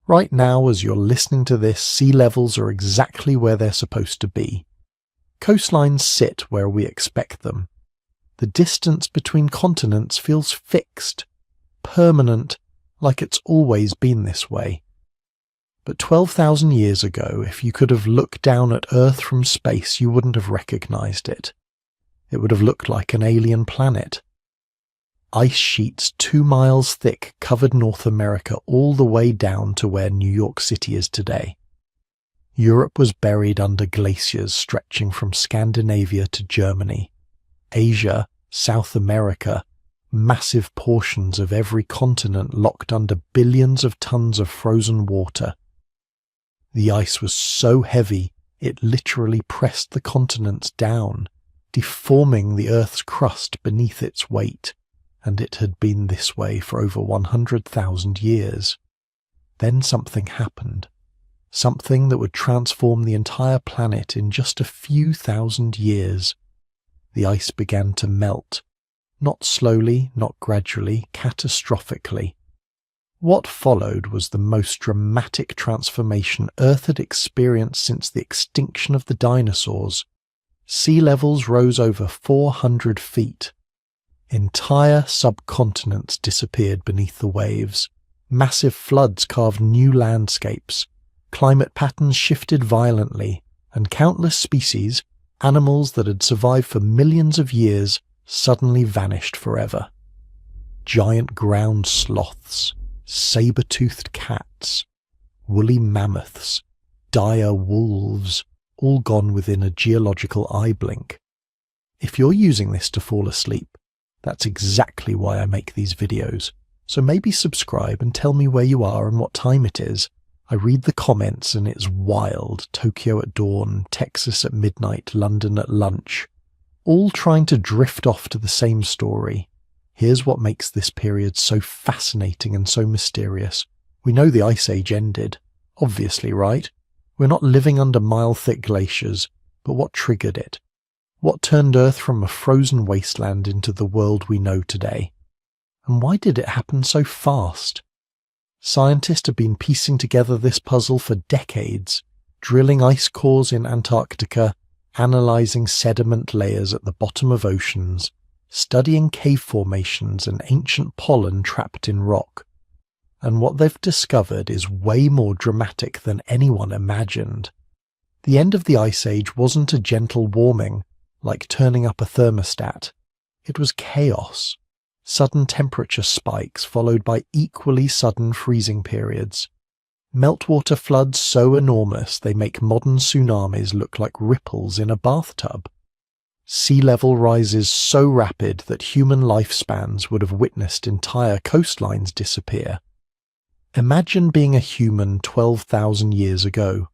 Right now, as you're listening to this, sea levels are exactly where they're supposed to be. Coastlines sit where we expect them. The distance between continents feels fixed, permanent, like it's always been this way. But 12,000 years ago, if you could have looked down at Earth from space, you wouldn't have recognized it. It would have looked like an alien planet. Ice sheets 2 miles thick covered North America all the way down to where New York City is today. Europe was buried under glaciers stretching from Scandinavia to Germany. Asia, South America, massive portions of every continent locked under billions of tons of frozen water. The ice was so heavy it literally pressed the continents down, deforming the Earth's crust beneath its weight, and it had been this way for over 100,000 years. Then something happened, something that would transform the entire planet in just a few thousand years. The ice began to melt, not slowly, not gradually, catastrophically. What followed was the most dramatic transformation Earth had experienced since the extinction of the dinosaurs. Sea levels rose over 400 feet. Entire subcontinents disappeared beneath the waves. Massive floods carved new landscapes. Climate patterns shifted violently, and countless species, animals that had survived for millions of years, suddenly vanished forever. Giant ground sloths, saber-toothed cats, woolly mammoths, dire wolves, all gone within a geological eye blink. If you're using this to fall asleep, that's exactly why I make these videos. So maybe subscribe and tell me where you are and what time it is. I read the comments and it's wild. Tokyo at dawn, Texas at midnight, London at lunch. All trying to drift off to the same story. Here's what makes this period so fascinating and so mysterious. We know the Ice Age ended. Obviously, right? We're not living under mile-thick glaciers, but what triggered it? What turned Earth from a frozen wasteland into the world we know today? And why did it happen so fast? Scientists have been piecing together this puzzle for decades, drilling ice cores in Antarctica, analyzing sediment layers at the bottom of oceans, studying cave formations and ancient pollen trapped in rock. And what they've discovered is way more dramatic than anyone imagined. The end of the Ice Age wasn't a gentle warming, like turning up a thermostat. It was chaos. Sudden temperature spikes followed by equally sudden freezing periods. Meltwater floods so enormous they make modern tsunamis look like ripples in a bathtub. Sea level rises so rapid that human lifespans would have witnessed entire coastlines disappear. Imagine being a human 12,000 years ago.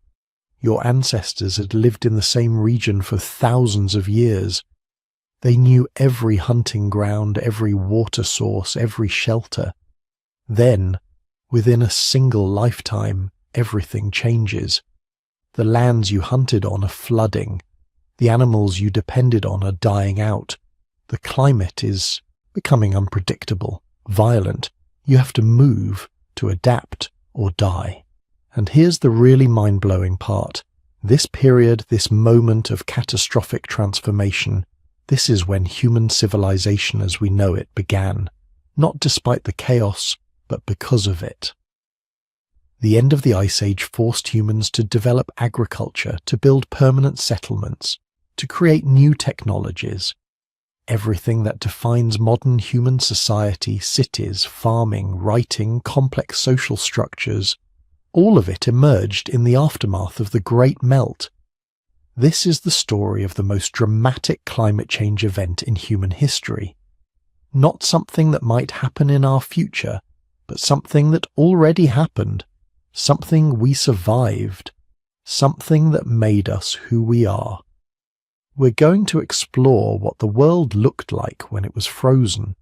Your ancestors had lived in the same region for thousands of years. They knew every hunting ground, every water source, every shelter. Then, within a single lifetime, everything changes. The lands you hunted on are flooding. The animals you depended on are dying out. The climate is becoming unpredictable, violent. You have to move to adapt or die. And here's the really mind-blowing part. This period, this moment of catastrophic transformation, this is when human civilization as we know it began, not despite the chaos, but because of it. The end of the Ice Age forced humans to develop agriculture, to build permanent settlements, to create new technologies. Everything that defines modern human society, cities, farming, writing, complex social structures, all of it emerged in the aftermath of the Great Melt. This is the story of the most dramatic climate change event in human history. Not something that might happen in our future, but something that already happened, something we survived, something that made us who we are. We're going to explore what the world looked like when it was frozen,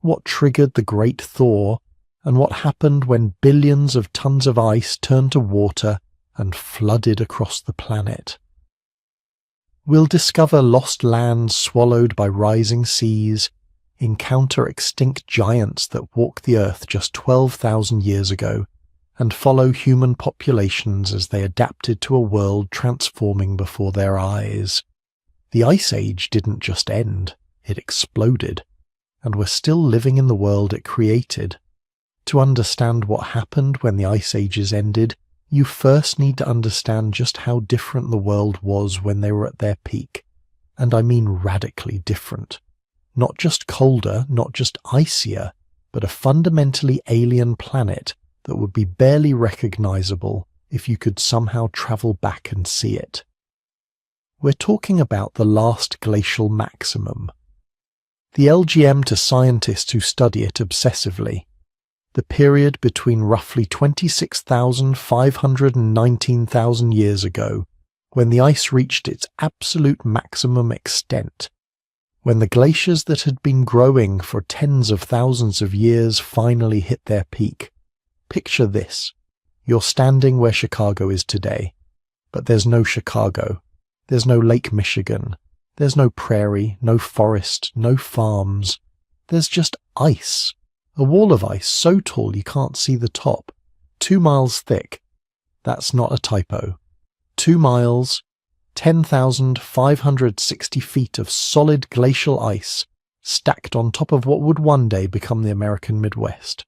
what triggered the Great Thaw, and what happened when billions of tons of ice turned to water and flooded across the planet. We'll discover lost lands swallowed by rising seas, encounter extinct giants that walked the earth just 12,000 years ago, and follow human populations as they adapted to a world transforming before their eyes. The Ice Age didn't just end, it exploded, and we're still living in the world it created. To understand what happened when the Ice Ages ended, you first need to understand just how different the world was when they were at their peak. And I mean radically different. Not just colder, not just icier, but a fundamentally alien planet that would be barely recognizable if you could somehow travel back and see it. We're talking about the last glacial maximum. The LGM to scientists who study it obsessively. The period between roughly 26,500 and 19,000 years ago, when the ice reached its absolute maximum extent, when the glaciers that had been growing for tens of thousands of years finally hit their peak. Picture this. You're standing where Chicago is today, but there's no Chicago. There's no Lake Michigan. There's no prairie, no forest, no farms. There's just ice. A wall of ice so tall you can't see the top. 2 miles thick. That's not a typo. 2 miles, 10,560 feet of solid glacial ice stacked on top of what would one day become the American Midwest.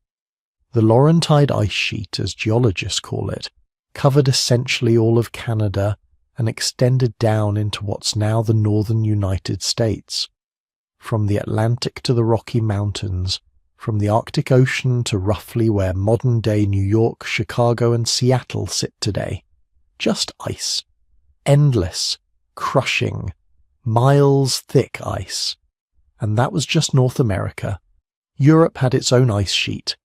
The Laurentide ice sheet, as geologists call it, covered essentially all of Canada and extended down into what's now the northern United States. From the Atlantic to the Rocky Mountains, from the Arctic Ocean to roughly where modern-day New York, Chicago and Seattle sit today. Just ice. Endless, crushing, miles-thick ice. And that was just North America. Europe had its own ice sheet.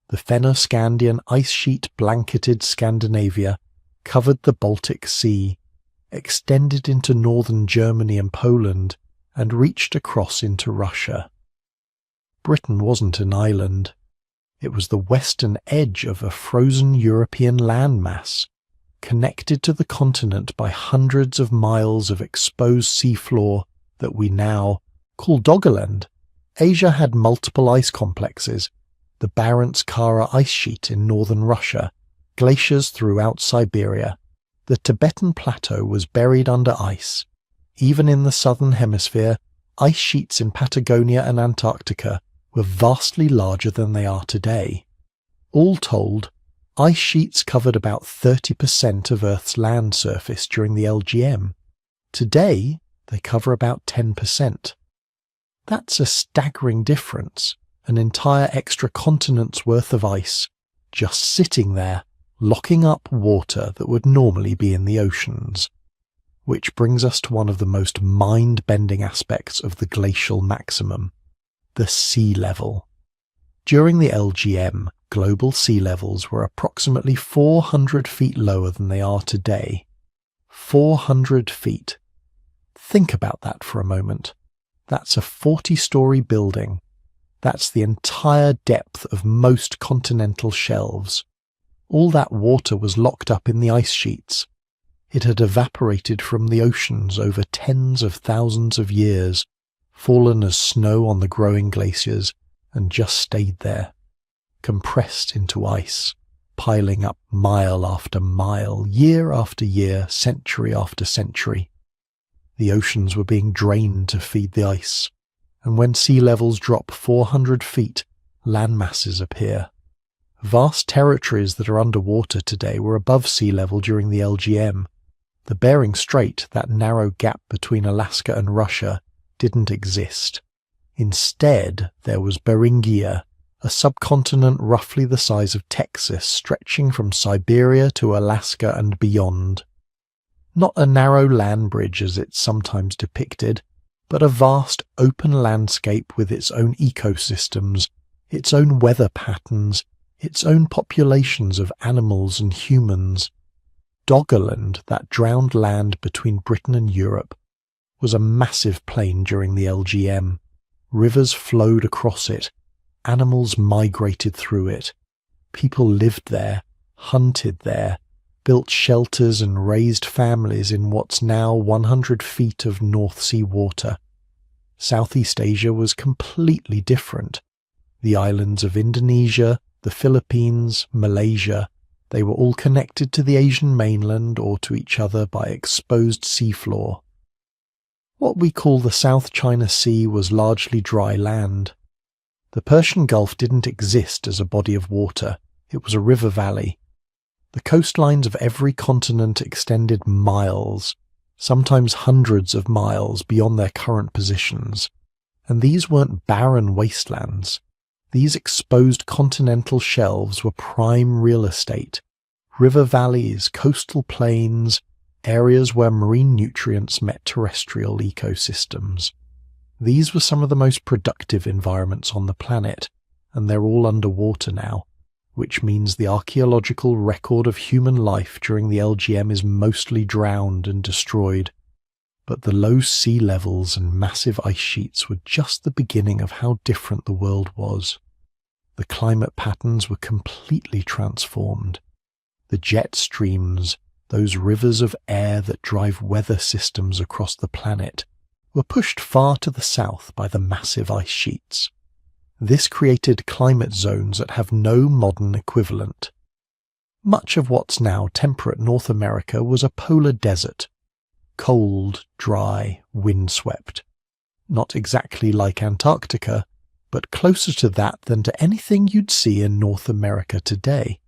The Fennoscandian ice sheet blanketed Scandinavia, covered the Baltic Sea, extended into northern Germany and Poland, and reached across into Russia. Britain wasn't an island. It was the western edge of a frozen European landmass, connected to the continent by hundreds of miles of exposed seafloor that we now call Doggerland. Asia had multiple ice complexes, the Barents Kara ice sheet in northern Russia, glaciers throughout Siberia. The Tibetan plateau was buried under ice. Even in the southern hemisphere, ice sheets in Patagonia and Antarctica were vastly larger than they are today. All told, ice sheets covered about 30% of Earth's land surface during the LGM. Today, they cover about 10%. That's a staggering difference, an entire extra continent's worth of ice, just sitting there, locking up water that would normally be in the oceans. Which brings us to one of the most mind-bending aspects of the glacial maximum. The sea level. During the LGM, global sea levels were approximately 400 feet lower than they are today. 400 feet. Think about that for a moment. That's a 40-story building. That's the entire depth of most continental shelves. All that water was locked up in the ice sheets. It had evaporated from the oceans over tens of thousands of years, fallen as snow on the growing glaciers, and just stayed there, compressed into ice, piling up mile after mile, year after year, century after century. The oceans were being drained to feed the ice, and when sea levels drop 400 feet, land masses appear. Vast territories that are underwater today were above sea level during the LGM. The Bering Strait, that narrow gap between Alaska and Russia, didn't exist. Instead, there was Beringia, a subcontinent roughly the size of Texas, stretching from Siberia to Alaska and beyond. Not a narrow land bridge as it's sometimes depicted, but a vast open landscape with its own ecosystems, its own weather patterns, its own populations of animals and humans. Doggerland, that drowned land between Britain and Europe, was a massive plain during the LGM. Rivers flowed across it, animals migrated through it. People lived there, hunted there, built shelters and raised families in what's now 100 feet of North Sea water. Southeast Asia was completely different. The islands of Indonesia, the Philippines, Malaysia, They were all connected to the Asian mainland or to each other by exposed seafloor. What we call the South China Sea was largely dry land. The Persian Gulf didn't exist as a body of water, it was a river valley. The coastlines of every continent extended miles, sometimes hundreds of miles beyond their current positions, and these weren't barren wastelands. These exposed continental shelves were prime real estate, river valleys, coastal plains, areas where marine nutrients met terrestrial ecosystems. These were some of the most productive environments on the planet, and they're all underwater now, which means the archaeological record of human life during the LGM is mostly drowned and destroyed. But the low sea levels and massive ice sheets were just the beginning of how different the world was. The climate patterns were completely transformed. The jet streams, those rivers of air that drive weather systems across the planet, were pushed far to the south by the massive ice sheets. This created climate zones that have no modern equivalent. Much of what's now temperate North America was a polar desert. Cold, dry, windswept. Not exactly like Antarctica, but closer to that than to anything you'd see in North America today.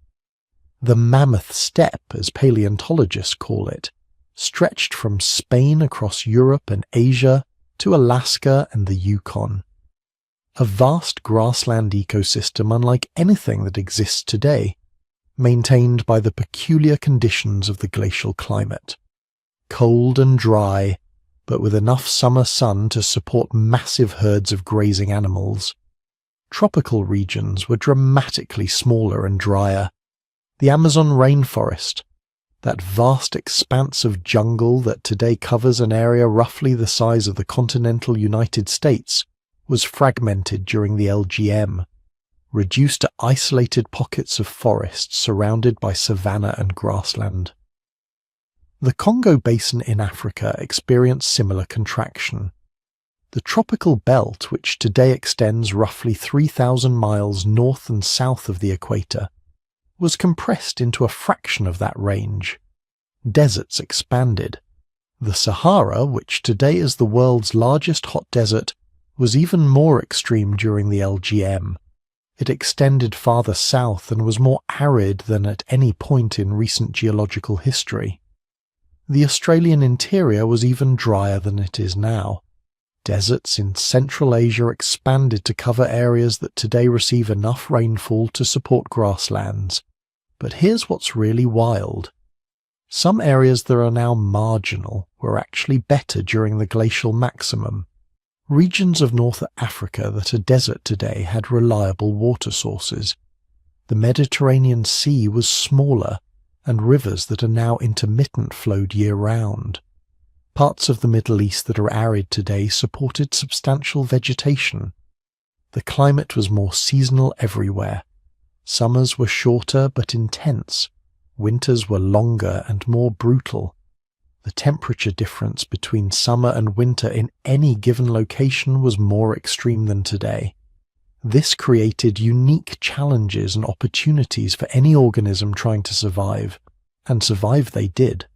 The Mammoth Steppe, as paleontologists call it, stretched from Spain across Europe and Asia to Alaska and the Yukon. A vast grassland ecosystem unlike anything that exists today, maintained by the peculiar conditions of the glacial climate. Cold and dry, but with enough summer sun to support massive herds of grazing animals. Tropical regions were dramatically smaller and drier. The Amazon rainforest, that vast expanse of jungle that today covers an area roughly the size of the continental United States, was fragmented during the LGM, reduced to isolated pockets of forest surrounded by savanna and grassland. The Congo Basin in Africa experienced similar contraction. The tropical belt, which today extends roughly 3,000 miles north and south of the equator, was compressed into a fraction of that range. Deserts expanded. The Sahara, which today is the world's largest hot desert, was even more extreme during the LGM. It extended farther south and was more arid than at any point in recent geological history. The Australian interior was even drier than it is now. Deserts in Central Asia expanded to cover areas that today receive enough rainfall to support grasslands. But here's what's really wild. Some areas that are now marginal were actually better during the glacial maximum. Regions of North Africa that are desert today had reliable water sources. The Mediterranean Sea was smaller, and rivers that are now intermittent flowed year-round. Parts of the Middle East that are arid today supported substantial vegetation. The climate was more seasonal everywhere. Summers were shorter but intense. Winters were longer and more brutal. The temperature difference between summer and winter in any given location was more extreme than today. This created unique challenges and opportunities for any organism trying to survive, and survive they did.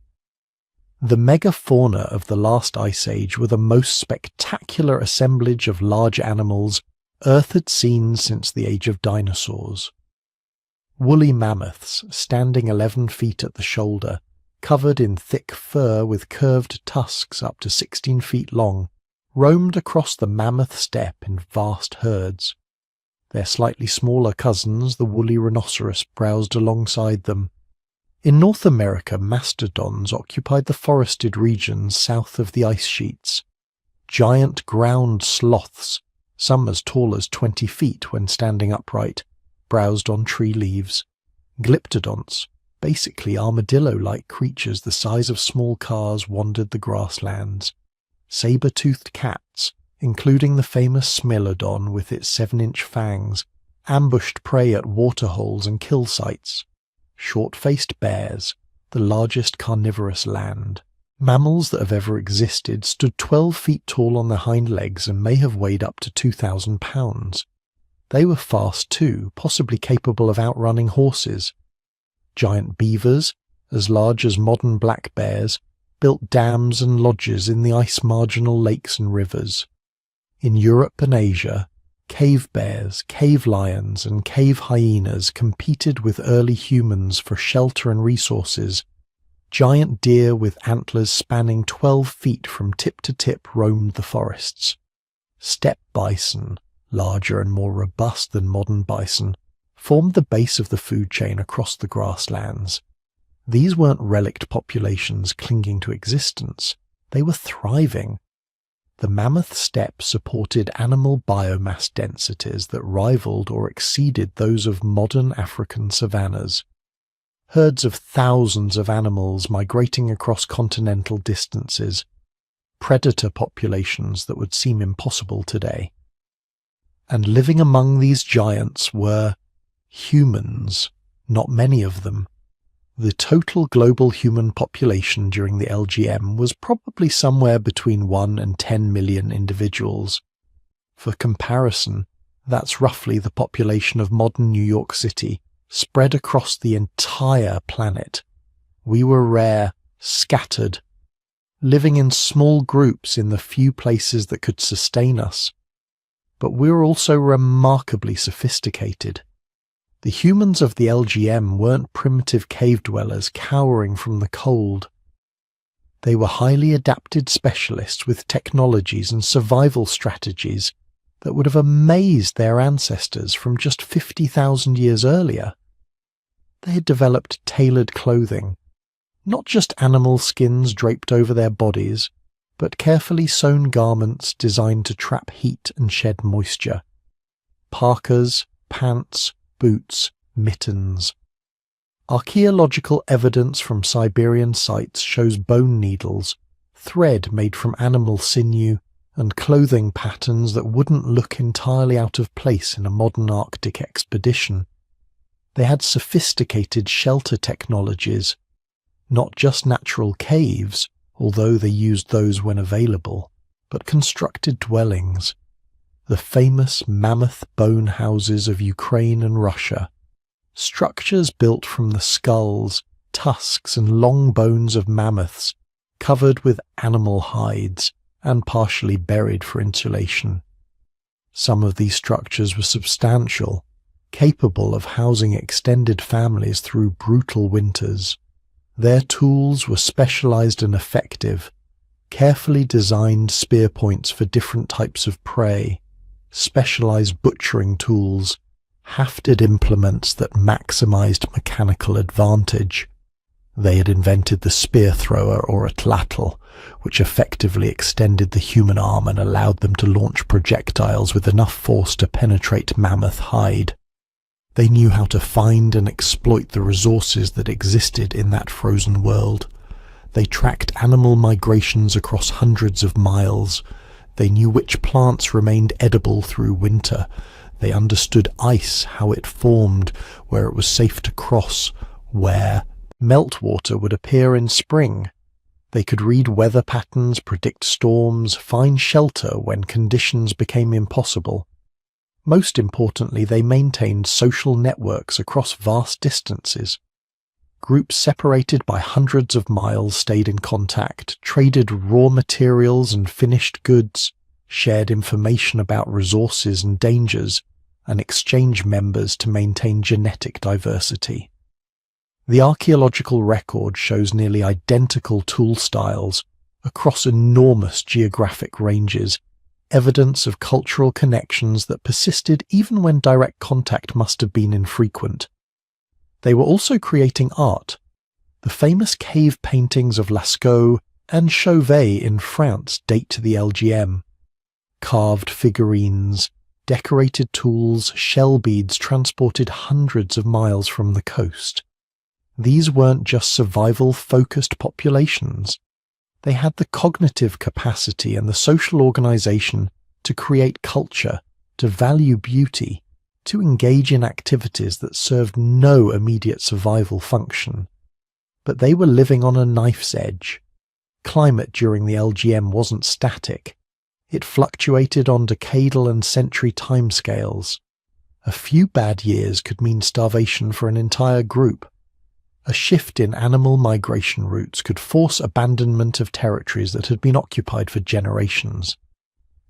The megafauna of the last ice age were the most spectacular assemblage of large animals Earth had seen since the age of dinosaurs. Woolly mammoths, standing 11 feet at the shoulder, covered in thick fur with curved tusks up to 16 feet long, roamed across the Mammoth Steppe in vast herds. Their slightly smaller cousins, the woolly rhinoceros, browsed alongside them. In North America, mastodons occupied the forested regions south of the ice sheets. Giant ground sloths, some as tall as 20 feet when standing upright, browsed on tree leaves. Glyptodonts, basically armadillo-like creatures the size of small cars, wandered the grasslands. Saber-toothed cats, including the famous Smilodon with its 7-inch fangs, ambushed prey at waterholes and kill sites. Short-faced bears, the largest carnivorous land. Mammals that have ever existed stood 12 feet tall on their hind legs and may have weighed up to 2,000 pounds. They were fast too, possibly capable of outrunning horses. Giant beavers, as large as modern black bears, built dams and lodges in the ice-marginal lakes and rivers. In Europe and Asia, cave bears, cave lions, and cave hyenas competed with early humans for shelter and resources. Giant deer with antlers spanning 12 feet from tip to tip roamed the forests. Steppe bison, larger and more robust than modern bison, formed the base of the food chain across the grasslands. These weren't relict populations clinging to existence. They were thriving. The mammoth steppe supported animal biomass densities that rivaled or exceeded those of modern African savannas. Herds of thousands of animals migrating across continental distances, predator populations that would seem impossible today. And living among these giants were humans, not many of them. The total global human population during the LGM was probably somewhere between 1 and 10 million individuals. For comparison, that's roughly the population of modern New York City, spread across the entire planet. We were rare, scattered, living in small groups in the few places that could sustain us. But we were also remarkably sophisticated. The humans of the LGM weren't primitive cave dwellers cowering from the cold. They were highly adapted specialists with technologies and survival strategies that would have amazed their ancestors from just 50,000 years earlier. They had developed tailored clothing, not just animal skins draped over their bodies, but carefully sewn garments designed to trap heat and shed moisture. Parkas, pants, boots, mittens. Archaeological evidence from Siberian sites shows bone needles, thread made from animal sinew, and clothing patterns that wouldn't look entirely out of place in a modern Arctic expedition. They had sophisticated shelter technologies, not just natural caves, although they used those when available, but constructed dwellings. The famous mammoth bone houses of Ukraine and Russia, structures built from the skulls, tusks and long bones of mammoths, covered with animal hides and partially buried for insulation. Some of these structures were substantial, capable of housing extended families through brutal winters. Their tools were specialized and effective, carefully designed spear points for different types of prey, specialized butchering tools, hafted implements that maximized mechanical advantage. They had invented the spear thrower or atlatl, which effectively extended the human arm and allowed them to launch projectiles with enough force to penetrate mammoth hide. They knew how to find and exploit the resources that existed in that frozen world. They tracked animal migrations across hundreds of miles. They knew which plants remained edible through winter. They understood ice, how it formed, where it was safe to cross, where meltwater would appear in spring. They could read weather patterns, predict storms, find shelter when conditions became impossible. Most importantly, they maintained social networks across vast distances. Groups separated by hundreds of miles stayed in contact, traded raw materials and finished goods, shared information about resources and dangers, and exchanged members to maintain genetic diversity. The archaeological record shows nearly identical tool styles across enormous geographic ranges, evidence of cultural connections that persisted even when direct contact must have been infrequent. They were also creating art. The famous cave paintings of Lascaux and Chauvet in France date to the LGM. Carved figurines, decorated tools, shell beads transported hundreds of miles from the coast. These weren't just survival-focused populations. They had the cognitive capacity and the social organization to create culture, to value beauty, to engage in activities that served no immediate survival function. But they were living on a knife's edge. Climate during the LGM wasn't static. It fluctuated on decadal and century timescales. A few bad years could mean starvation for an entire group. A shift in animal migration routes could force abandonment of territories that had been occupied for generations.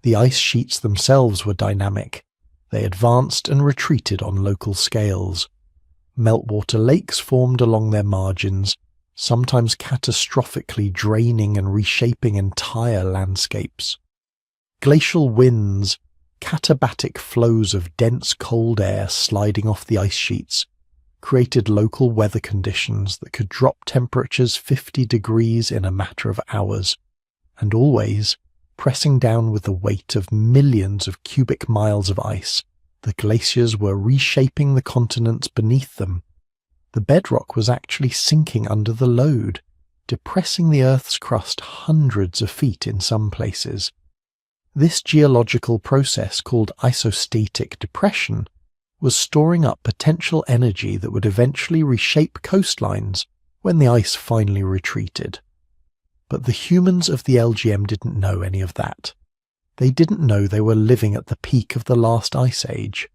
The ice sheets themselves were dynamic. They advanced and retreated on local scales. Meltwater lakes formed along their margins, sometimes catastrophically draining and reshaping entire landscapes. Glacial winds, katabatic flows of dense cold air sliding off the ice sheets, created local weather conditions that could drop temperatures 50 degrees in a matter of hours, and always, pressing down with the weight of millions of cubic miles of ice, the glaciers were reshaping the continents beneath them. The bedrock was actually sinking under the load, depressing the Earth's crust hundreds of feet in some places. This geological process, called isostatic depression, was storing up potential energy that would eventually reshape coastlines when the ice finally retreated. But the humans of the LGM didn't know any of that. They didn't know they were living at the peak of the last ice age.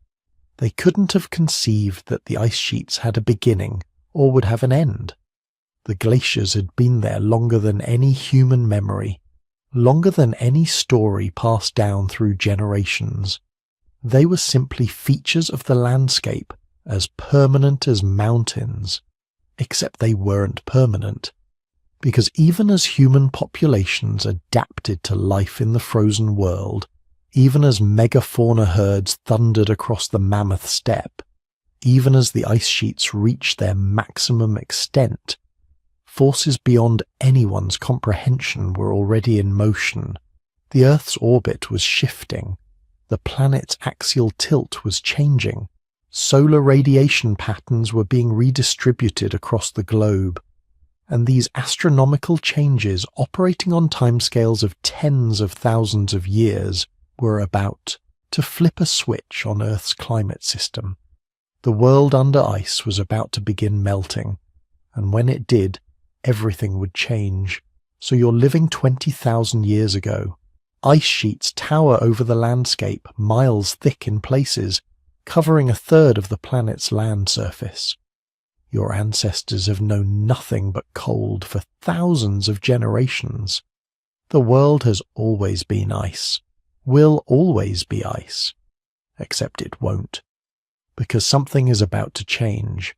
They couldn't have conceived that the ice sheets had a beginning or would have an end. The glaciers had been there longer than any human memory, longer than any story passed down through generations. They were simply features of the landscape, as permanent as mountains. Except they weren't permanent. Because even as human populations adapted to life in the frozen world, even as megafauna herds thundered across the mammoth steppe, even as the ice sheets reached their maximum extent, forces beyond anyone's comprehension were already in motion. The Earth's orbit was shifting. The planet's axial tilt was changing. Solar radiation patterns were being redistributed across the globe. And these astronomical changes, operating on timescales of tens of thousands of years, were about to flip a switch on Earth's climate system. The world under ice was about to begin melting, and when it did, everything would change. So you're living 20,000 years ago. Ice sheets tower over the landscape, miles thick in places, covering a third of the planet's land surface. Your ancestors have known nothing but cold for thousands of generations. The world has always been ice, will always be ice. Except it won't, because something is about to change.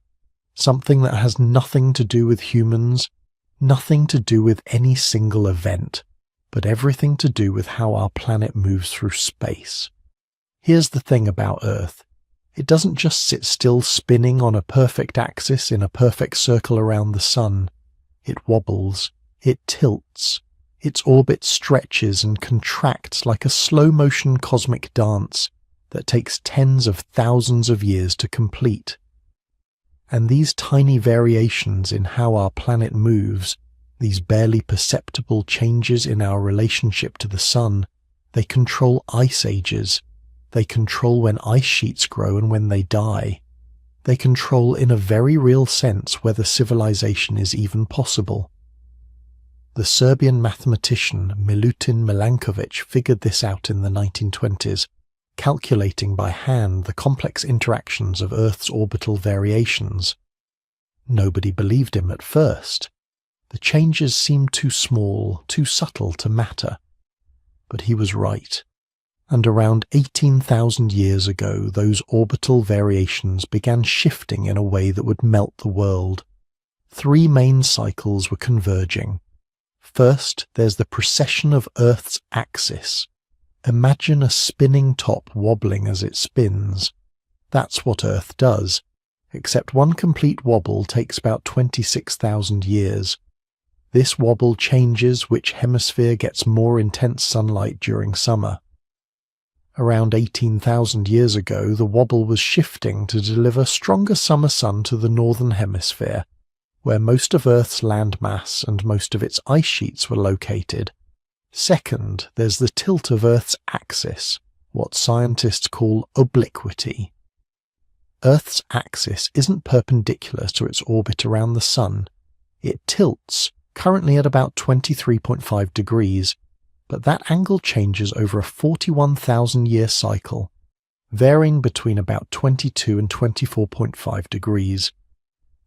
Something that has nothing to do with humans, nothing to do with any single event, but everything to do with how our planet moves through space. Here's the thing about Earth. It doesn't just sit still spinning on a perfect axis in a perfect circle around the sun. It wobbles, it tilts, its orbit stretches and contracts like a slow-motion cosmic dance that takes tens of thousands of years to complete. And these tiny variations in how our planet moves, these barely perceptible changes in our relationship to the sun, they control ice ages. They control when ice sheets grow and when they die. They control in a very real sense whether civilization is even possible. The Serbian mathematician Milutin Milankovic figured this out in the 1920s, calculating by hand the complex interactions of Earth's orbital variations. Nobody believed him at first. The changes seemed too small, too subtle to matter. But he was right. And around 18,000 years ago, those orbital variations began shifting in a way that would melt the world. Three main cycles were converging. First, there's the precession of Earth's axis. Imagine a spinning top wobbling as it spins. That's what Earth does, except one complete wobble takes about 26,000 years. This wobble changes which hemisphere gets more intense sunlight during summer. Around 18,000 years ago, the wobble was shifting to deliver stronger summer sun to the northern hemisphere, where most of Earth's landmass and most of its ice sheets were located. Second, there's the tilt of Earth's axis, what scientists call obliquity. Earth's axis isn't perpendicular to its orbit around the sun. It tilts, currently at about 23.5 degrees, but that angle changes over a 41,000-year cycle, varying between about 22 and 24.5 degrees.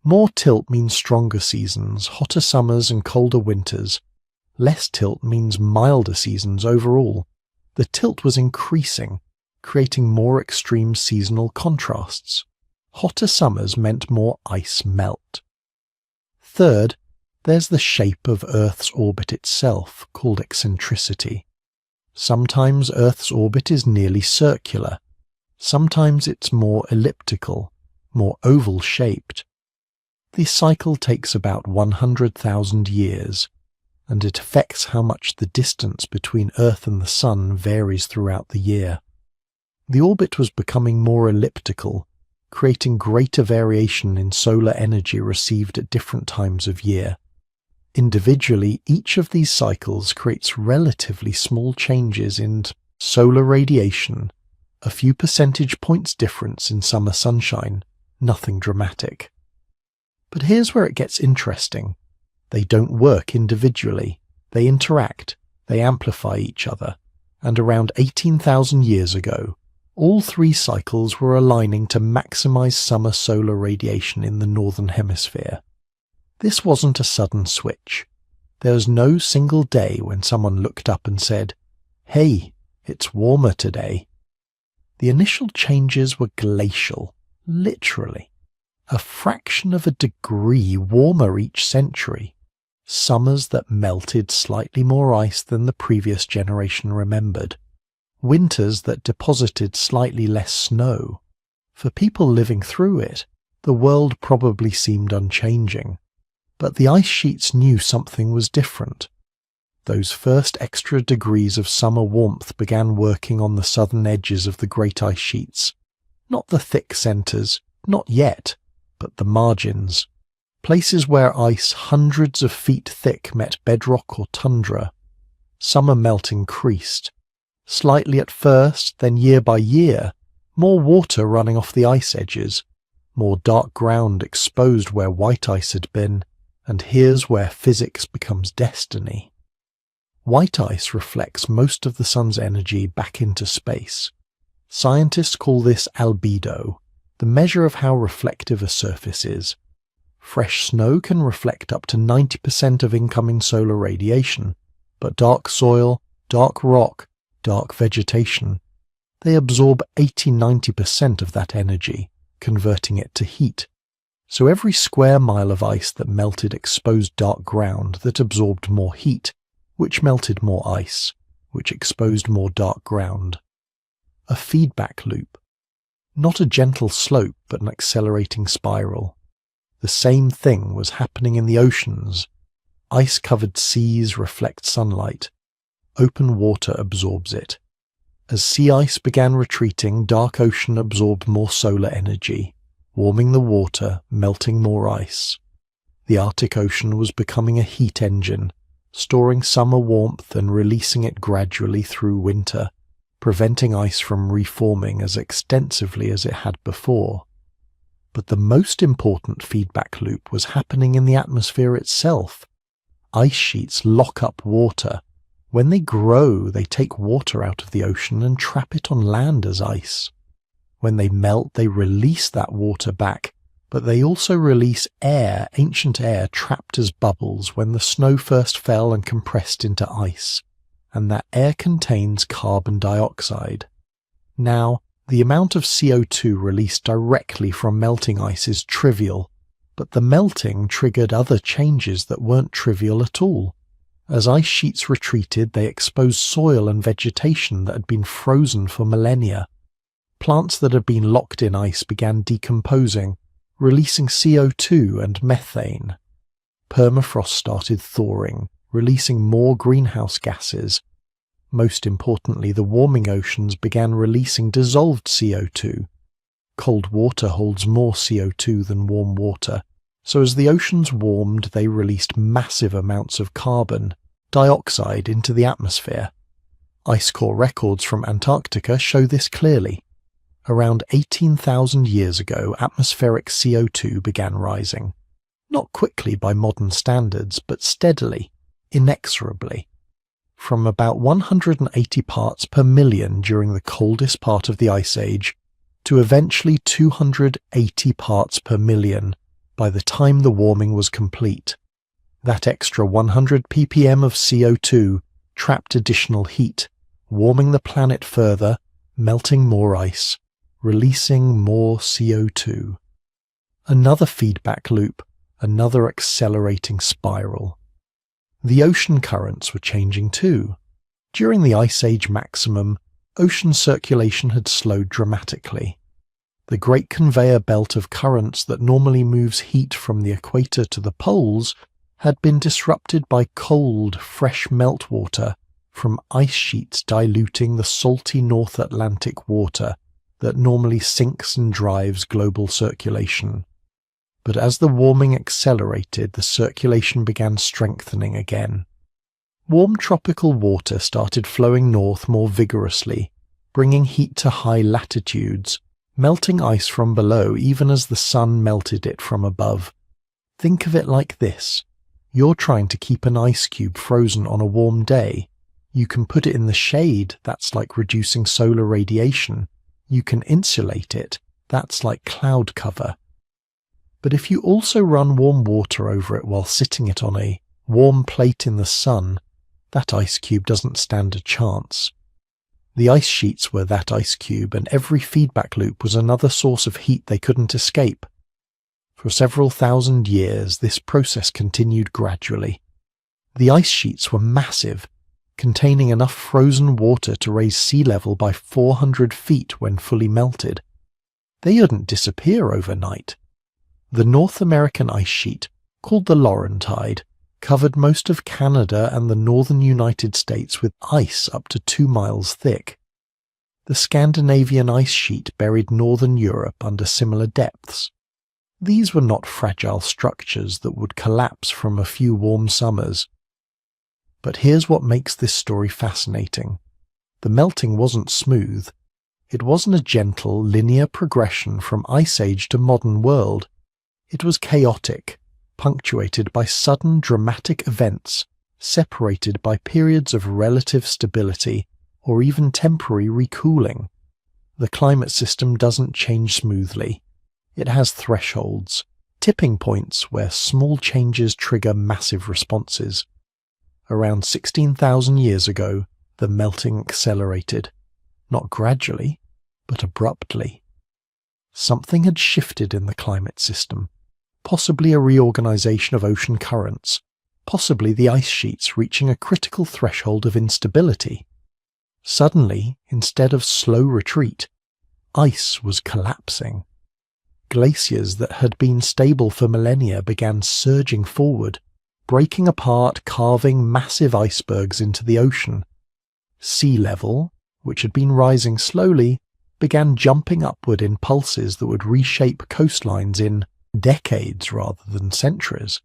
More tilt means stronger seasons, hotter summers and colder winters. Less tilt means milder seasons overall. The tilt was increasing, creating more extreme seasonal contrasts. Hotter summers meant more ice melt. Third, there's the shape of Earth's orbit itself, called eccentricity. Sometimes Earth's orbit is nearly circular. Sometimes it's more elliptical, more oval-shaped. The cycle takes about 100,000 years, and it affects how much the distance between Earth and the Sun varies throughout the year. The orbit was becoming more elliptical, creating greater variation in solar energy received at different times of year. Individually, each of these cycles creates relatively small changes in solar radiation, a few percentage points difference in summer sunshine, nothing dramatic. But here's where it gets interesting. They don't work individually. They interact, they amplify each other, and around 18,000 years ago, all three cycles were aligning to maximize summer solar radiation in the northern hemisphere. This wasn't a sudden switch. There was no single day when someone looked up and said, "Hey, it's warmer today." The initial changes were glacial, literally. A fraction of a degree warmer each century. Summers that melted slightly more ice than the previous generation remembered. Winters that deposited slightly less snow. For people living through it, the world probably seemed unchanging. But the ice sheets knew something was different. Those first extra degrees of summer warmth began working on the southern edges of the great ice sheets. Not the thick centers, not yet, but the margins. Places where ice hundreds of feet thick met bedrock or tundra. Summer melt increased. Slightly at first, then year by year, more water running off the ice edges, more dark ground exposed where white ice had been, and here's where physics becomes destiny. White ice reflects most of the sun's energy back into space. Scientists call this albedo, the measure of how reflective a surface is. Fresh snow can reflect up to 90% of incoming solar radiation, but dark soil, dark rock, dark vegetation, they absorb 80–90% of that energy, converting it to heat. So every square mile of ice that melted exposed dark ground that absorbed more heat, which melted more ice, which exposed more dark ground. A feedback loop. Not a gentle slope, but an accelerating spiral. The same thing was happening in the oceans. Ice-covered seas reflect sunlight. Open water absorbs it. As sea ice began retreating, dark ocean absorbed more solar energy, warming the water, melting more ice. The Arctic Ocean was becoming a heat engine, storing summer warmth and releasing it gradually through winter, preventing ice from reforming as extensively as it had before. But the most important feedback loop was happening in the atmosphere itself. Ice sheets lock up water. When they grow, they take water out of the ocean and trap it on land as ice. When they melt, they release that water back, but they also release air, ancient air trapped as bubbles when the snow first fell and compressed into ice, and that air contains carbon dioxide. Now, the amount of CO2 released directly from melting ice is trivial, but the melting triggered other changes that weren't trivial at all. As ice sheets retreated, they exposed soil and vegetation that had been frozen for millennia. Plants that had been locked in ice began decomposing, releasing CO2 and methane. Permafrost started thawing, releasing more greenhouse gases. Most importantly, the warming oceans began releasing dissolved CO2. Cold water holds more CO2 than warm water, so as the oceans warmed, they released massive amounts of carbon dioxide into the atmosphere. Ice core records from Antarctica show this clearly. Around 18,000 years ago, atmospheric CO2 began rising. Not quickly by modern standards, but steadily, inexorably. From about 180 parts per million during the coldest part of the Ice Age, to eventually 280 parts per million by the time the warming was complete. That extra 100 ppm of CO2 trapped additional heat, warming the planet further, melting more ice, releasing more CO2. Another feedback loop, another accelerating spiral. The ocean currents were changing too. During the Ice Age maximum, ocean circulation had slowed dramatically. The great conveyor belt of currents that normally moves heat from the equator to the poles had been disrupted by cold, fresh meltwater from ice sheets diluting the salty North Atlantic water that normally sinks and drives global circulation. But as the warming accelerated, the circulation began strengthening again. Warm tropical water started flowing north more vigorously, bringing heat to high latitudes, melting ice from below even as the sun melted it from above. Think of it like this. You're trying to keep an ice cube frozen on a warm day. You can put it in the shade, that's like reducing solar radiation. You can insulate it, that's like cloud cover. But if you also run warm water over it while sitting it on a warm plate in the sun, that ice cube doesn't stand a chance. The ice sheets were that ice cube, and every feedback loop was another source of heat they couldn't escape. For several thousand years, this process continued gradually. The ice sheets were massive, containing enough frozen water to raise sea level by 400 feet when fully melted. They didn't disappear overnight. The North American ice sheet, called the Laurentide, covered most of Canada and the northern United States with ice up to 2 miles thick. The Scandinavian ice sheet buried northern Europe under similar depths. These were not fragile structures that would collapse from a few warm summers. But here's what makes this story fascinating. The melting wasn't smooth. It wasn't a gentle, linear progression from Ice Age to modern world. It was chaotic, punctuated by sudden dramatic events, separated by periods of relative stability or even temporary recooling. The climate system doesn't change smoothly. It has thresholds, tipping points where small changes trigger massive responses. Around 16,000 years ago, the melting accelerated, not gradually, but abruptly. Something had shifted in the climate system, possibly a reorganization of ocean currents, possibly the ice sheets reaching a critical threshold of instability. Suddenly, instead of slow retreat, ice was collapsing. Glaciers that had been stable for millennia began surging forward, breaking apart, carving massive icebergs into the ocean. Sea level, which had been rising slowly, began jumping upward in pulses that would reshape coastlines in decades rather than centuries.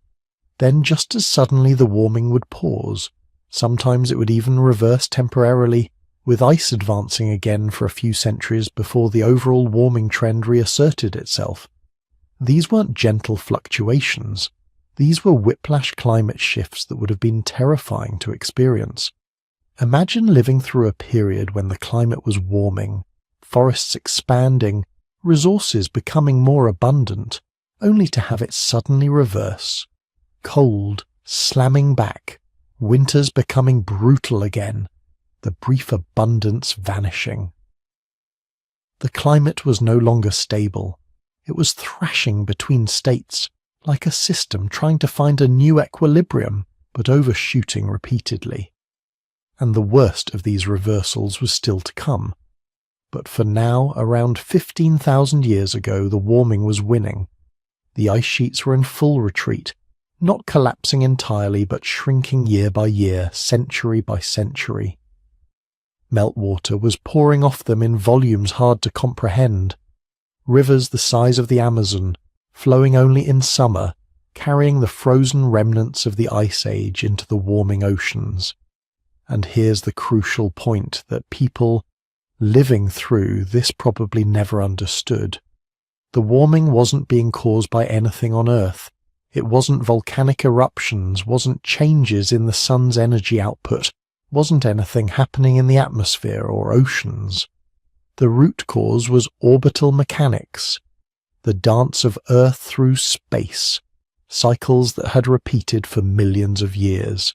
Then just as suddenly the warming would pause. Sometimes it would even reverse temporarily, with ice advancing again for a few centuries before the overall warming trend reasserted itself. These weren't gentle fluctuations. These were whiplash climate shifts that would have been terrifying to experience. Imagine living through a period when the climate was warming, forests expanding, resources becoming more abundant, only to have it suddenly reverse. Cold, slamming back, winters becoming brutal again, the brief abundance vanishing. The climate was no longer stable. It was thrashing between states, like a system trying to find a new equilibrium, but overshooting repeatedly. And the worst of these reversals was still to come. But for now, around 15,000 years ago, the warming was winning. The ice sheets were in full retreat, not collapsing entirely, but shrinking year by year, century by century. Meltwater was pouring off them in volumes hard to comprehend. Rivers the size of the Amazon, flowing only in summer, carrying the frozen remnants of the Ice Age into the warming oceans. And here's the crucial point that people living through this probably never understood. The warming wasn't being caused by anything on Earth. It wasn't volcanic eruptions, wasn't changes in the sun's energy output, wasn't anything happening in the atmosphere or oceans. The root cause was orbital mechanics. the dance of Earth through space, cycles that had repeated for millions of years.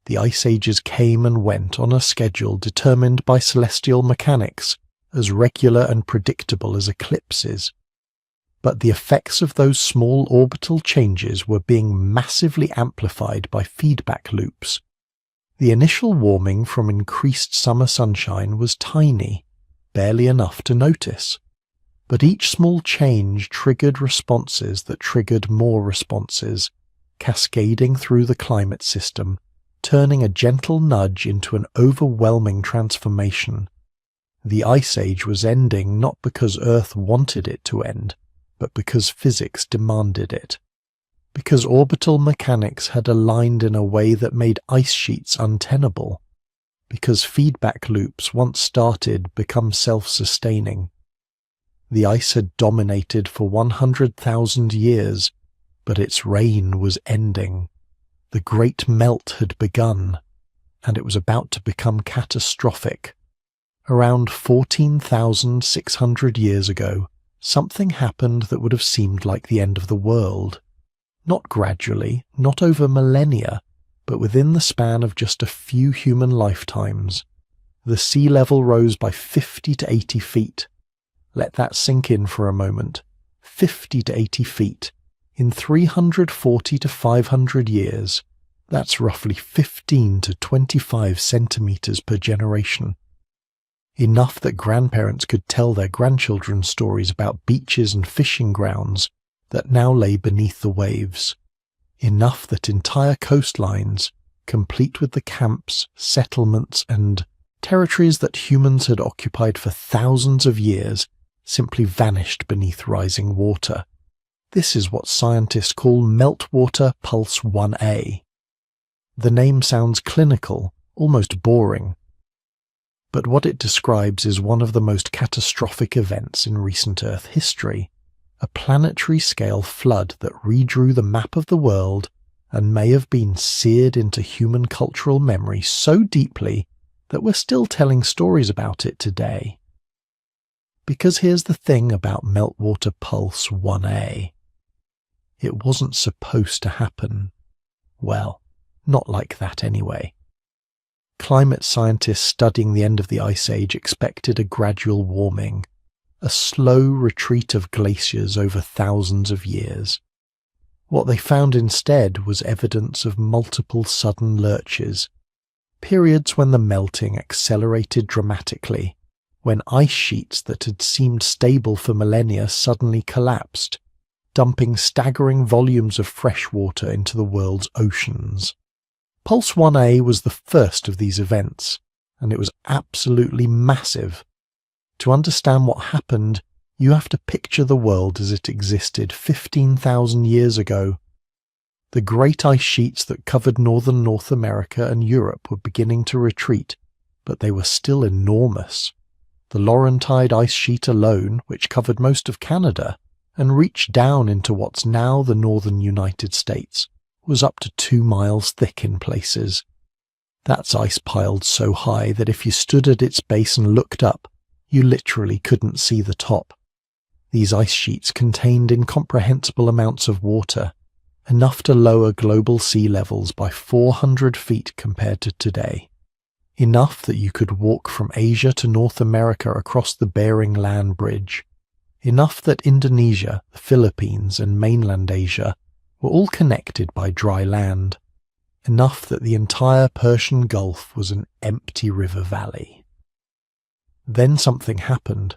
The ice ages came and went on a schedule determined by celestial mechanics, as regular and predictable as eclipses. But the effects of those small orbital changes were being massively amplified by feedback loops. The initial warming from increased summer sunshine was tiny, barely enough to notice. But each small change triggered responses that triggered more responses, cascading through the climate system, turning a gentle nudge into an overwhelming transformation. The Ice Age was ending not because Earth wanted it to end, but because physics demanded it. Because orbital mechanics had aligned in a way that made ice sheets untenable. Because feedback loops, once started, become self-sustaining. The ice had dominated for 100,000 years, but its reign was ending. The great melt had begun, and it was about to become catastrophic. Around 14,600 years ago, something happened that would have seemed like the end of the world. Not gradually, not over millennia, but within the span of just a few human lifetimes. The sea level rose by 50 to 80 feet. Let that sink in for a moment. 50 to 80 feet. In 340 to 500 years, that's roughly 15 to 25 centimeters per generation. Enough that grandparents could tell their grandchildren stories about beaches and fishing grounds that now lay beneath the waves. Enough that entire coastlines, complete with the camps, settlements, and territories that humans had occupied for thousands of years, simply vanished beneath rising water. This is what scientists call meltwater pulse 1A. The name sounds clinical, almost boring. But what it describes is one of the most catastrophic events in recent Earth history, a planetary-scale flood that redrew the map of the world and may have been seared into human cultural memory so deeply that we're still telling stories about it today. Because here's the thing about meltwater pulse 1A. It wasn't supposed to happen. Well, not like that anyway. Climate scientists studying the end of the Ice Age expected a gradual warming, a slow retreat of glaciers over thousands of years. What they found instead was evidence of multiple sudden lurches, periods when the melting accelerated dramatically, when ice sheets that had seemed stable for millennia suddenly collapsed, dumping staggering volumes of fresh water into the world's oceans. Pulse 1A was the first of these events, and it was absolutely massive. To understand what happened, you have to picture the world as it existed 15,000 years ago. The great ice sheets that covered northern North America and Europe were beginning to retreat, but they were still enormous. The Laurentide ice sheet alone, which covered most of Canada and reached down into what's now the northern United States, was up to 2 miles thick in places. That's ice piled so high that if you stood at its base and looked up, you literally couldn't see the top. These ice sheets contained incomprehensible amounts of water, enough to lower global sea levels by 400 feet compared to today. Enough that you could walk from Asia to North America across the Bering Land Bridge. Enough that Indonesia, the Philippines, and mainland Asia were all connected by dry land. Enough that the entire Persian Gulf was an empty river valley. Then something happened.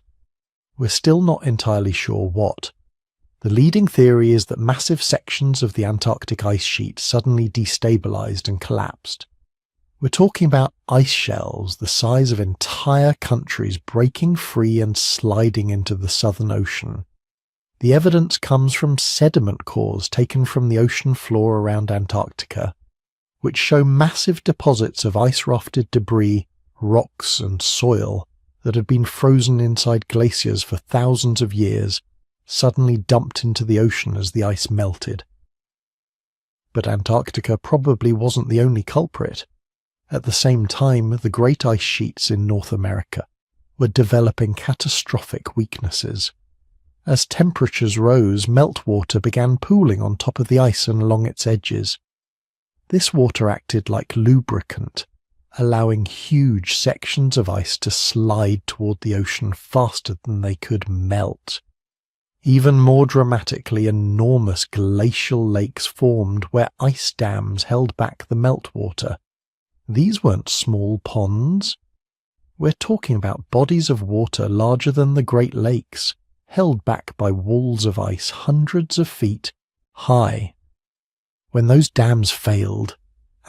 We're still not entirely sure what. The leading theory is that massive sections of the Antarctic ice sheet suddenly destabilized and collapsed. We're talking about ice shelves the size of entire countries breaking free and sliding into the Southern Ocean. The evidence comes from sediment cores taken from the ocean floor around Antarctica, which show massive deposits of ice-rafted debris, rocks and soil that had been frozen inside glaciers for thousands of years, suddenly dumped into the ocean as the ice melted. But Antarctica probably wasn't the only culprit. At the same time, the great ice sheets in North America were developing catastrophic weaknesses. As temperatures rose, meltwater began pooling on top of the ice and along its edges. This water acted like lubricant, allowing huge sections of ice to slide toward the ocean faster than they could melt. Even more dramatically, enormous glacial lakes formed where ice dams held back the meltwater. These weren't small ponds. We're talking about bodies of water larger than the Great Lakes, held back by walls of ice hundreds of feet high. When those dams failed,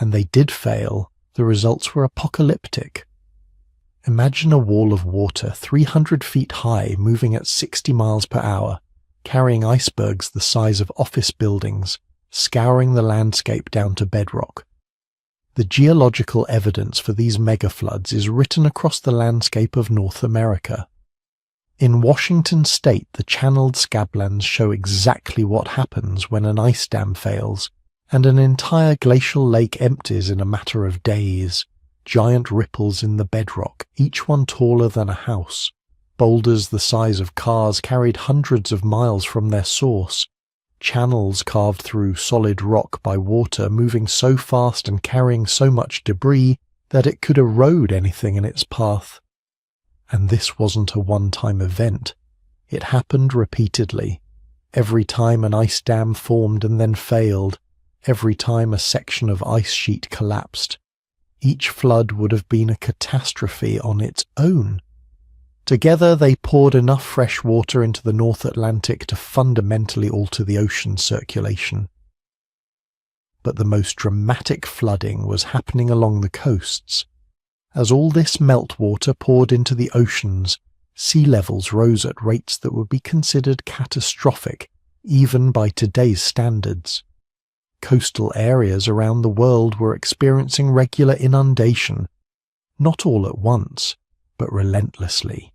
and they did fail, the results were apocalyptic. Imagine a wall of water 300 feet high moving at 60 miles per hour, carrying icebergs the size of office buildings, scouring the landscape down to bedrock. The geological evidence for these megafloods is written across the landscape of North America. In Washington state, the channeled scablands show exactly what happens when an ice dam fails, and an entire glacial lake empties in a matter of days. Giant ripples in the bedrock, each one taller than a house. Boulders the size of cars carried hundreds of miles from their source. Channels carved through solid rock by water moving so fast and carrying so much debris that it could erode anything in its path. And this wasn't a one-time event. It happened repeatedly. Every time an ice dam formed and then failed, every time a section of ice sheet collapsed. Each flood would have been a catastrophe on its own. Together they poured enough fresh water into the North Atlantic to fundamentally alter the ocean's circulation. But the most dramatic flooding was happening along the coasts. As all this meltwater poured into the oceans, sea levels rose at rates that would be considered catastrophic, even by today's standards. Coastal areas around the world were experiencing regular inundation, not all at once, but relentlessly.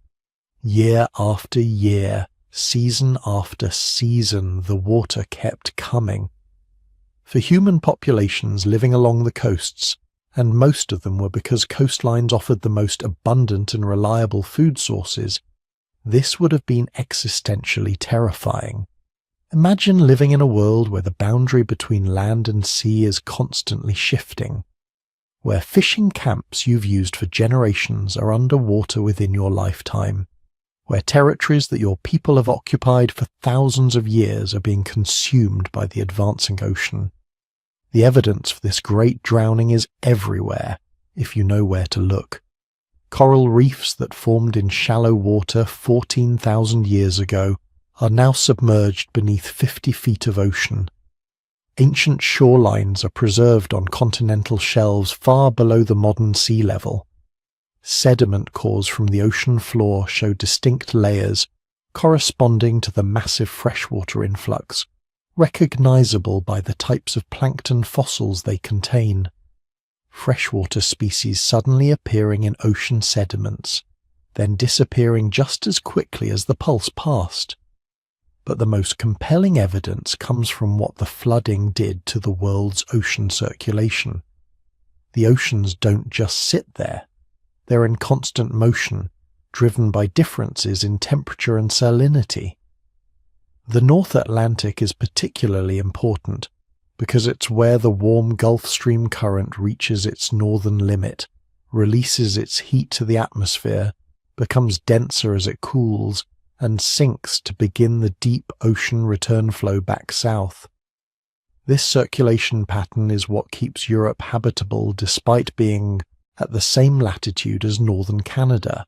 Year after year, season after season, the water kept coming. For human populations living along the coasts, and most of them were because coastlines offered the most abundant and reliable food sources, this would have been existentially terrifying. Imagine living in a world where the boundary between land and sea is constantly shifting, where fishing camps you've used for generations are underwater within your lifetime, where territories that your people have occupied for thousands of years are being consumed by the advancing ocean. The evidence for this great drowning is everywhere, if you know where to look. Coral reefs that formed in shallow water 14,000 years ago are now submerged beneath 50 feet of ocean. Ancient shorelines are preserved on continental shelves far below the modern sea level. Sediment cores from the ocean floor show distinct layers corresponding to the massive freshwater influx, recognizable by the types of plankton fossils they contain. Freshwater species suddenly appearing in ocean sediments, then disappearing just as quickly as the pulse passed. But the most compelling evidence comes from what the flooding did to the world's ocean circulation. The oceans don't just sit there. They're in constant motion, driven by differences in temperature and salinity. The North Atlantic is particularly important because it's where the warm Gulf Stream current reaches its northern limit, releases its heat to the atmosphere, becomes denser as it cools, and sinks to begin the deep ocean return flow back south. This circulation pattern is what keeps Europe habitable despite being at the same latitude as northern Canada.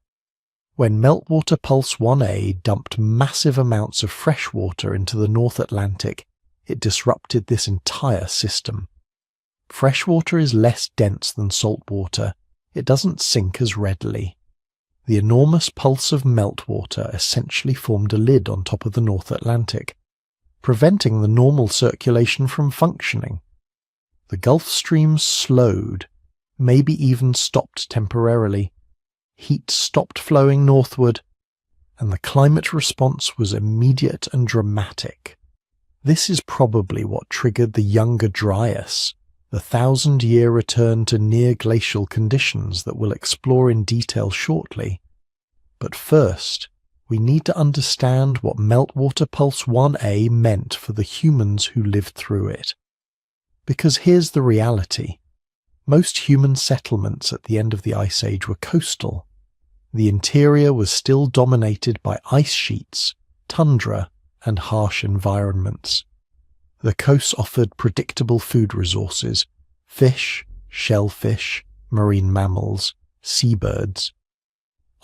When Meltwater Pulse 1A dumped massive amounts of fresh water into the North Atlantic, it disrupted this entire system. Freshwater is less dense than salt water. It doesn't sink as readily. The enormous pulse of meltwater essentially formed a lid on top of the North Atlantic, preventing the normal circulation from functioning. The Gulf Stream slowed, maybe even stopped temporarily. Heat stopped flowing northward, and the climate response was immediate and dramatic. This is probably what triggered the Younger Dryas, the 1,000-year return to near-glacial conditions that we'll explore in detail shortly. But first, we need to understand what Meltwater Pulse 1a meant for the humans who lived through it. Because here's the reality. Most human settlements at the end of the Ice Age were coastal. The interior was still dominated by ice sheets, tundra, and harsh environments. The coasts offered predictable food resources: fish, shellfish, marine mammals, seabirds.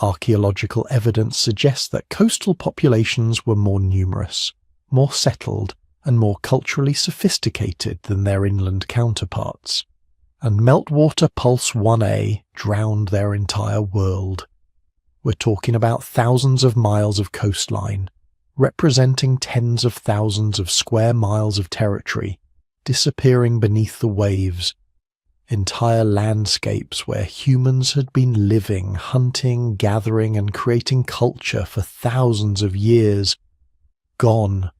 Archaeological evidence suggests that coastal populations were more numerous, more settled, and more culturally sophisticated than their inland counterparts. And Meltwater Pulse 1a drowned their entire world. We're talking about thousands of miles of coastline, representing tens of thousands of square miles of territory, disappearing beneath the waves. Entire landscapes where humans had been living, hunting, gathering, and creating culture for thousands of years. Gone.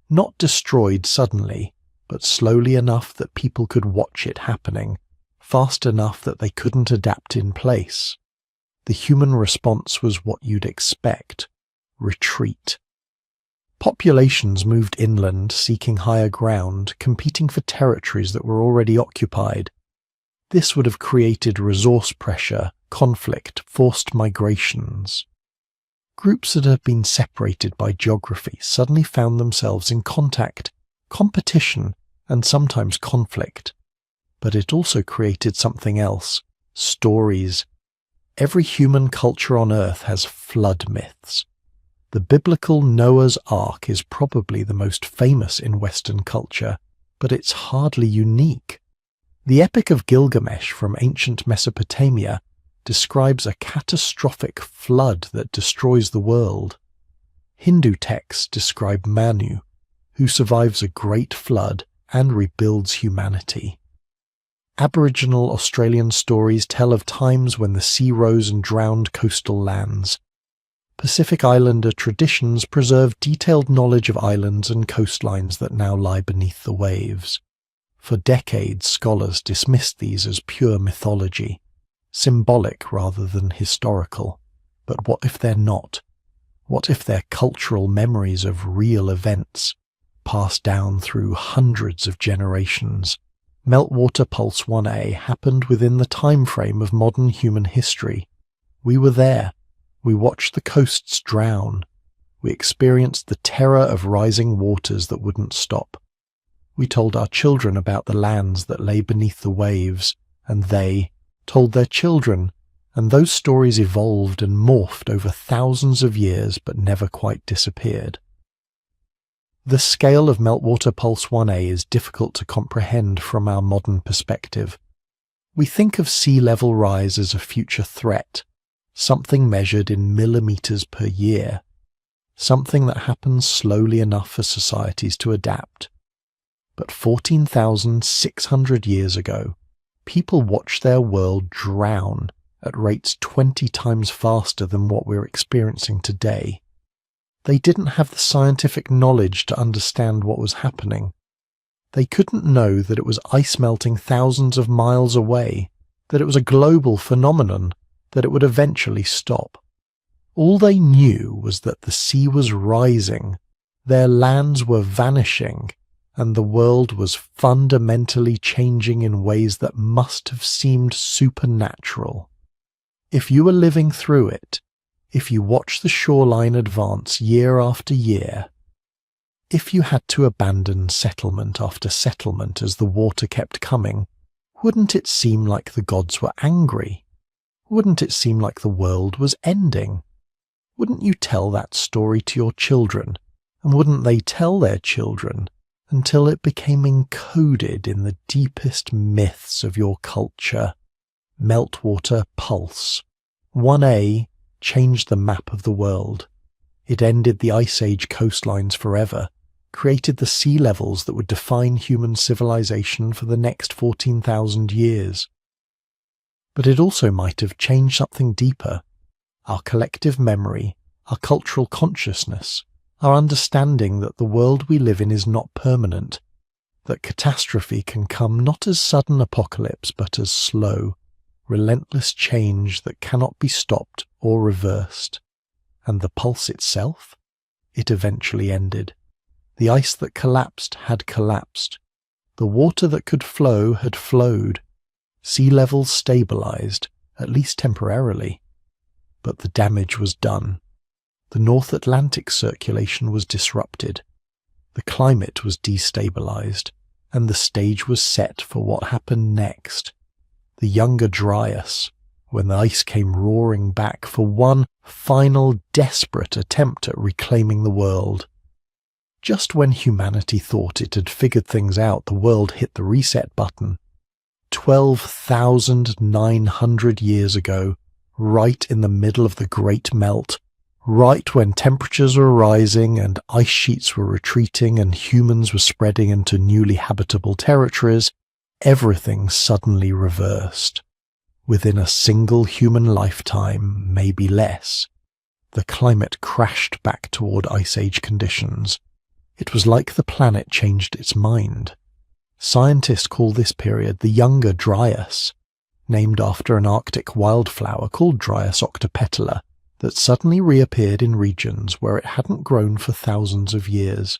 Not destroyed suddenly, but slowly enough that people could watch it happening, fast enough that they couldn't adapt in place. The human response was what you'd expect: retreat. Populations moved inland, seeking higher ground, competing for territories that were already occupied. This would have created resource pressure, conflict, forced migrations. Groups that had been separated by geography suddenly found themselves in contact, competition, and sometimes conflict. But it also created something else: stories. Every human culture on Earth has flood myths. The biblical Noah's Ark is probably the most famous in Western culture, but it's hardly unique. The Epic of Gilgamesh from ancient Mesopotamia describes a catastrophic flood that destroys the world. Hindu texts describe Manu, who survives a great flood and rebuilds humanity. Aboriginal Australian stories tell of times when the sea rose and drowned coastal lands. Pacific Islander traditions preserve detailed knowledge of islands and coastlines that now lie beneath the waves. For decades, scholars dismissed these as pure mythology, symbolic rather than historical. But what if they're not? What if they're cultural memories of real events, passed down through hundreds of generations? Meltwater Pulse 1a happened within the time frame of modern human history. We were there. We watched the coasts drown. We experienced the terror of rising waters that wouldn't stop. We told our children about the lands that lay beneath the waves, and they told their children, and those stories evolved and morphed over thousands of years but never quite disappeared. The scale of Meltwater Pulse 1a is difficult to comprehend from our modern perspective. We think of sea level rise as a future threat, something measured in millimeters per year, something that happens slowly enough for societies to adapt. But 14,600 years ago, people watched their world drown at rates 20 times faster than what we're experiencing today. They didn't have the scientific knowledge to understand what was happening. They couldn't know that it was ice melting thousands of miles away, that it was a global phenomenon, that it would eventually stop. All they knew was that the sea was rising, their lands were vanishing, and the world was fundamentally changing in ways that must have seemed supernatural. If you were living through it, if you watched the shoreline advance year after year, if you had to abandon settlement after settlement as the water kept coming, wouldn't it seem like the gods were angry? Wouldn't it seem like the world was ending? Wouldn't you tell that story to your children, and wouldn't they tell their children, until it became encoded in the deepest myths of your culture? Meltwater Pulse 1a changed the map of the world. It ended the Ice Age coastlines forever, created the sea levels that would define human civilization for the next 14,000 years. But it also might have changed something deeper: our collective memory, our cultural consciousness, our understanding that the world we live in is not permanent, that catastrophe can come not as sudden apocalypse but as slow, relentless change that cannot be stopped or reversed. And the pulse itself? It eventually ended. The ice that collapsed had collapsed. The water that could flow had flowed. Sea levels stabilized, at least temporarily. But the damage was done. The North Atlantic circulation was disrupted. The climate was destabilized, and the stage was set for what happened next. The Younger Dryas, when the ice came roaring back for one final desperate attempt at reclaiming the world. Just when humanity thought it had figured things out, the world hit the reset button. 12,900 years ago, right in the middle of the Great Melt, right when temperatures were rising and ice sheets were retreating and humans were spreading into newly habitable territories, everything suddenly reversed. Within a single human lifetime, maybe less, the climate crashed back toward Ice Age conditions. It was like the planet changed its mind. Scientists call this period the Younger Dryas, named after an Arctic wildflower called Dryas octopetala that suddenly reappeared in regions where it hadn't grown for thousands of years.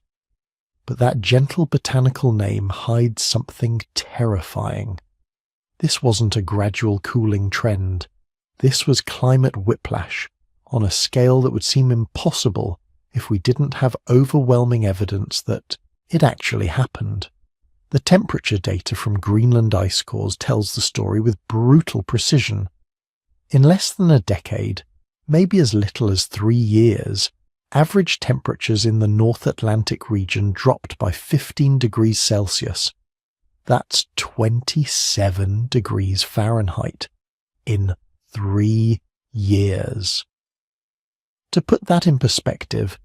But that gentle botanical name hides something terrifying. This wasn't a gradual cooling trend. This was climate whiplash on a scale that would seem impossible if we didn't have overwhelming evidence that it actually happened. The temperature data from Greenland ice cores tells the story with brutal precision. In less than a decade, maybe as little as 3 years, average temperatures in the North Atlantic region dropped by 15 degrees Celsius. That's 27 degrees Fahrenheit in 3 years. To put that in perspective,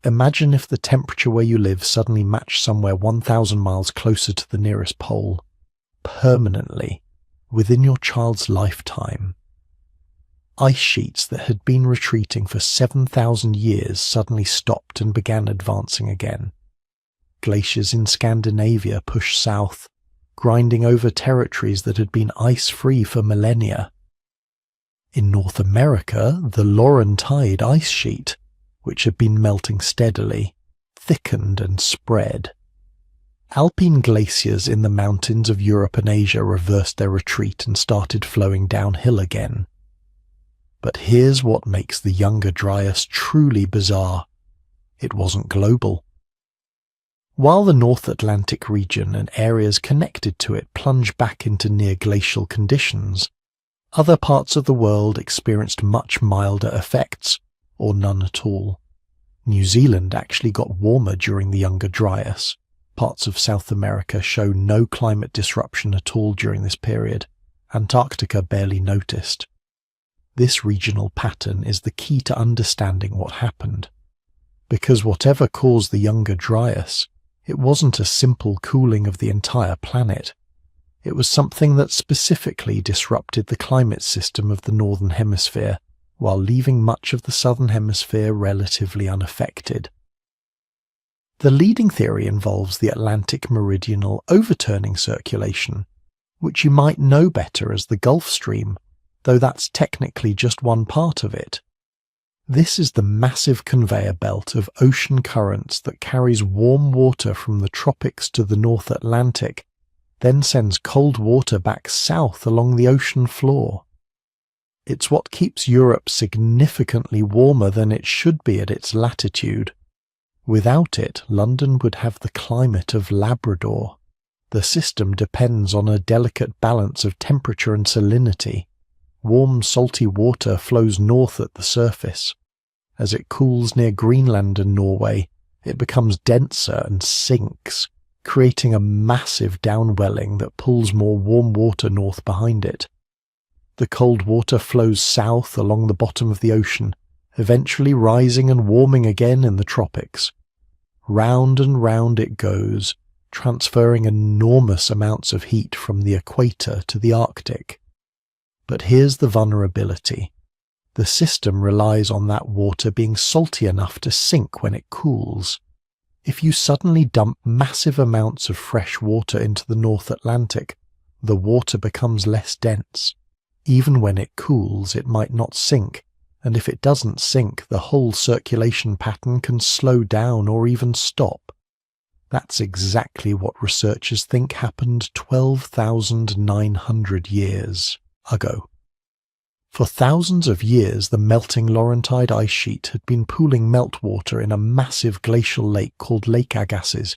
imagine if the temperature where you live suddenly matched somewhere 1,000 miles closer to the nearest pole, permanently, within your child's lifetime. Ice sheets that had been retreating for 7,000 years suddenly stopped and began advancing again. Glaciers in Scandinavia pushed south, grinding over territories that had been ice-free for millennia. In North America, the Laurentide ice sheet, which had been melting steadily, thickened and spread. Alpine glaciers in the mountains of Europe and Asia reversed their retreat and started flowing downhill again. But here's what makes the Younger Dryas truly bizarre. It wasn't global. While the North Atlantic region and areas connected to it plunged back into near-glacial conditions, other parts of the world experienced much milder effects, or none at all. New Zealand actually got warmer during the Younger Dryas. Parts of South America show no climate disruption at all during this period. Antarctica barely noticed. This regional pattern is the key to understanding what happened. Because whatever caused the Younger Dryas, it wasn't a simple cooling of the entire planet. It was something that specifically disrupted the climate system of the Northern Hemisphere, while leaving much of the Southern Hemisphere relatively unaffected. The leading theory involves the Atlantic meridional overturning circulation, which you might know better as the Gulf Stream, though that's technically just one part of it. This is the massive conveyor belt of ocean currents that carries warm water from the tropics to the North Atlantic, then sends cold water back south along the ocean floor. It's what keeps Europe significantly warmer than it should be at its latitude. Without it, London would have the climate of Labrador. The system depends on a delicate balance of temperature and salinity. Warm, salty water flows north at the surface. As it cools near Greenland and Norway, it becomes denser and sinks, creating a massive downwelling that pulls more warm water north behind it. The cold water flows south along the bottom of the ocean, eventually rising and warming again in the tropics. Round and round it goes, transferring enormous amounts of heat from the equator to the Arctic. But here's the vulnerability. The system relies on that water being salty enough to sink when it cools. If you suddenly dump massive amounts of fresh water into the North Atlantic, the water becomes less dense. Even when it cools, it might not sink, and if it doesn't sink, the whole circulation pattern can slow down or even stop. That's exactly what researchers think happened 12,900 years ago. For thousands of years, the melting Laurentide ice sheet had been pooling meltwater in a massive glacial lake called Lake Agassiz.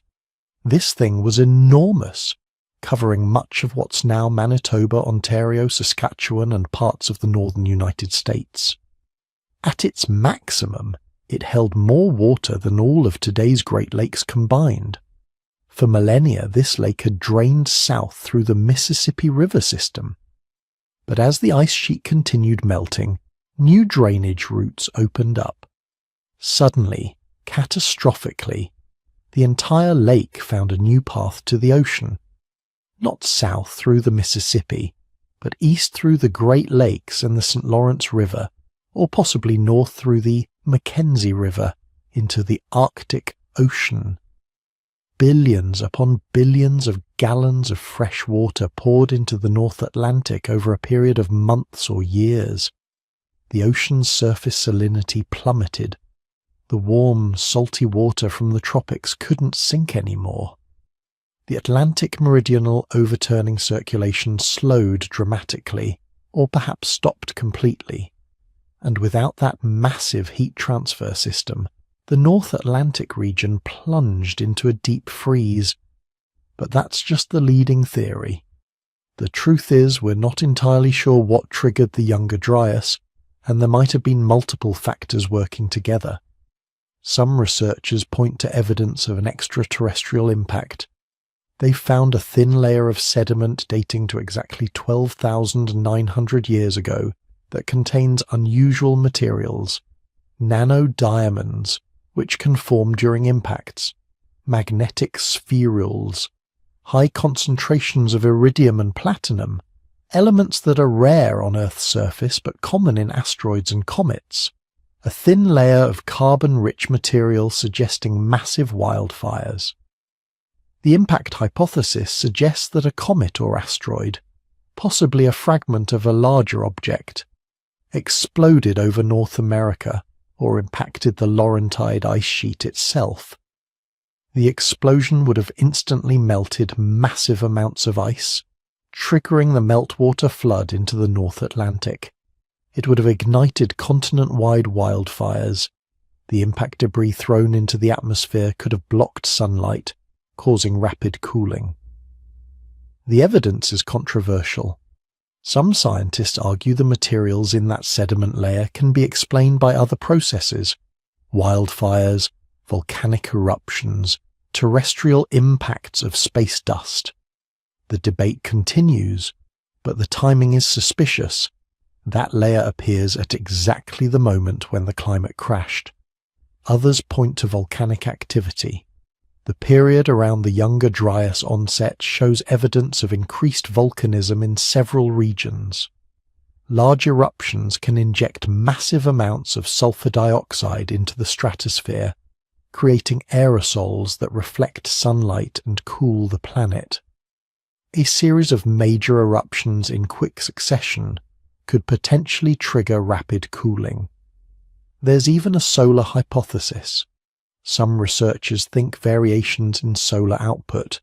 This thing was enormous, covering much of what's now Manitoba, Ontario, Saskatchewan, and parts of the northern United States. At its maximum, it held more water than all of today's Great Lakes combined. For millennia, this lake had drained south through the Mississippi River system. But as the ice sheet continued melting, new drainage routes opened up. Suddenly, catastrophically, the entire lake found a new path to the ocean. Not south through the Mississippi, but east through the Great Lakes and the St. Lawrence River, or possibly north through the Mackenzie River into the Arctic Ocean. Billions upon billions of gallons of fresh water poured into the North Atlantic over a period of months or years. The ocean's surface salinity plummeted. The warm, salty water from the tropics couldn't sink anymore. The Atlantic meridional overturning circulation slowed dramatically, or perhaps stopped completely. And without that massive heat transfer system, the North Atlantic region plunged into a deep freeze. But that's just the leading theory. The truth is, we're not entirely sure what triggered the Younger Dryas, and there might have been multiple factors working together. Some researchers point to evidence of an extraterrestrial impact. They've found a thin layer of sediment dating to exactly 12,900 years ago that contains unusual materials, nanodiamonds, which can form during impacts, magnetic spherules, high concentrations of iridium and platinum, elements that are rare on Earth's surface but common in asteroids and comets, a thin layer of carbon-rich material suggesting massive wildfires. The impact hypothesis suggests that a comet or asteroid, possibly a fragment of a larger object, exploded over North America or impacted the Laurentide ice sheet itself. The explosion would have instantly melted massive amounts of ice, triggering the meltwater flood into the North Atlantic. It would have ignited continent-wide wildfires. The impact debris thrown into the atmosphere could have blocked sunlight, causing rapid cooling. The evidence is controversial. Some scientists argue the materials in that sediment layer can be explained by other processes: wildfires, volcanic eruptions, terrestrial impacts of space dust. The debate continues, but the timing is suspicious. That layer appears at exactly the moment when the climate crashed. Others point to volcanic activity. The period around the Younger Dryas onset shows evidence of increased volcanism in several regions. Large eruptions can inject massive amounts of sulfur dioxide into the stratosphere, creating aerosols that reflect sunlight and cool the planet. A series of major eruptions in quick succession could potentially trigger rapid cooling. There's even a solar hypothesis. Some researchers think variations in solar output,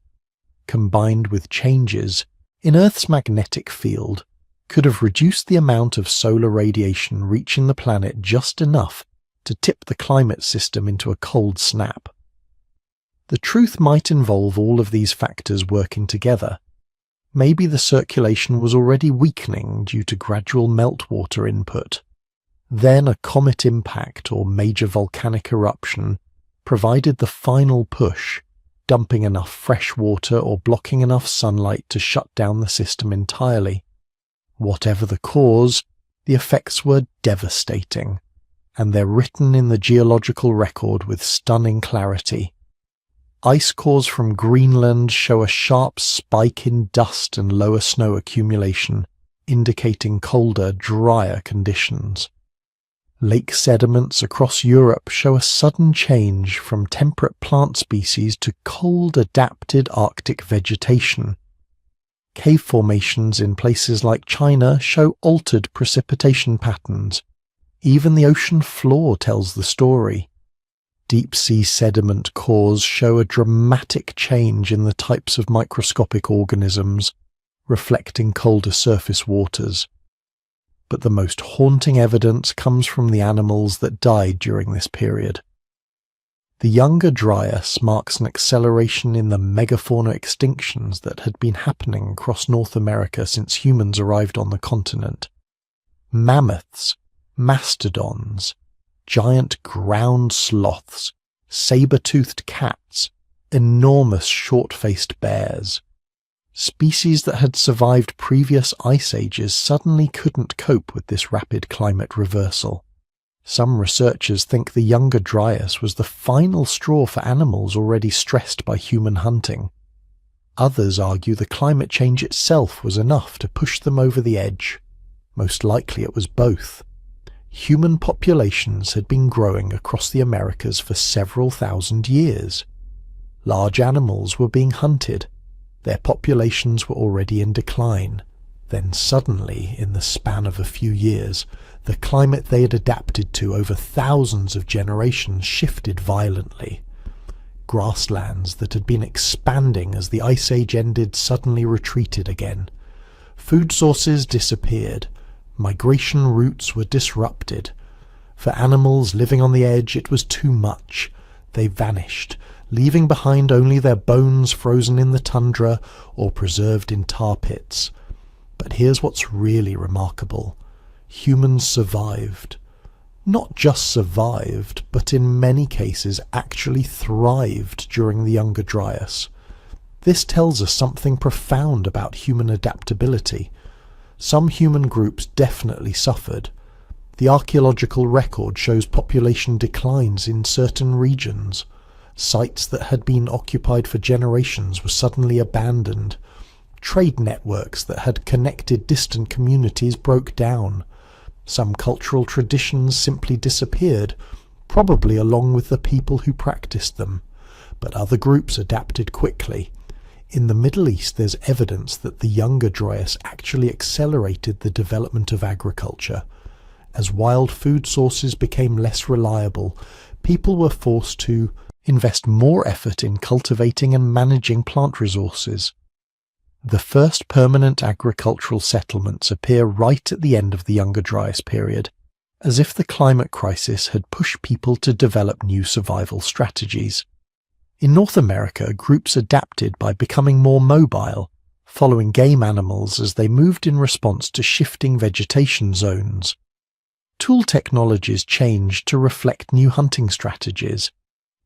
combined with changes in Earth's magnetic field, could have reduced the amount of solar radiation reaching the planet just enough to tip the climate system into a cold snap. The truth might involve all of these factors working together. Maybe the circulation was already weakening due to gradual meltwater input. Then a comet impact or major volcanic eruption provided the final push, dumping enough fresh water or blocking enough sunlight to shut down the system entirely. Whatever the cause, the effects were devastating, and they're written in the geological record with stunning clarity. Ice cores from Greenland show a sharp spike in dust and lower snow accumulation, indicating colder, drier conditions. Lake sediments across Europe show a sudden change from temperate plant species to cold-adapted Arctic vegetation. Cave formations in places like China show altered precipitation patterns, Even the ocean floor tells the story. Deep-sea sediment cores show a dramatic change in the types of microscopic organisms, reflecting colder surface waters. But the most haunting evidence comes from the animals that died during this period. The Younger Dryas marks an acceleration in the megafauna extinctions that had been happening across North America since humans arrived on the continent. Mammoths, mastodons, giant ground sloths, saber-toothed cats, enormous short-faced bears. Species that had survived previous ice ages suddenly couldn't cope with this rapid climate reversal. Some researchers think the Younger Dryas was the final straw for animals already stressed by human hunting. Others argue the climate change itself was enough to push them over the edge. Most likely it was both. Human populations had been growing across the Americas for several thousand years. Large animals were being hunted. Their populations were already in decline. Then suddenly, in the span of a few years, the climate they had adapted to over thousands of generations shifted violently. Grasslands that had been expanding as the Ice Age ended suddenly retreated again. Food sources disappeared. Migration routes were disrupted. For animals living on the edge, it was too much. They vanished, leaving behind only their bones frozen in the tundra or preserved in tar pits. But here's what's really remarkable. Humans survived. Not just survived, but in many cases actually thrived during the Younger Dryas. This tells us something profound about human adaptability. Some human groups definitely suffered. The archaeological record shows population declines in certain regions. Sites that had been occupied for generations were suddenly abandoned. Trade networks that had connected distant communities broke down. Some cultural traditions simply disappeared, probably along with the people who practiced them. But other groups adapted quickly. In the Middle East, there's evidence that the Younger Dryas actually accelerated the development of agriculture. As wild food sources became less reliable, people were forced to invest more effort in cultivating and managing plant resources. The first permanent agricultural settlements appear right at the end of the Younger Dryas period, as if the climate crisis had pushed people to develop new survival strategies. In North America, groups adapted by becoming more mobile, following game animals as they moved in response to shifting vegetation zones. Tool technologies changed to reflect new hunting strategies.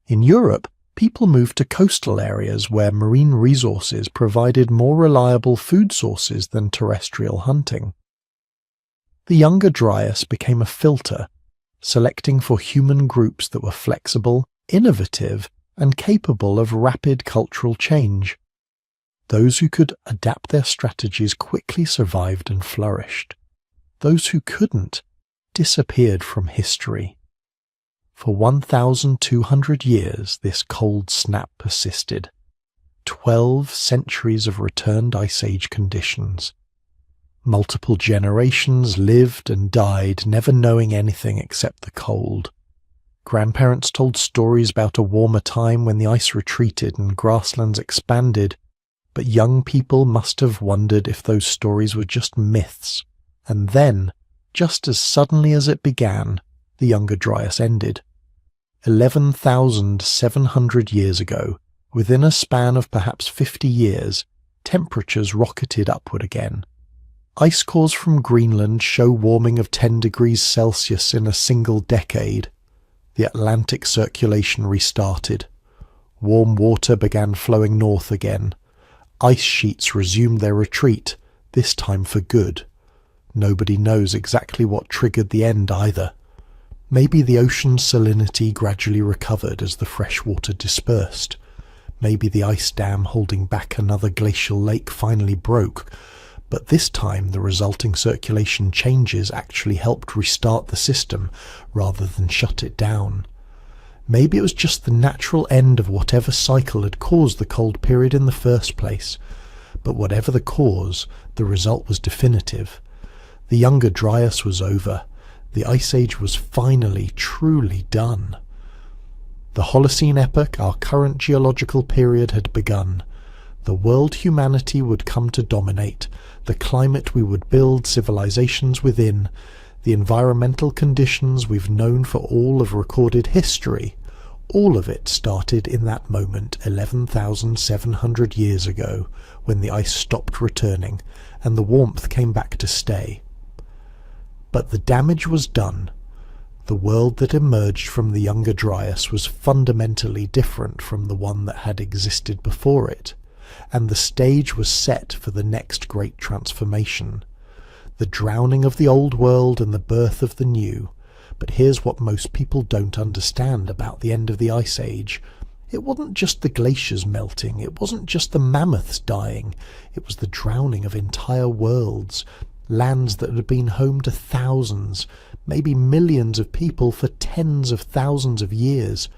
In Europe, people moved to coastal areas where marine resources provided more reliable food sources than terrestrial hunting. The Younger Dryas became a filter, selecting for human groups that were flexible, innovative, and capable of rapid cultural change. Those who could adapt their strategies quickly survived and flourished. Those who couldn't disappeared from history. For 1,200 years, this cold snap persisted. 12 centuries of returned Ice Age conditions. Multiple generations lived and died, never knowing anything except the cold. Grandparents told stories about a warmer time when the ice retreated and grasslands expanded, but young people must have wondered if those stories were just myths. And then, just as suddenly as it began, the Younger Dryas ended. 11,700 years ago, within a span of perhaps 50 years, temperatures rocketed upward again. Ice cores from Greenland show warming of 10 degrees Celsius in a single decade. The Atlantic circulation restarted. Warm water began flowing north again. Ice sheets resumed their retreat, this time for good. Nobody knows exactly what triggered the end either. Maybe the ocean's salinity gradually recovered as the fresh water dispersed. Maybe the ice dam holding back another glacial lake finally broke, but this time the resulting circulation changes actually helped restart the system rather than shut it down. Maybe it was just the natural end of whatever cycle had caused the cold period in the first place. But whatever the cause, the result was definitive. The Younger Dryas was over. The Ice Age was finally, truly done. The Holocene epoch, our current geological period, had begun. The world humanity would come to dominate, the climate we would build civilizations within, the environmental conditions we've known for all of recorded history. All of it started in that moment 11,700 years ago, when the ice stopped returning and the warmth came back to stay. But the damage was done. The world that emerged from the Younger Dryas was fundamentally different from the one that had existed before it, and the stage was set for the next great transformation. The drowning of the old world and the birth of the new. But here's what most people don't understand about the end of the Ice Age. It wasn't just the glaciers melting, it wasn't just the mammoths dying, it was the drowning of entire worlds, lands that had been home to thousands, maybe millions of people for tens of thousands of years,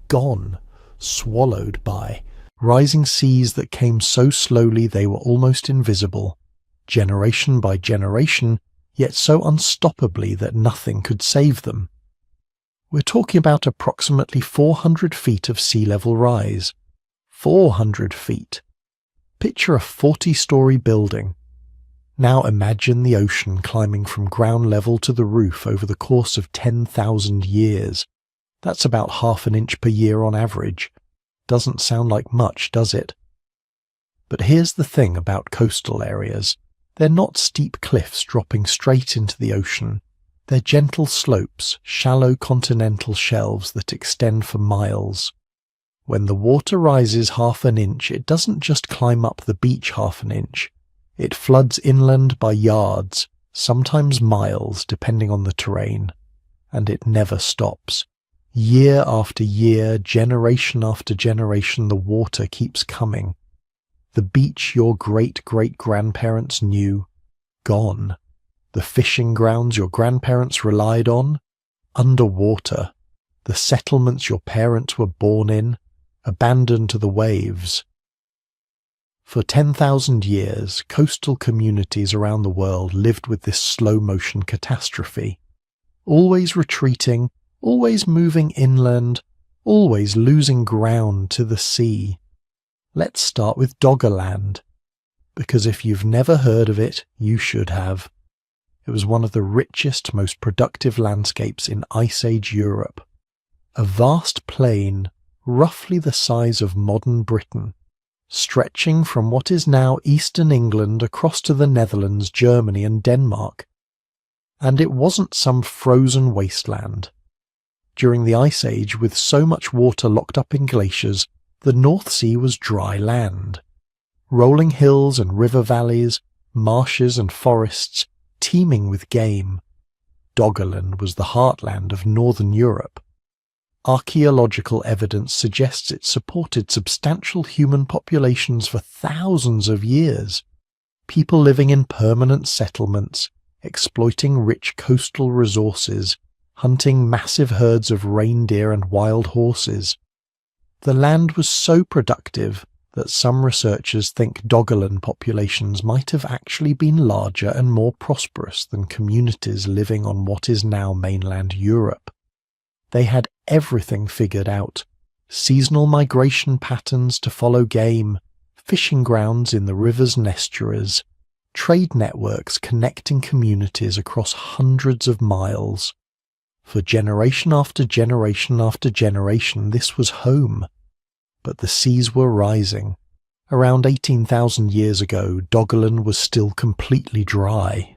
gone, swallowed by rising seas that came so slowly they were almost invisible, generation by generation, yet so unstoppably that nothing could save them. We're talking about approximately 400 feet of sea level rise. 400 feet. Picture a 40-story building. Now imagine the ocean climbing from ground level to the roof over the course of 10,000 years. That's about half an inch per year on average. Doesn't sound like much, does it? But here's the thing about coastal areas. They're not steep cliffs dropping straight into the ocean. They're gentle slopes, shallow continental shelves that extend for miles. When the water rises half an inch, it doesn't just climb up the beach half an inch. It floods inland by yards, sometimes miles, depending on the terrain. And it never stops. Year after year, generation after generation, the water keeps coming. The beach your great-great-grandparents knew, gone. The fishing grounds your grandparents relied on, underwater. The settlements your parents were born in, abandoned to the waves. For 10,000 years, coastal communities around the world lived with this slow-motion catastrophe, always retreating, always moving inland, always losing ground to the sea. Let's start with Doggerland, because if you've never heard of it, you should have. It was one of the richest, most productive landscapes in Ice Age Europe. A vast plain, roughly the size of modern Britain, stretching from what is now eastern England across to the Netherlands, Germany and Denmark. And it wasn't some frozen wasteland. During the Ice Age, with so much water locked up in glaciers, the North Sea was dry land. Rolling hills and river valleys, marshes and forests, teeming with game. Doggerland was the heartland of northern Europe. Archaeological evidence suggests it supported substantial human populations for thousands of years. People living in permanent settlements, exploiting rich coastal resources, hunting massive herds of reindeer and wild horses. The land was so productive that some researchers think Doggerland populations might have actually been larger and more prosperous than communities living on what is now mainland Europe. They had everything figured out: seasonal migration patterns to follow game, fishing grounds in the river's estuaries, trade networks connecting communities across hundreds of miles. For generation after generation after generation, this was home. But the seas were rising. Around 18,000 years ago, Doggerland was still completely dry.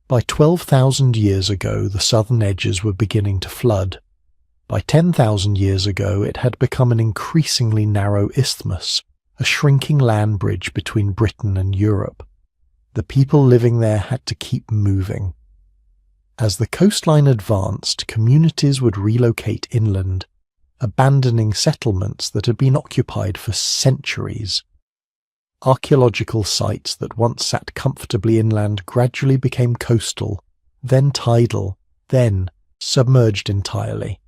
By 12,000 years ago, the southern edges were beginning to flood. By 10,000 years ago, it had become an increasingly narrow isthmus, a shrinking land bridge between Britain and Europe. The people living there had to keep moving. As the coastline advanced, communities would relocate inland, abandoning settlements that had been occupied for centuries. Archaeological sites that once sat comfortably inland gradually became coastal, then tidal, then submerged entirely.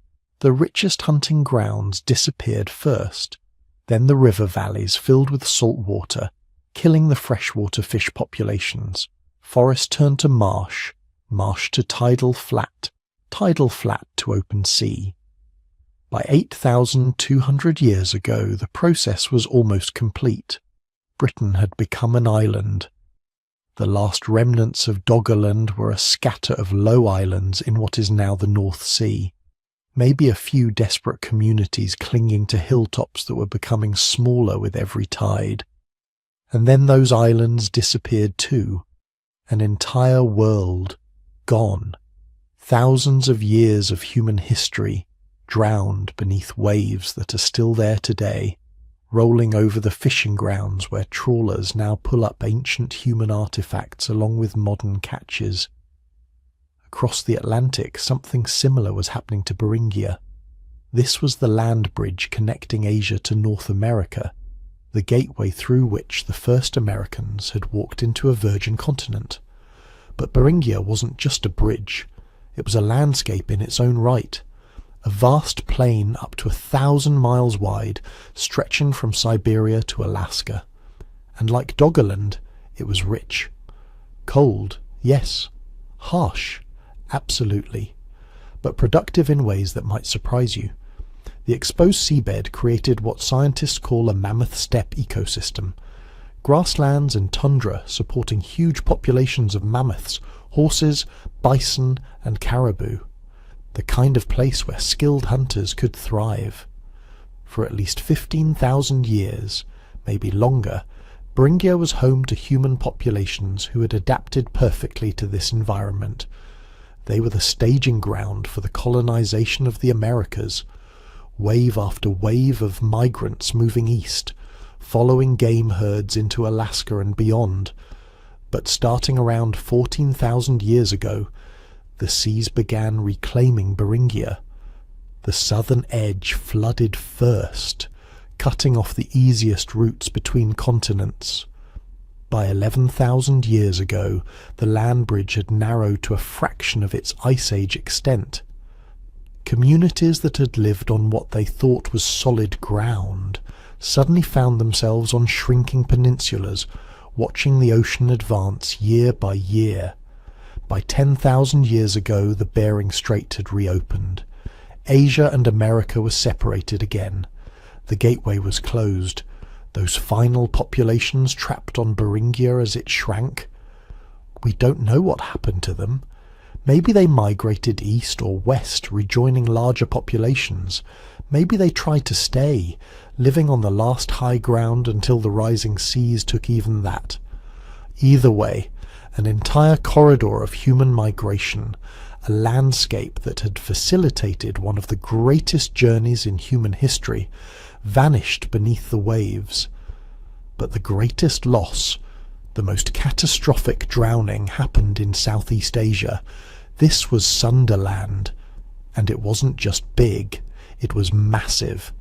The richest hunting grounds disappeared first, then the river valleys filled with salt water, killing the freshwater fish populations. Forest turned to marsh, marsh to tidal flat to open sea. By 8,200 years ago, the process was almost complete. Britain had become an island. The last remnants of Doggerland were a scatter of low islands in what is now the North Sea. Maybe a few desperate communities clinging to hilltops that were becoming smaller with every tide. And then those islands disappeared too. An entire world gone. Thousands of years of human history drowned beneath waves that are still there today, rolling over the fishing grounds where trawlers now pull up ancient human artifacts along with modern catches. Across the Atlantic, something similar was happening to Beringia. This was the land bridge connecting Asia to North America, the gateway through which the first Americans had walked into a virgin continent. But Beringia wasn't just a bridge. It was a landscape in its own right. A vast plain up to 1,000 miles wide, stretching from Siberia to Alaska. And like Doggerland, it was rich. Cold, yes. Harsh, absolutely. But productive in ways that might surprise you. The exposed seabed created what scientists call a mammoth steppe ecosystem. Grasslands and tundra supporting huge populations of mammoths, horses, bison, and caribou. The kind of place where skilled hunters could thrive. For at least 15,000 years, maybe longer, Beringia was home to human populations who had adapted perfectly to this environment. They were the staging ground for the colonization of the Americas. Wave after wave of migrants moving east, following game herds into Alaska and beyond. But starting around 14,000 years ago, the seas began reclaiming Beringia. The southern edge flooded first, cutting off the easiest routes between continents. By 11,000 years ago, the land bridge had narrowed to a fraction of its Ice Age extent. Communities that had lived on what they thought was solid ground suddenly found themselves on shrinking peninsulas, watching the ocean advance year by year. By 10,000 years ago, the Bering Strait had reopened. Asia and America were separated again. The gateway was closed. Those final populations trapped on Beringia as it shrank. We don't know what happened to them. Maybe they migrated east or west, rejoining larger populations. Maybe they tried to stay, living on the last high ground until the rising seas took even that. Either way, an entire corridor of human migration, a landscape that had facilitated one of the greatest journeys in human history, vanished beneath the waves. But the greatest loss, the most catastrophic drowning, happened in Southeast Asia. This was Sunderland, and it wasn't just big, it was massive.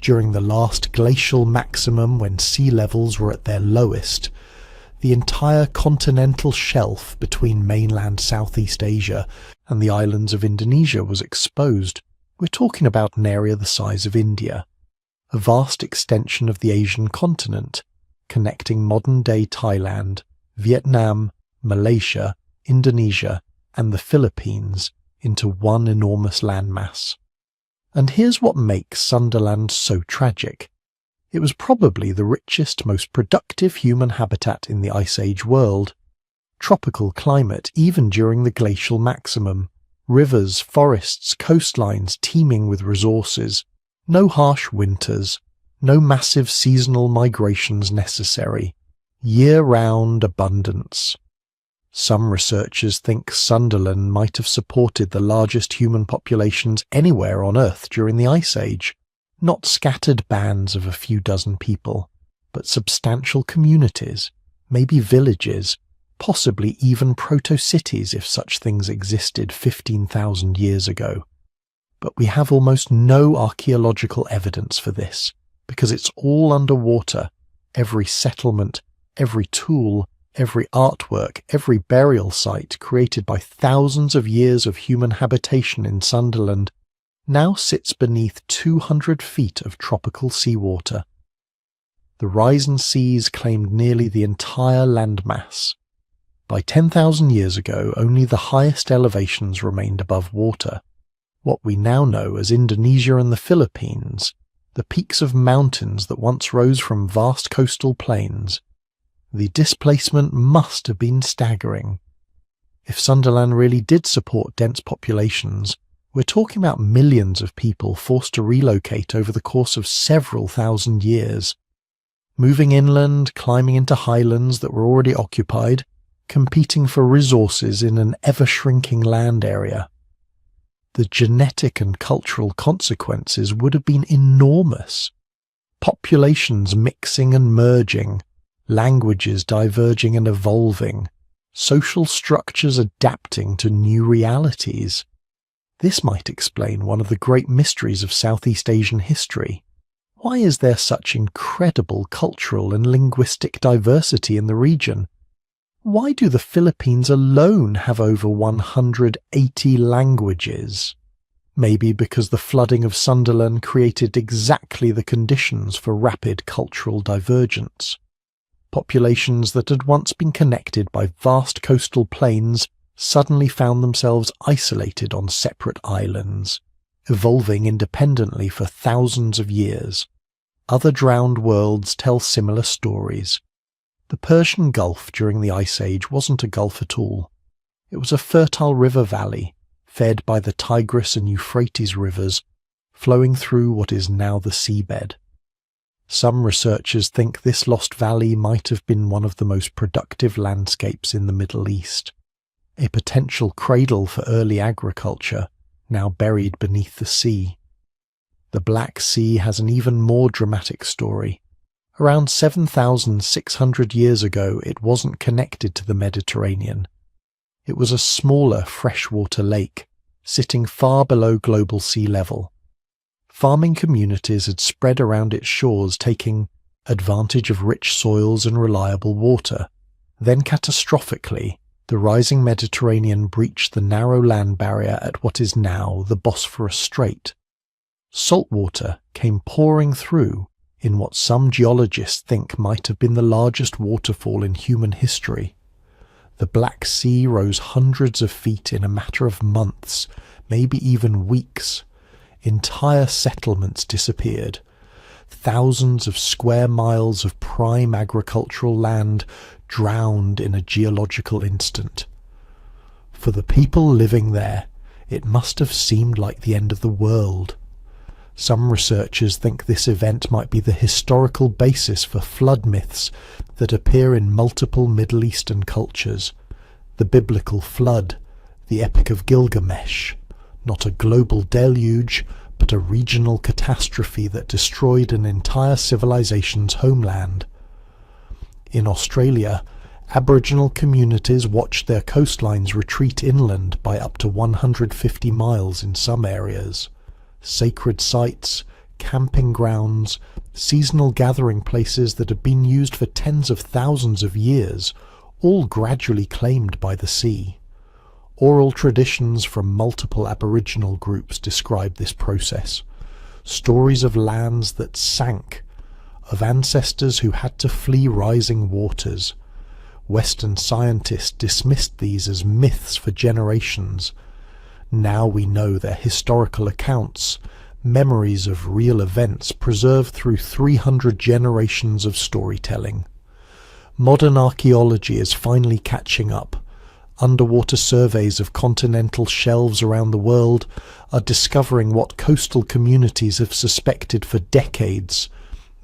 During the last glacial maximum, when sea levels were at their lowest, the entire continental shelf between mainland Southeast Asia and the islands of Indonesia was exposed. We're talking about an area the size of India, a vast extension of the Asian continent, connecting modern-day Thailand, Vietnam, Malaysia, Indonesia, and the Philippines into one enormous landmass. And here's what makes Sunderland so tragic. It was probably the richest, most productive human habitat in the Ice Age world. Tropical climate even during the glacial maximum. Rivers, forests, coastlines teeming with resources. No harsh winters. No massive seasonal migrations necessary. Year-round abundance. Some researchers think Sunderland might have supported the largest human populations anywhere on Earth during the Ice Age. Not scattered bands of a few dozen people, but substantial communities, maybe villages, possibly even proto-cities if such things existed 15,000 years ago. But we have almost no archaeological evidence for this, because it's all underwater. Every settlement, every tool, every artwork, every burial site created by thousands of years of human habitation in Sunderland now sits beneath 200 feet of tropical seawater. The rise in seas claimed nearly the entire landmass. By 10,000 years ago, only the highest elevations remained above water. What we now know as Indonesia and the Philippines, the peaks of mountains that once rose from vast coastal plains, the displacement must have been staggering. If Sunderland really did support dense populations, we're talking about millions of people forced to relocate over the course of several thousand years, moving inland, climbing into highlands that were already occupied, competing for resources in an ever-shrinking land area. The genetic and cultural consequences would have been enormous. Populations mixing and merging, languages diverging and evolving, social structures adapting to new realities. This might explain one of the great mysteries of Southeast Asian history. Why is there such incredible cultural and linguistic diversity in the region? Why do the Philippines alone have over 180 languages? Maybe because the flooding of Sunderland created exactly the conditions for rapid cultural divergence. Populations that had once been connected by vast coastal plains suddenly found themselves isolated on separate islands, evolving independently for thousands of years. Other drowned worlds tell similar stories. The Persian Gulf during the Ice Age wasn't a gulf at all. It was a fertile river valley, fed by the Tigris and Euphrates rivers, flowing through what is now the seabed. Some researchers think this lost valley might have been one of the most productive landscapes in the Middle East, a potential cradle for early agriculture, now buried beneath the sea. The Black Sea has an even more dramatic story. Around 7,600 years ago, it wasn't connected to the Mediterranean. It was a smaller freshwater lake, sitting far below global sea level. Farming communities had spread around its shores, taking advantage of rich soils and reliable water. Then, catastrophically, the rising Mediterranean breached the narrow land barrier at what is now the Bosphorus Strait. Salt water came pouring through in what some geologists think might have been the largest waterfall in human history. The Black Sea rose hundreds of feet in a matter of months, maybe even weeks. Entire settlements disappeared. Thousands of square miles of prime agricultural land drowned in a geological instant. For the people living there, it must have seemed like the end of the world. Some researchers think this event might be the historical basis for flood myths that appear in multiple Middle Eastern cultures. The biblical flood, the Epic of Gilgamesh, not a global deluge, but a regional catastrophe that destroyed an entire civilization's homeland. In Australia, Aboriginal communities watched their coastlines retreat inland by up to 150 miles in some areas. Sacred sites, camping grounds, seasonal gathering places that had been used for tens of thousands of years, all gradually claimed by the sea. Oral traditions from multiple Aboriginal groups describe this process. Stories of lands that sank, of ancestors who had to flee rising waters. Western scientists dismissed these as myths for generations. Now we know they're historical accounts, memories of real events preserved through 300 generations of storytelling. Modern archaeology is finally catching up. Underwater surveys of continental shelves around the world are discovering what coastal communities have suspected for decades.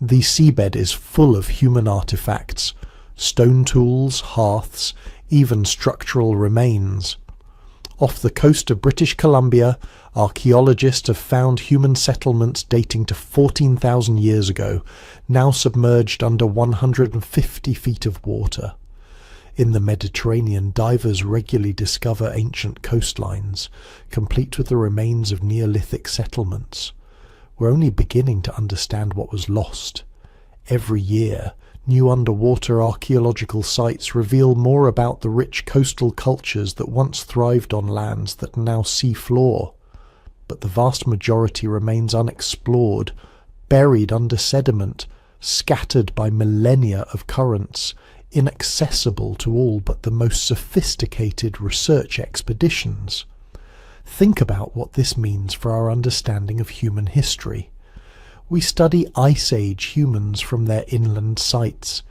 The seabed is full of human artifacts, stone tools, hearths, even structural remains. Off the coast of British Columbia, archaeologists have found human settlements dating to 14,000 years ago, now submerged under 150 feet of water. In the Mediterranean, divers regularly discover ancient coastlines, complete with the remains of Neolithic settlements. We're only beginning to understand what was lost. Every year, new underwater archaeological sites reveal more about the rich coastal cultures that once thrived on lands that are now sea floor. But the vast majority remains unexplored, buried under sediment, scattered by millennia of currents, inaccessible to all but the most sophisticated research expeditions. Think about what this means for our understanding of human history. We study Ice Age humans from their inland sites,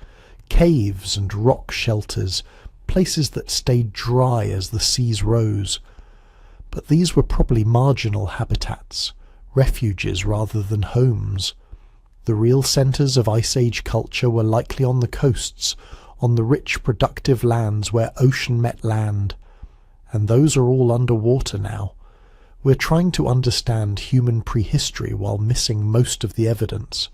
caves and rock shelters, places that stayed dry as the seas rose. But these were probably marginal habitats, refuges rather than homes. The real centres of Ice Age culture were likely on the coasts, on the rich productive lands where ocean met land. And those are all underwater now. We're trying to understand human prehistory while missing most of the evidence.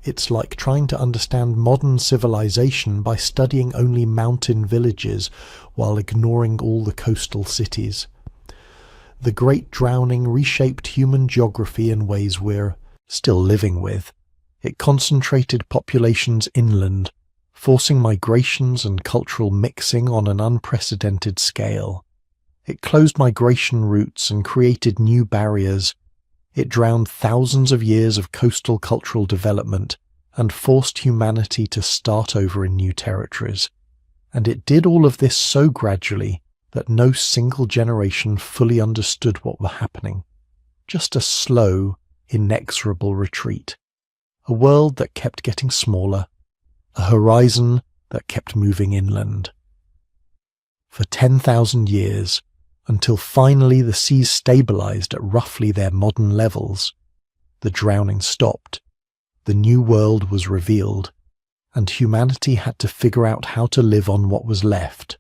It's like trying to understand modern civilization by studying only mountain villages while ignoring all the coastal cities. The Great Drowning reshaped human geography in ways we're still living with. It concentrated populations inland, forcing migrations and cultural mixing on an unprecedented scale. It closed migration routes and created new barriers. It drowned thousands of years of coastal cultural development and forced humanity to start over in new territories. And it did all of this so gradually that no single generation fully understood what was happening. Just a slow, inexorable retreat. A world that kept getting smaller. A horizon that kept moving inland. For 10,000 years, until finally the seas stabilized at roughly their modern levels, the drowning stopped, the new world was revealed, and humanity had to figure out how to live on what was left.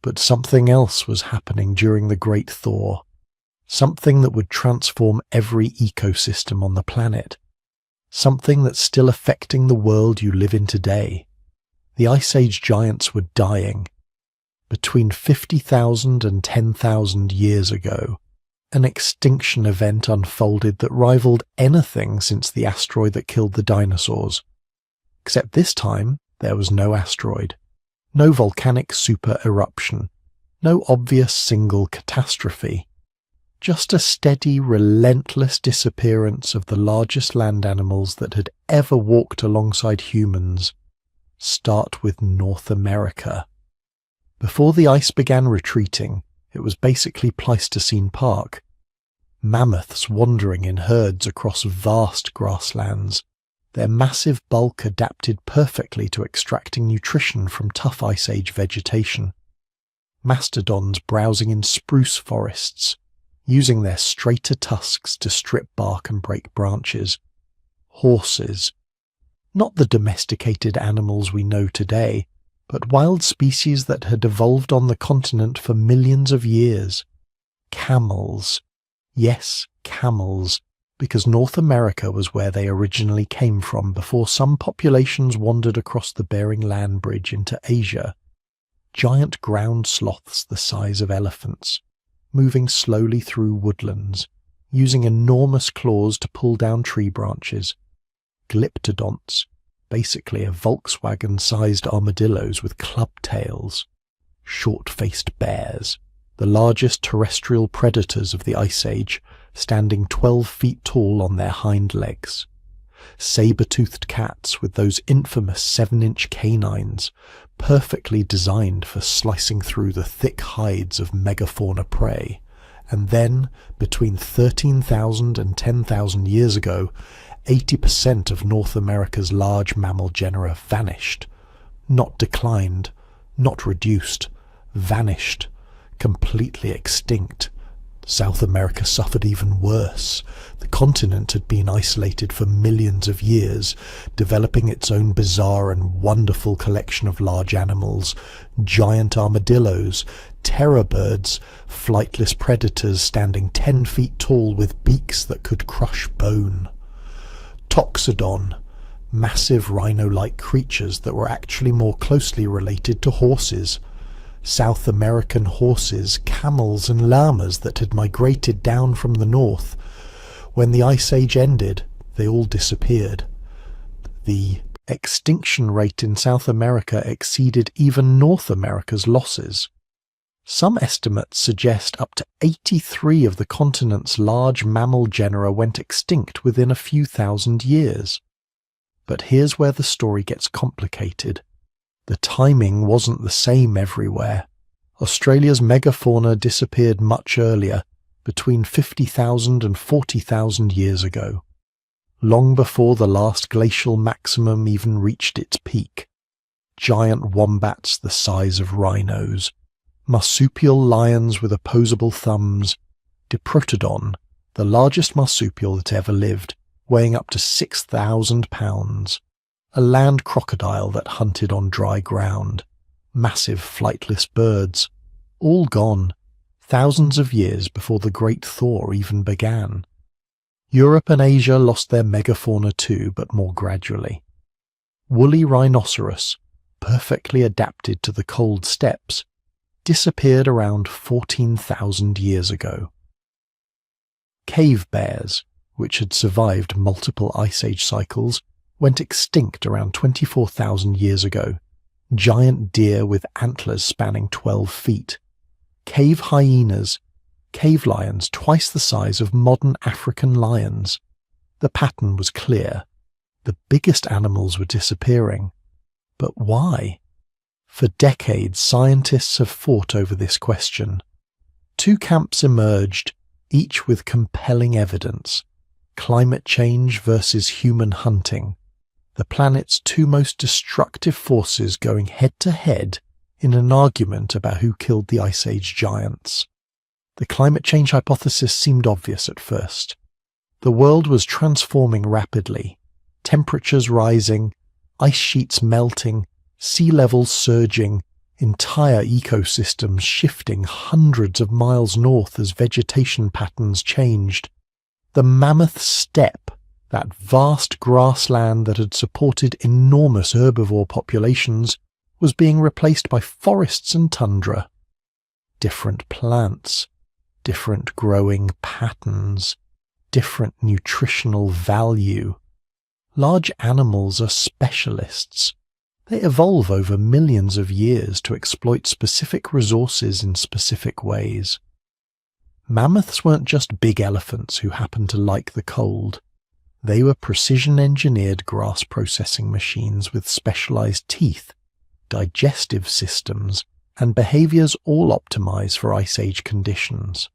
But something else was happening during the Great Thaw, something that would transform every ecosystem on the planet, something that's still affecting the world you live in today. The Ice Age giants were dying. Between 50,000 and 10,000 years ago, an extinction event unfolded that rivaled anything since the asteroid that killed the dinosaurs. Except this time, there was no asteroid, no volcanic super-eruption, no obvious single catastrophe. Just a steady, relentless disappearance of the largest land animals that had ever walked alongside humans. Start with North America. Before the ice began retreating, it was basically Pleistocene Park. Mammoths wandering in herds across vast grasslands, their massive bulk adapted perfectly to extracting nutrition from tough Ice Age vegetation. Mastodons browsing in spruce forests, using their straighter tusks to strip bark and break branches. Horses. Not the domesticated animals we know today, but wild species that had evolved on the continent for millions of years. Camels. Yes, camels, because North America was where they originally came from before some populations wandered across the Bering Land Bridge into Asia. Giant ground sloths the size of elephants, moving slowly through woodlands, using enormous claws to pull down tree branches. Glyptodonts, basically a Volkswagen-sized armadillos with club tails. Short-faced bears, the largest terrestrial predators of the Ice Age, standing 12 feet tall on their hind legs. Saber-toothed cats with those infamous 7-inch canines, perfectly designed for slicing through the thick hides of megafauna prey. And then, between 13,000 and 10,000 years ago, 80% of North America's large mammal genera vanished. Not declined, not reduced, vanished, completely extinct. South America suffered even worse. The continent had been isolated for millions of years, developing its own bizarre and wonderful collection of large animals, giant armadillos, terror birds, flightless predators standing 10 feet tall with beaks that could crush bone. Toxodon, massive rhino-like creatures that were actually more closely related to horses. South American horses, camels and llamas that had migrated down from the north. When the Ice Age ended, they all disappeared. The extinction rate in South America exceeded even North America's losses. Some estimates suggest up to 83 of the continent's large mammal genera went extinct within a few thousand years. But here's where the story gets complicated. The timing wasn't the same everywhere. Australia's megafauna disappeared much earlier, between 50,000 and 40,000 years ago, long before the last glacial maximum even reached its peak. Giant wombats the size of rhinos, marsupial lions with opposable thumbs, Diprotodon, the largest marsupial that ever lived, weighing up to 6,000 pounds, a land crocodile that hunted on dry ground, massive flightless birds, all gone, thousands of years before the Great Thaw even began. Europe and Asia lost their megafauna too, but more gradually. Woolly rhinoceros, perfectly adapted to the cold steppes, disappeared around 14,000 years ago. Cave bears, which had survived multiple ice age cycles, went extinct around 24,000 years ago. Giant deer with antlers spanning 12 feet. Cave hyenas, cave lions twice the size of modern African lions. The pattern was clear. The biggest animals were disappearing. But why? For decades, scientists have fought over this question. Two camps emerged, each with compelling evidence. Climate change versus human hunting. The planet's two most destructive forces going head-to-head in an argument about who killed the Ice Age giants. The climate change hypothesis seemed obvious at first. The world was transforming rapidly. Temperatures rising, ice sheets melting, sea levels surging, entire ecosystems shifting hundreds of miles north as vegetation patterns changed. The mammoth steppe, that vast grassland that had supported enormous herbivore populations, was being replaced by forests and tundra. Different plants, different growing patterns, different nutritional value. Large animals are specialists. They evolve over millions of years to exploit specific resources in specific ways. Mammoths weren't just big elephants who happened to like the cold. They were precision-engineered grass-processing machines with specialized teeth, digestive systems, and behaviors all optimized for Ice Age conditions.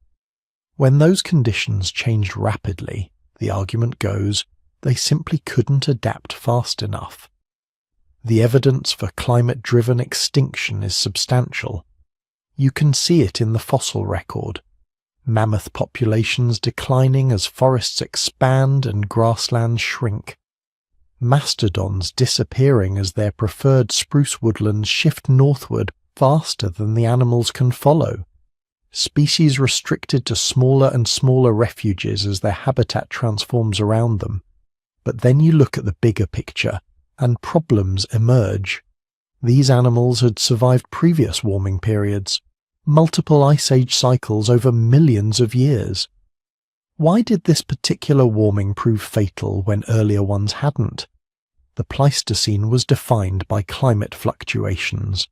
When those conditions changed rapidly, the argument goes, they simply couldn't adapt fast enough. The evidence for climate-driven extinction is substantial. You can see it in the fossil record. Mammoth populations declining as forests expand and grasslands shrink. Mastodons disappearing as their preferred spruce woodlands shift northward faster than the animals can follow. Species restricted to smaller and smaller refuges as their habitat transforms around them. But then you look at the bigger picture, and problems emerge. These animals had survived previous warming periods, multiple ice age cycles over millions of years. Why did this particular warming prove fatal when earlier ones hadn't? The Pleistocene was defined by climate fluctuations,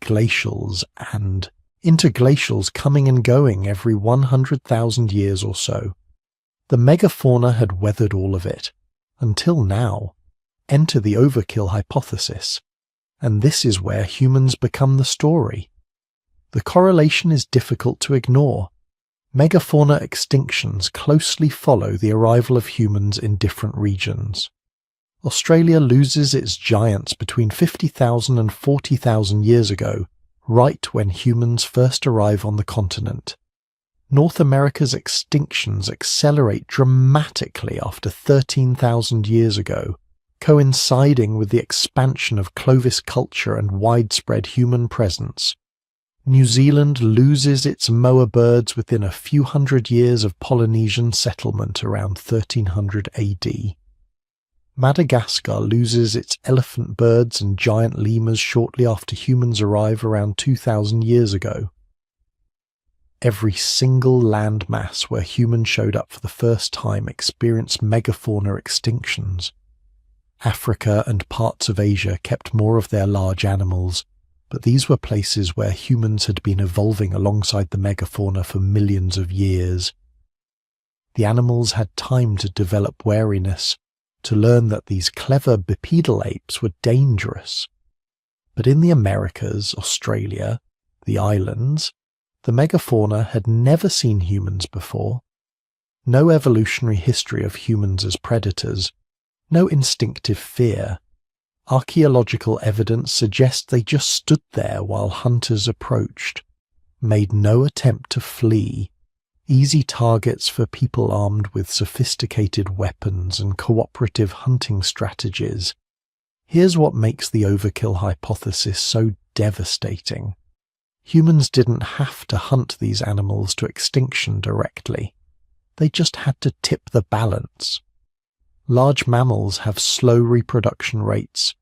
glacials and interglacials coming and going every 100,000 years or so. The megafauna had weathered all of it, until now. Enter the overkill hypothesis, and this is where humans become the story. The correlation is difficult to ignore. Megafauna extinctions closely follow the arrival of humans in different regions. Australia loses its giants between 50,000 and 40,000 years ago, right when humans first arrive on the continent. North America's extinctions accelerate dramatically after 13,000 years ago, coinciding with the expansion of Clovis culture and widespread human presence. New Zealand loses its moa birds within a few hundred years of Polynesian settlement around 1300 AD. Madagascar loses its elephant birds and giant lemurs shortly after humans arrive around 2,000 years ago. Every single landmass where humans showed up for the first time experienced megafauna extinctions. Africa and parts of Asia kept more of their large animals, but these were places where humans had been evolving alongside the megafauna for millions of years. The animals had time to develop wariness, to learn that these clever bipedal apes were dangerous. But in the Americas, Australia, the islands, the megafauna had never seen humans before. No evolutionary history of humans as predators, no instinctive fear. Archaeological evidence suggests they just stood there while hunters approached, made no attempt to flee, easy targets for people armed with sophisticated weapons and cooperative hunting strategies. Here's what makes the overkill hypothesis so devastating. Humans didn't have to hunt these animals to extinction directly. They just had to tip the balance. Large mammals have slow reproduction rates.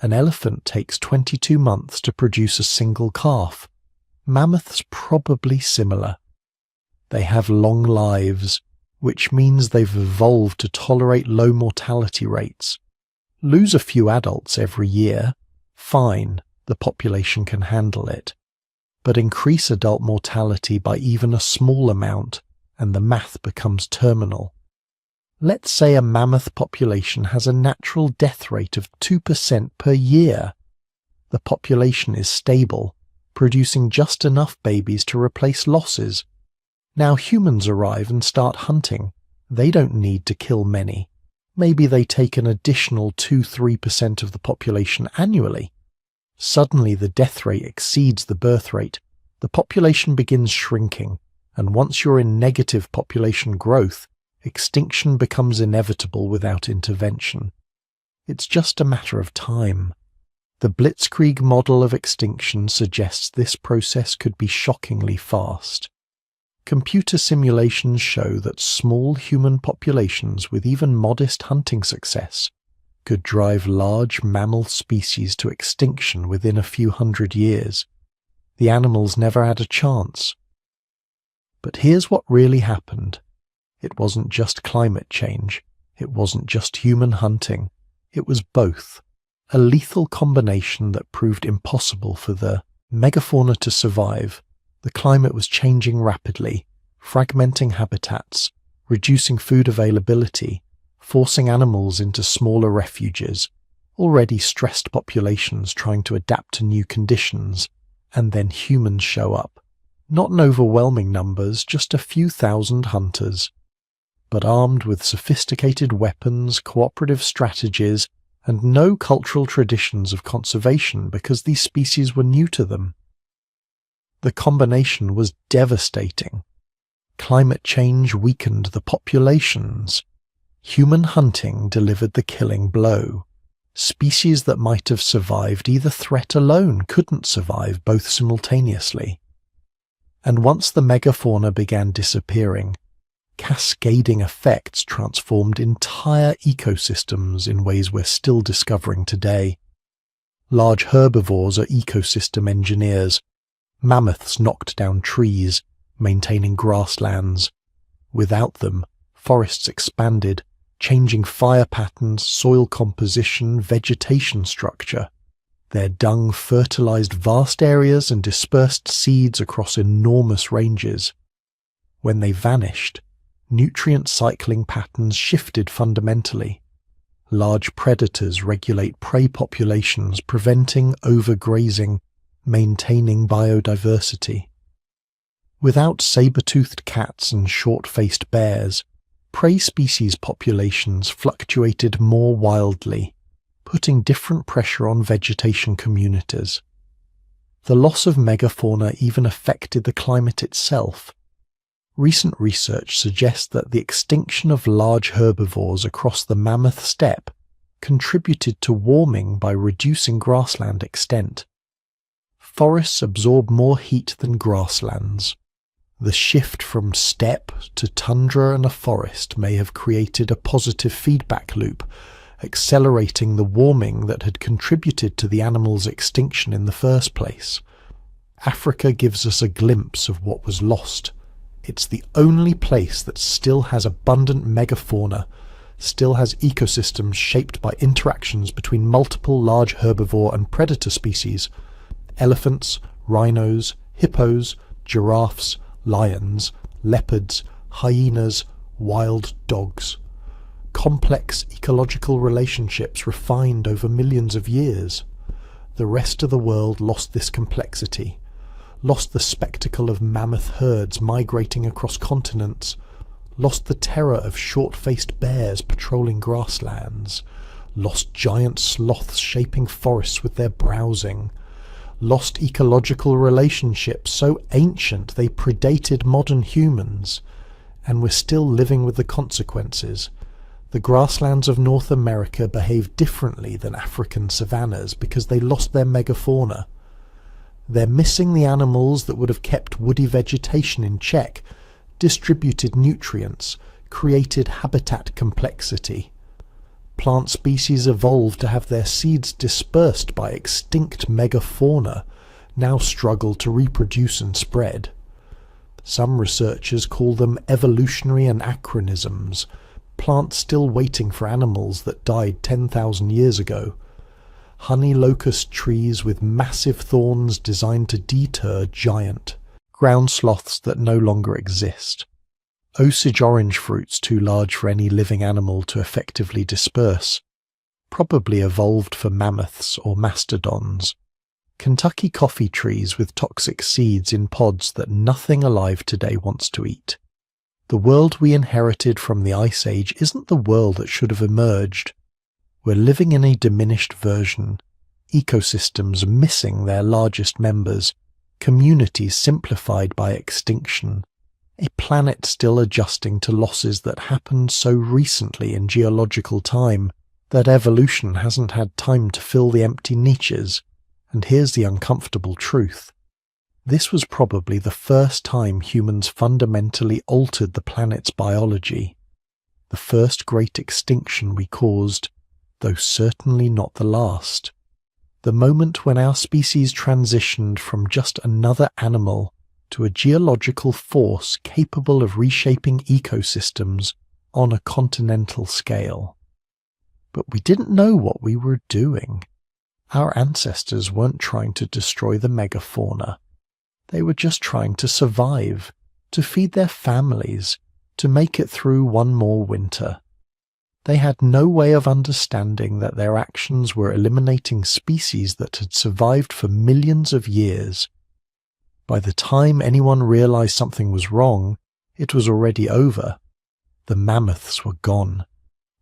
An elephant takes 22 months to produce a single calf. Mammoths probably similar. They have long lives, which means they've evolved to tolerate low mortality rates. Lose a few adults every year, fine, the population can handle it. But increase adult mortality by even a small amount, and the math becomes terminal. Let's say a mammoth population has a natural death rate of 2% per year. The population is stable, producing just enough babies to replace losses. Now humans arrive and start hunting. They don't need to kill many. Maybe they take an additional 2-3% of the population annually. Suddenly the death rate exceeds the birth rate. The population begins shrinking, and once you're in negative population growth, extinction becomes inevitable without intervention. It's just a matter of time. The Blitzkrieg model of extinction suggests this process could be shockingly fast. Computer simulations show that small human populations with even modest hunting success could drive large mammal species to extinction within a few hundred years. The animals never had a chance. But here's what really happened. It wasn't just climate change. It wasn't just human hunting. It was both. A lethal combination that proved impossible for the megafauna to survive. The climate was changing rapidly, fragmenting habitats, reducing food availability, forcing animals into smaller refuges, already stressed populations trying to adapt to new conditions, and then humans show up. Not in overwhelming numbers, just a few thousand hunters. But armed with sophisticated weapons, cooperative strategies, and no cultural traditions of conservation because these species were new to them. The combination was devastating. Climate change weakened the populations. Human hunting delivered the killing blow. Species that might have survived either threat alone couldn't survive both simultaneously. And once the megafauna began disappearing, cascading effects transformed entire ecosystems in ways we're still discovering today. Large herbivores are ecosystem engineers. Mammoths knocked down trees, maintaining grasslands. Without them, forests expanded, changing fire patterns, soil composition, vegetation structure. Their dung fertilized vast areas and dispersed seeds across enormous ranges. When they vanished, nutrient cycling patterns shifted fundamentally. Large predators regulate prey populations, preventing overgrazing, maintaining biodiversity. Without saber-toothed cats and short-faced bears, prey species populations fluctuated more wildly, putting different pressure on vegetation communities. The loss of megafauna even affected the climate itself. Recent research suggests that the extinction of large herbivores across the mammoth steppe contributed to warming by reducing grassland extent. Forests absorb more heat than grasslands. The shift from steppe to tundra and a forest may have created a positive feedback loop, accelerating the warming that had contributed to the animal's extinction in the first place. Africa gives us a glimpse of what was lost. It's the only place that still has abundant megafauna, still has ecosystems shaped by interactions between multiple large herbivore and predator species: elephants, rhinos, hippos, giraffes, lions, leopards, hyenas, wild dogs. Complex ecological relationships refined over millions of years. The rest of the world lost this complexity, lost the spectacle of mammoth herds migrating across continents, lost the terror of short-faced bears patrolling grasslands, lost giant sloths shaping forests with their browsing, lost ecological relationships so ancient they predated modern humans, and we're still living with the consequences. The grasslands of North America behave differently than African savannas because they lost their megafauna. They're missing the animals that would have kept woody vegetation in check, distributed nutrients, created habitat complexity. Plant species evolved to have their seeds dispersed by extinct megafauna, now struggle to reproduce and spread. Some researchers call them evolutionary anachronisms, plants still waiting for animals that died 10,000 years ago. Honey locust trees with massive thorns designed to deter giant ground sloths that no longer exist. Osage orange fruits too large for any living animal to effectively disperse, probably evolved for mammoths or mastodons. Kentucky coffee trees with toxic seeds in pods that nothing alive today wants to eat. The world we inherited from the Ice Age isn't the world that should have emerged. We're living in a diminished version, ecosystems missing their largest members, communities simplified by extinction, a planet still adjusting to losses that happened so recently in geological time that evolution hasn't had time to fill the empty niches. And here's the uncomfortable truth. This was probably the first time humans fundamentally altered the planet's biology. The first great extinction we caused, though certainly not the last. The moment when our species transitioned from just another animal to a geological force capable of reshaping ecosystems on a continental scale. But we didn't know what we were doing. Our ancestors weren't trying to destroy the megafauna. They were just trying to survive, to feed their families, to make it through one more winter. They had no way of understanding that their actions were eliminating species that had survived for millions of years. By the time anyone realized something was wrong, it was already over. The mammoths were gone.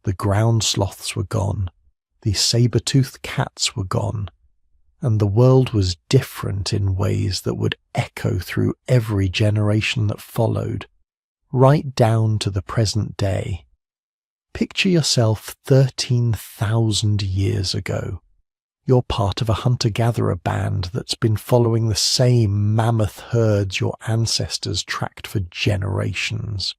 The ground sloths were gone. The saber-toothed cats were gone. And the world was different in ways that would echo through every generation that followed, right down to the present day. Picture yourself 13,000 years ago. You're part of a hunter-gatherer band that's been following the same mammoth herds your ancestors tracked for generations.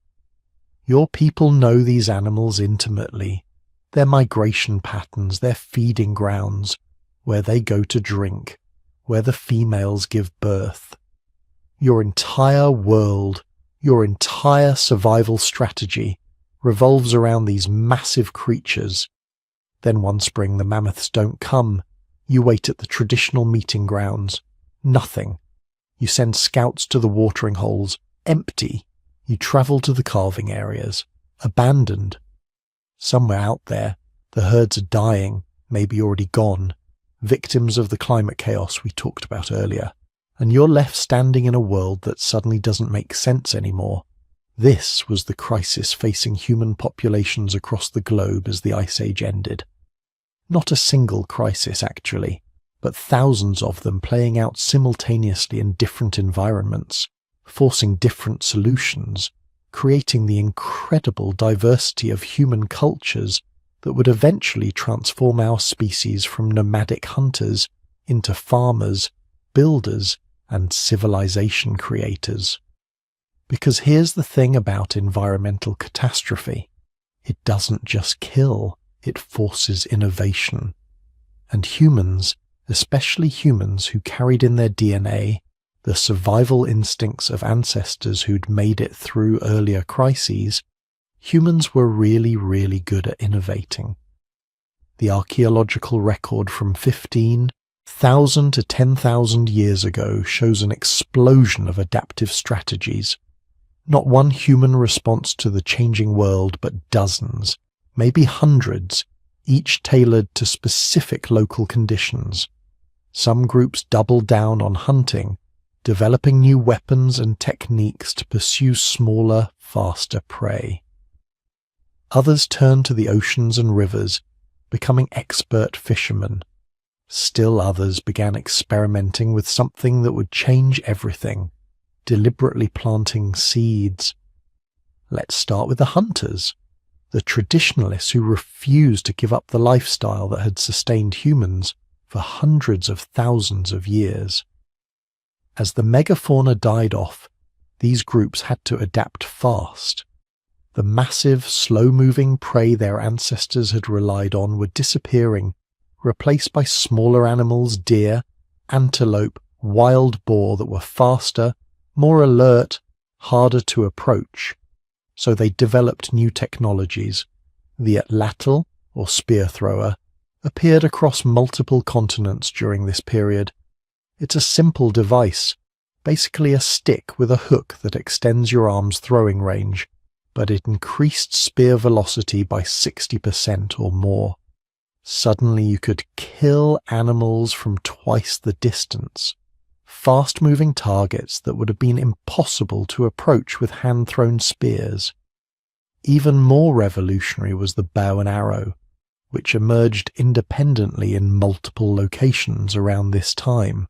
Your people know these animals intimately, their migration patterns, their feeding grounds, where they go to drink, where the females give birth. Your entire world, your entire survival strategy revolves around these massive creatures. Then one spring the mammoths don't come. You wait at the traditional meeting grounds. Nothing. You send scouts to the watering holes. Empty. You travel to the calving areas. Abandoned. Somewhere out there, the herds are dying, maybe already gone, victims of the climate chaos we talked about earlier, and you're left standing in a world that suddenly doesn't make sense anymore. This was the crisis facing human populations across the globe as the Ice Age ended. Not a single crisis, actually, but thousands of them playing out simultaneously in different environments, forcing different solutions, creating the incredible diversity of human cultures that would eventually transform our species from nomadic hunters into farmers, builders, and civilization creators. Because here's the thing about environmental catastrophe. It doesn't just kill, it forces innovation. And humans, especially humans who carried in their DNA the survival instincts of ancestors who'd made it through earlier crises, humans were really, really good at innovating. The archaeological record from 15,000 to 10,000 years ago shows an explosion of adaptive strategies. Not one human response to the changing world, but dozens, maybe hundreds, each tailored to specific local conditions. Some groups doubled down on hunting, developing new weapons and techniques to pursue smaller, faster prey. Others turned to the oceans and rivers, becoming expert fishermen. Still others began experimenting with something that would change everything, deliberately planting seeds. Let's start with the hunters, the traditionalists who refused to give up the lifestyle that had sustained humans for hundreds of thousands of years. As the megafauna died off, these groups had to adapt fast. The massive, slow-moving prey their ancestors had relied on were disappearing, replaced by smaller animals, deer, antelope, wild boar that were faster, more alert, harder to approach. So they developed new technologies. The atlatl, or spear thrower, appeared across multiple continents during this period. It's a simple device, basically a stick with a hook that extends your arm's throwing range, but it increased spear velocity by 60% or more. Suddenly you could kill animals from twice the distance, fast-moving targets that would have been impossible to approach with hand-thrown spears. Even more revolutionary was the bow and arrow, which emerged independently in multiple locations around this time.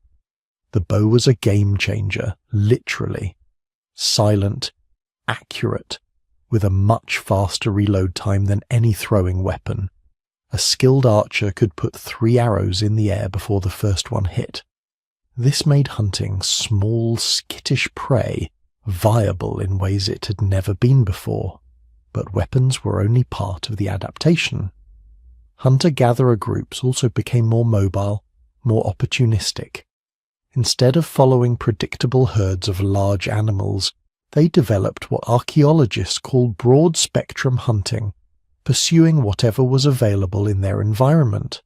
The bow was a game-changer, literally. Silent, accurate, with a much faster reload time than any throwing weapon. A skilled archer could put 3 arrows in the air before the first one hit. This made hunting small, skittish prey viable in ways it had never been before, but weapons were only part of the adaptation. Hunter-gatherer groups also became more mobile, more opportunistic. Instead of following predictable herds of large animals, they developed what archaeologists call broad-spectrum hunting, pursuing whatever was available in their environment.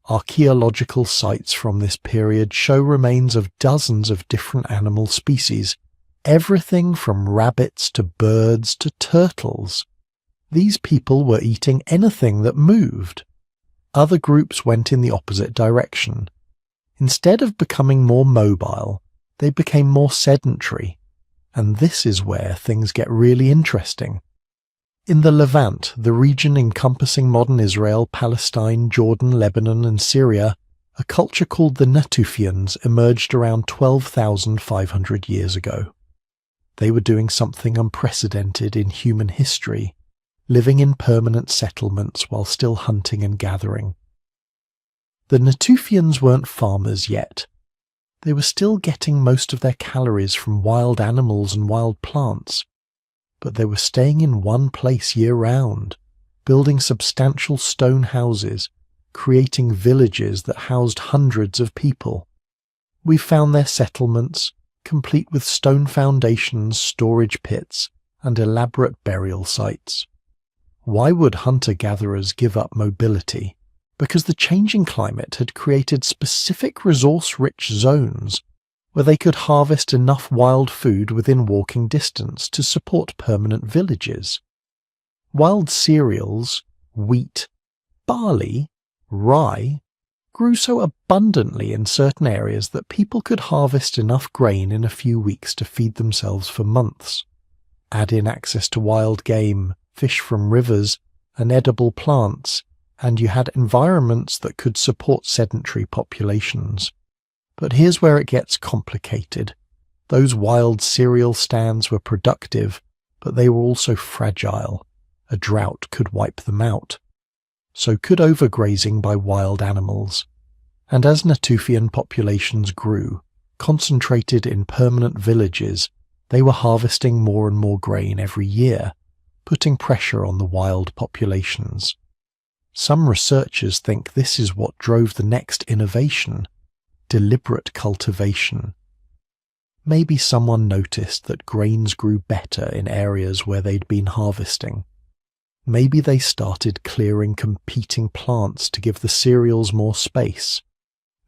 Archaeological sites from this period show remains of dozens of different animal species, everything from rabbits to birds to turtles. These people were eating anything that moved. Other groups went in the opposite direction. Instead of becoming more mobile, they became more sedentary. And this is where things get really interesting. In the Levant, the region encompassing modern Israel, Palestine, Jordan, Lebanon, and Syria, a culture called the Natufians emerged around 12,500 years ago. They were doing something unprecedented in human history, living in permanent settlements while still hunting and gathering. The Natufians weren't farmers yet. They were still getting most of their calories from wild animals and wild plants, but they were staying in one place year-round, building substantial stone houses, creating villages that housed hundreds of people. We found their settlements, complete with stone foundations, storage pits, and elaborate burial sites. Why would hunter-gatherers give up mobility? Because the changing climate had created specific resource-rich zones where they could harvest enough wild food within walking distance to support permanent villages. Wild cereals, wheat, barley, rye, grew so abundantly in certain areas that people could harvest enough grain in a few weeks to feed themselves for months. Add in access to wild game, fish from rivers, and edible plants, and you had environments that could support sedentary populations. But here's where it gets complicated. Those wild cereal stands were productive, but they were also fragile. A drought could wipe them out. So could overgrazing by wild animals. And as Natufian populations grew, concentrated in permanent villages, they were harvesting more and more grain every year, putting pressure on the wild populations. Some researchers think this is what drove the next innovation: deliberate cultivation. Maybe someone noticed that grains grew better in areas where they'd been harvesting. Maybe they started clearing competing plants to give the cereals more space.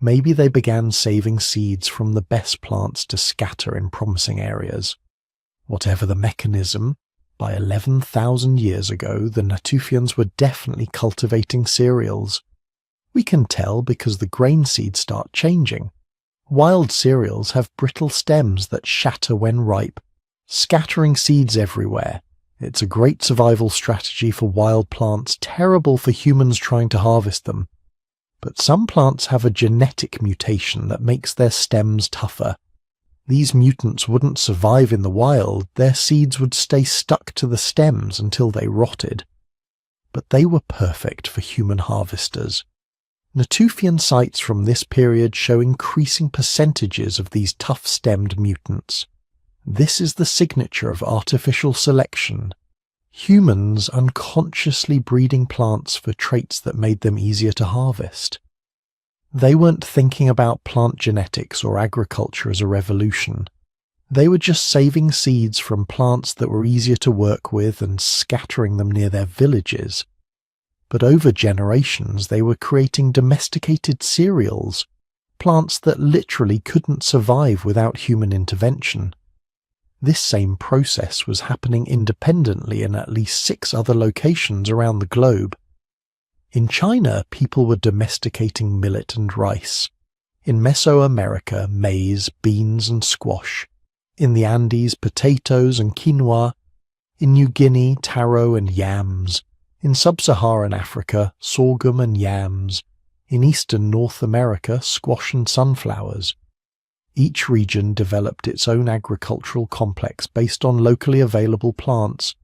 Maybe they began saving seeds from the best plants to scatter in promising areas. Whatever the mechanism, by 11,000 years ago, the Natufians were definitely cultivating cereals. We can tell because the grain seeds start changing. Wild cereals have brittle stems that shatter when ripe, scattering seeds everywhere. It's a great survival strategy for wild plants, terrible for humans trying to harvest them. But some plants have a genetic mutation that makes their stems tougher. These mutants wouldn't survive in the wild, their seeds would stay stuck to the stems until they rotted. But they were perfect for human harvesters. Natufian sites from this period show increasing percentages of these tough-stemmed mutants. This is the signature of artificial selection. Humans unconsciously breeding plants for traits that made them easier to harvest. They weren't thinking about plant genetics or agriculture as a revolution. They were just saving seeds from plants that were easier to work with and scattering them near their villages. But over generations they were creating domesticated cereals, plants that literally couldn't survive without human intervention. This same process was happening independently in at least 6 other locations around the globe. In China, people were domesticating millet and rice. In Mesoamerica, maize, beans and squash. In the Andes, potatoes and quinoa. In New Guinea, taro and yams. In sub-Saharan Africa, sorghum and yams. In eastern North America, squash and sunflowers. Each region developed its own agricultural complex based on locally available plants,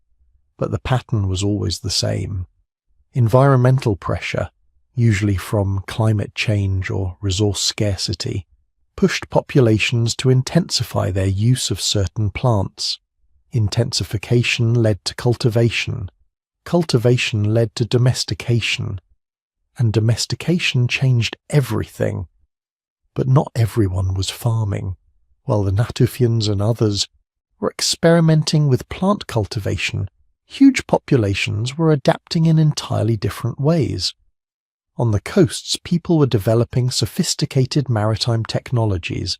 but the pattern was always the same. Environmental pressure, usually from climate change or resource scarcity, pushed populations to intensify their use of certain plants. Intensification led to cultivation. Cultivation led to domestication. And domestication changed everything. But not everyone was farming. While the Natufians and others were experimenting with plant cultivation, huge populations were adapting in entirely different ways. On the coasts, people were developing sophisticated maritime technologies,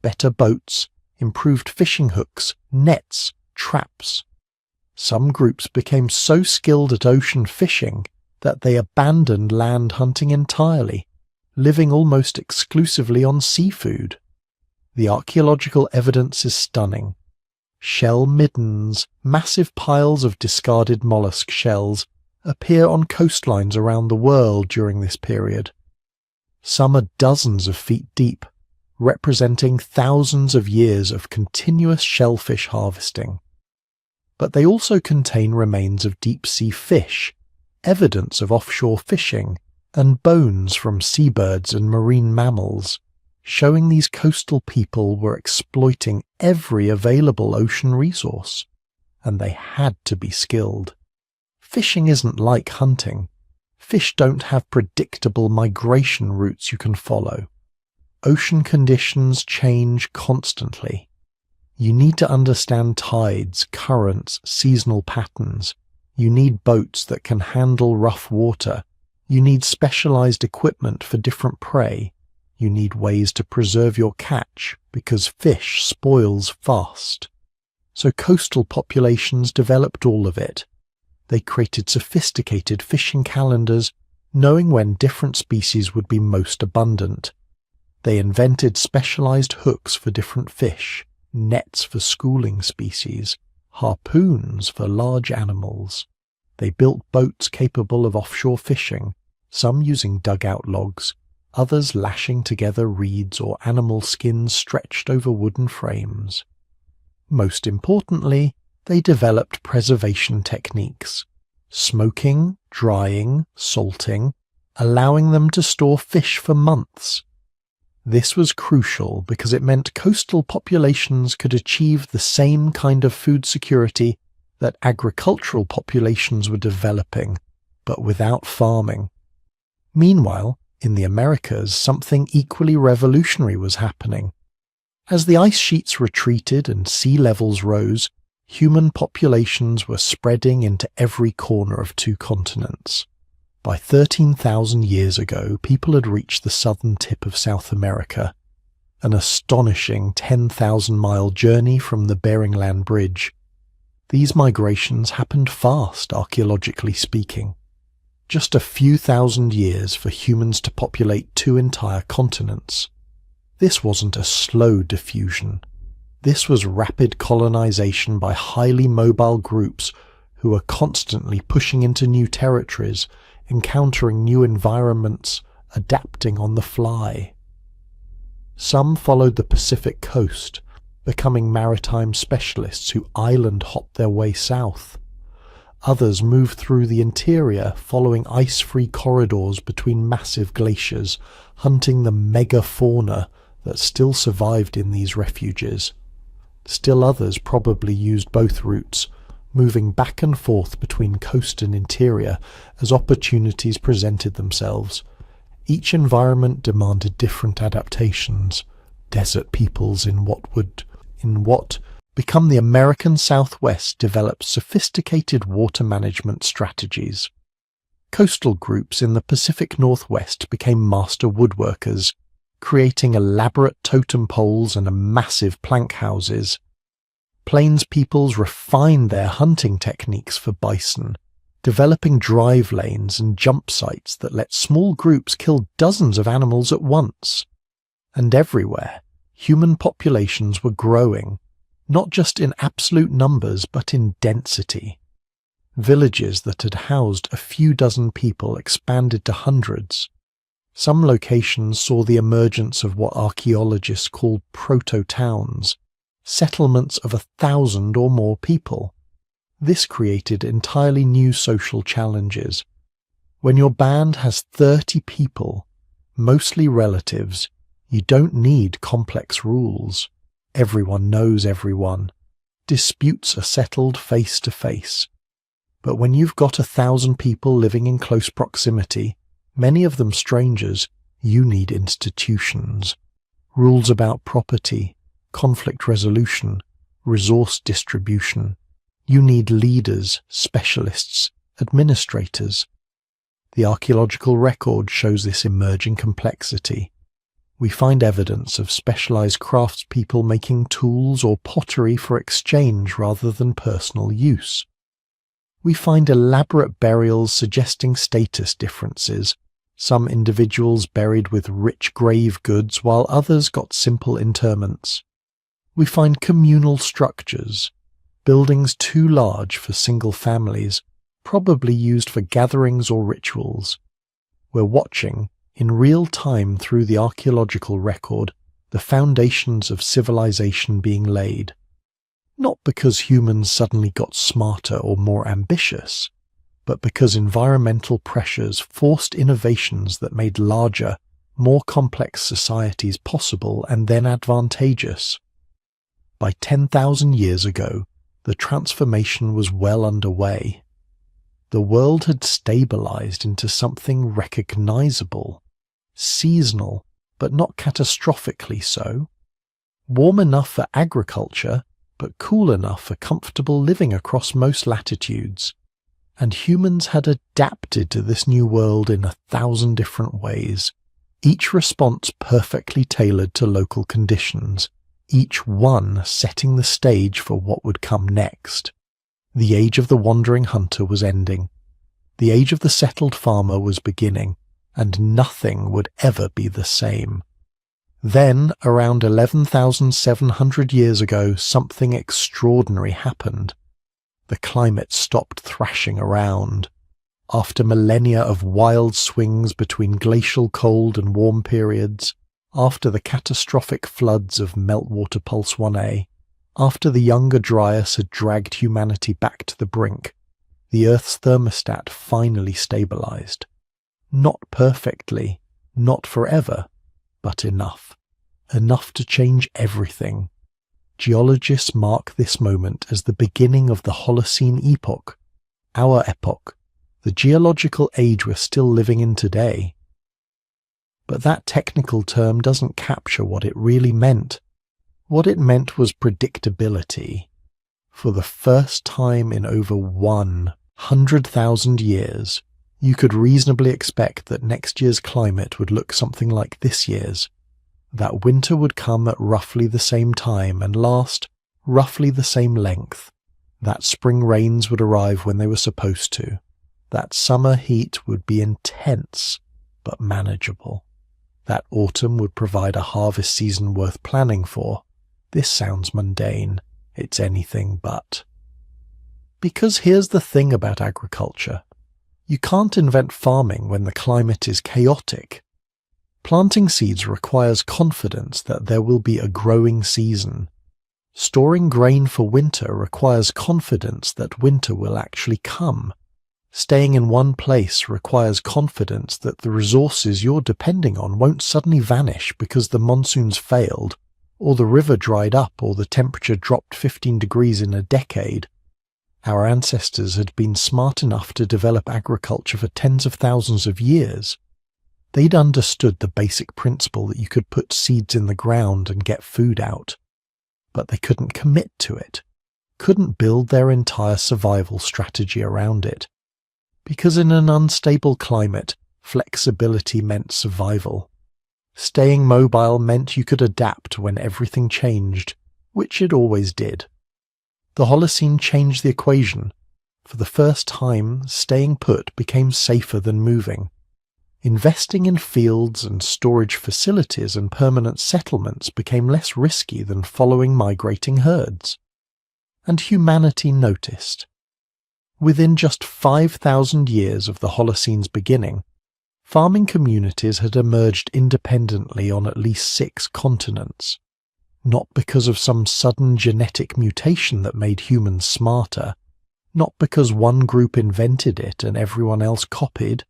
better boats, improved fishing hooks, nets, traps. Some groups became so skilled at ocean fishing that they abandoned land hunting entirely, living almost exclusively on seafood. The archaeological evidence is stunning. Shell middens, massive piles of discarded mollusk shells, appear on coastlines around the world during this period. Some are dozens of feet deep, representing thousands of years of continuous shellfish harvesting. But they also contain remains of deep-sea fish, evidence of offshore fishing, and bones from seabirds and marine mammals, showing these coastal people were exploiting every available ocean resource, and they had to be skilled. Fishing isn't like hunting. Fish don't have predictable migration routes you can follow. Ocean conditions change constantly. You need to understand tides, currents, seasonal patterns. You need boats that can handle rough water. You need specialized equipment for different prey. You need ways to preserve your catch because fish spoils fast. So coastal populations developed all of it. They created sophisticated fishing calendars, knowing when different species would be most abundant. They invented specialized hooks for different fish, nets for schooling species, harpoons for large animals. They built boats capable of offshore fishing, some using dugout logs, others lashing together reeds or animal skins stretched over wooden frames. Most importantly, they developed preservation techniques, smoking, drying, salting, allowing them to store fish for months. This was crucial because it meant coastal populations could achieve the same kind of food security that agricultural populations were developing, but without farming. Meanwhile, in the Americas, something equally revolutionary was happening. As the ice sheets retreated and sea levels rose, human populations were spreading into every corner of 2 continents. By 13,000 years ago, people had reached the southern tip of South America, an astonishing 10,000-mile journey from the Bering Land Bridge. These migrations happened fast, archaeologically speaking. Just a few thousand years for humans to populate 2 entire continents. This wasn't a slow diffusion. This was rapid colonization by highly mobile groups who were constantly pushing into new territories, encountering new environments, adapting on the fly. Some followed the Pacific coast, becoming maritime specialists who island hopped their way south. Others moved through the interior, following ice-free corridors between massive glaciers, hunting the megafauna that still survived in these refuges. Still others probably used both routes, moving back and forth between coast and interior as opportunities presented themselves. Each environment demanded different adaptations. Desert peoples in what become the American Southwest developed sophisticated water management strategies. Coastal groups in the Pacific Northwest became master woodworkers, creating elaborate totem poles and massive plank houses. Plains peoples refined their hunting techniques for bison, developing drive lanes and jump sites that let small groups kill dozens of animals at once. And everywhere, human populations were growing, not just in absolute numbers but in density. Villages that had housed a few dozen people expanded to hundreds. Some locations saw the emergence of what archaeologists call proto-towns, settlements of 1,000 or more people. This created entirely new social challenges. When your band has 30 people, mostly relatives, you don't need complex rules. Everyone knows everyone. Disputes are settled face to face. But when you've got 1,000 people living in close proximity, many of them strangers, you need institutions. Rules about property, conflict resolution, resource distribution. You need leaders, specialists, administrators. The archaeological record shows this emerging complexity. We find evidence of specialized craftspeople making tools or pottery for exchange rather than personal use. We find elaborate burials suggesting status differences. Some individuals buried with rich grave goods while others got simple interments. We find communal structures, buildings too large for single families, probably used for gatherings or rituals. We're watching, in real time through the archaeological record, the foundations of civilization being laid. Not because humans suddenly got smarter or more ambitious, but because environmental pressures forced innovations that made larger, more complex societies possible and then advantageous. By 10,000 years ago, the transformation was well underway. The world had stabilized into something recognizable, seasonal, but not catastrophically so, warm enough for agriculture, but cool enough for comfortable living across most latitudes. And humans had adapted to this new world in 1,000 different ways, each response perfectly tailored to local conditions, each one setting the stage for what would come next. The age of the wandering hunter was ending. The age of the settled farmer was beginning, and nothing would ever be the same. Then, around 11,700 years ago, something extraordinary happened. The climate stopped thrashing around. After millennia of wild swings between glacial cold and warm periods, after the catastrophic floods of Meltwater Pulse 1a, after the Younger Dryas had dragged humanity back to the brink, the Earth's thermostat finally stabilized. Not perfectly, not forever, but enough. Enough to change everything. Geologists mark this moment as the beginning of the Holocene epoch, our epoch, the geological age we're still living in today. But that technical term doesn't capture what it really meant. What it meant was predictability. For the first time in over 100,000 years, you could reasonably expect that next year's climate would look something like this year's. That winter would come at roughly the same time and last roughly the same length. That spring rains would arrive when they were supposed to. That summer heat would be intense, but manageable. That autumn would provide a harvest season worth planning for. This sounds mundane. It's anything but. Because here's the thing about agriculture. You can't invent farming when the climate is chaotic. Planting seeds requires confidence that there will be a growing season. Storing grain for winter requires confidence that winter will actually come. Staying in one place requires confidence that the resources you're depending on won't suddenly vanish because the monsoons failed, or the river dried up, or the temperature dropped 15 degrees in a decade. Our ancestors had been smart enough to develop agriculture for tens of thousands of years. They'd understood the basic principle that you could put seeds in the ground and get food out. But they couldn't commit to it, couldn't build their entire survival strategy around it. Because in an unstable climate, flexibility meant survival. Staying mobile meant you could adapt when everything changed, which it always did. The Holocene changed the equation. For the first time, staying put became safer than moving. Investing in fields and storage facilities and permanent settlements became less risky than following migrating herds. And humanity noticed. Within just 5,000 years of the Holocene's beginning, farming communities had emerged independently on at least 6 continents. Not because of some sudden genetic mutation that made humans smarter, not because one group invented it and everyone else copied,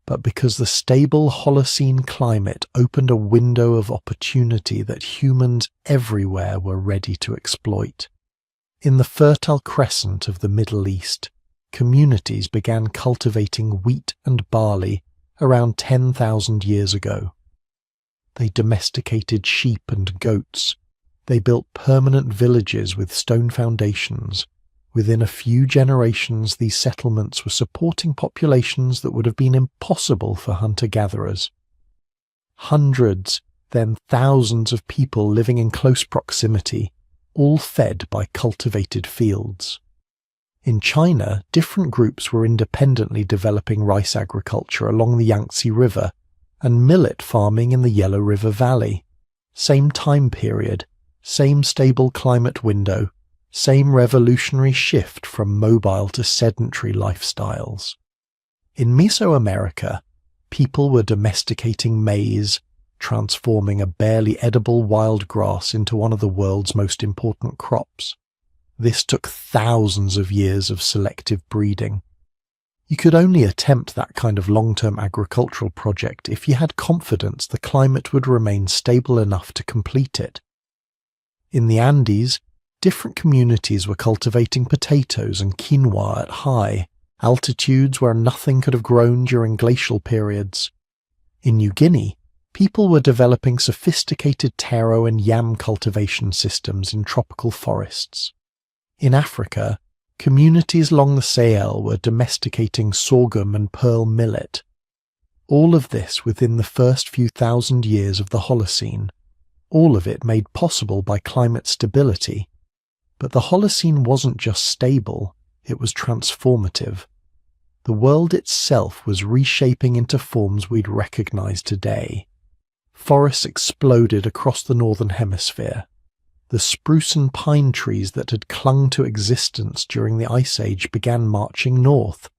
but because the stable Holocene climate opened a window of opportunity that humans everywhere were ready to exploit. In the Fertile Crescent of the Middle East, communities began cultivating wheat and barley around 10,000 years ago. They domesticated sheep and goats. They built permanent villages with stone foundations. Within a few generations, these settlements were supporting populations that would have been impossible for hunter-gatherers. Hundreds, then thousands of people living in close proximity, all fed by cultivated fields. In China, different groups were independently developing rice agriculture along the Yangtze River and millet farming in the Yellow River Valley. Same time period, same stable climate window, same revolutionary shift from mobile to sedentary lifestyles. In Mesoamerica, people were domesticating maize, transforming a barely edible wild grass into one of the world's most important crops. This took thousands of years of selective breeding. You could only attempt that kind of long-term agricultural project if you had confidence the climate would remain stable enough to complete it. In the Andes, different communities were cultivating potatoes and quinoa at high altitudes where nothing could have grown during glacial periods. In New Guinea, people were developing sophisticated taro and yam cultivation systems in tropical forests. In Africa, communities along the Sahel were domesticating sorghum and pearl millet. All of this within the first few thousand years of the Holocene, all of it made possible by climate stability. But the Holocene wasn't just stable, it was transformative. The world itself was reshaping into forms we'd recognize today. Forests exploded across the northern hemisphere. The spruce and pine trees that had clung to existence during the Ice Age began marching north,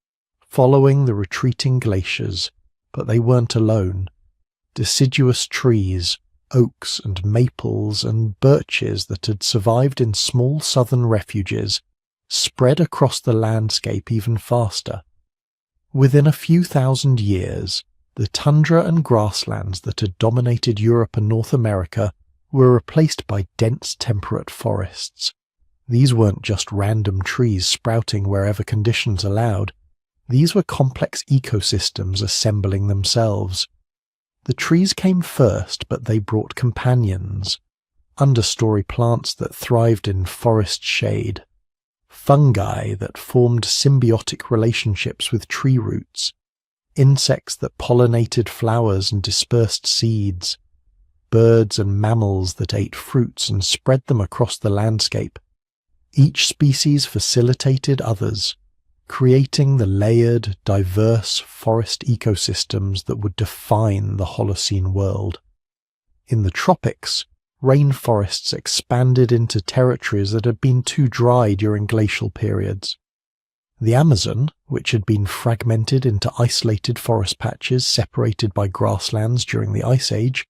following the retreating glaciers, but they weren't alone. Deciduous trees, oaks and maples and birches that had survived in small southern refuges spread across the landscape even faster. Within a few thousand years, the tundra and grasslands that had dominated Europe and North America were replaced by dense temperate forests. These weren't just random trees sprouting wherever conditions allowed. These were complex ecosystems assembling themselves. The trees came first, but they brought companions. Understory plants that thrived in forest shade. Fungi that formed symbiotic relationships with tree roots. Insects that pollinated flowers and dispersed seeds. Birds and mammals that ate fruits and spread them across the landscape. Each species facilitated others. creating the layered, diverse forest ecosystems that would define the Holocene world. In the tropics, rainforests expanded into territories that had been too dry during glacial periods. The Amazon, which had been fragmented into isolated forest patches separated by grasslands during the Ice Age,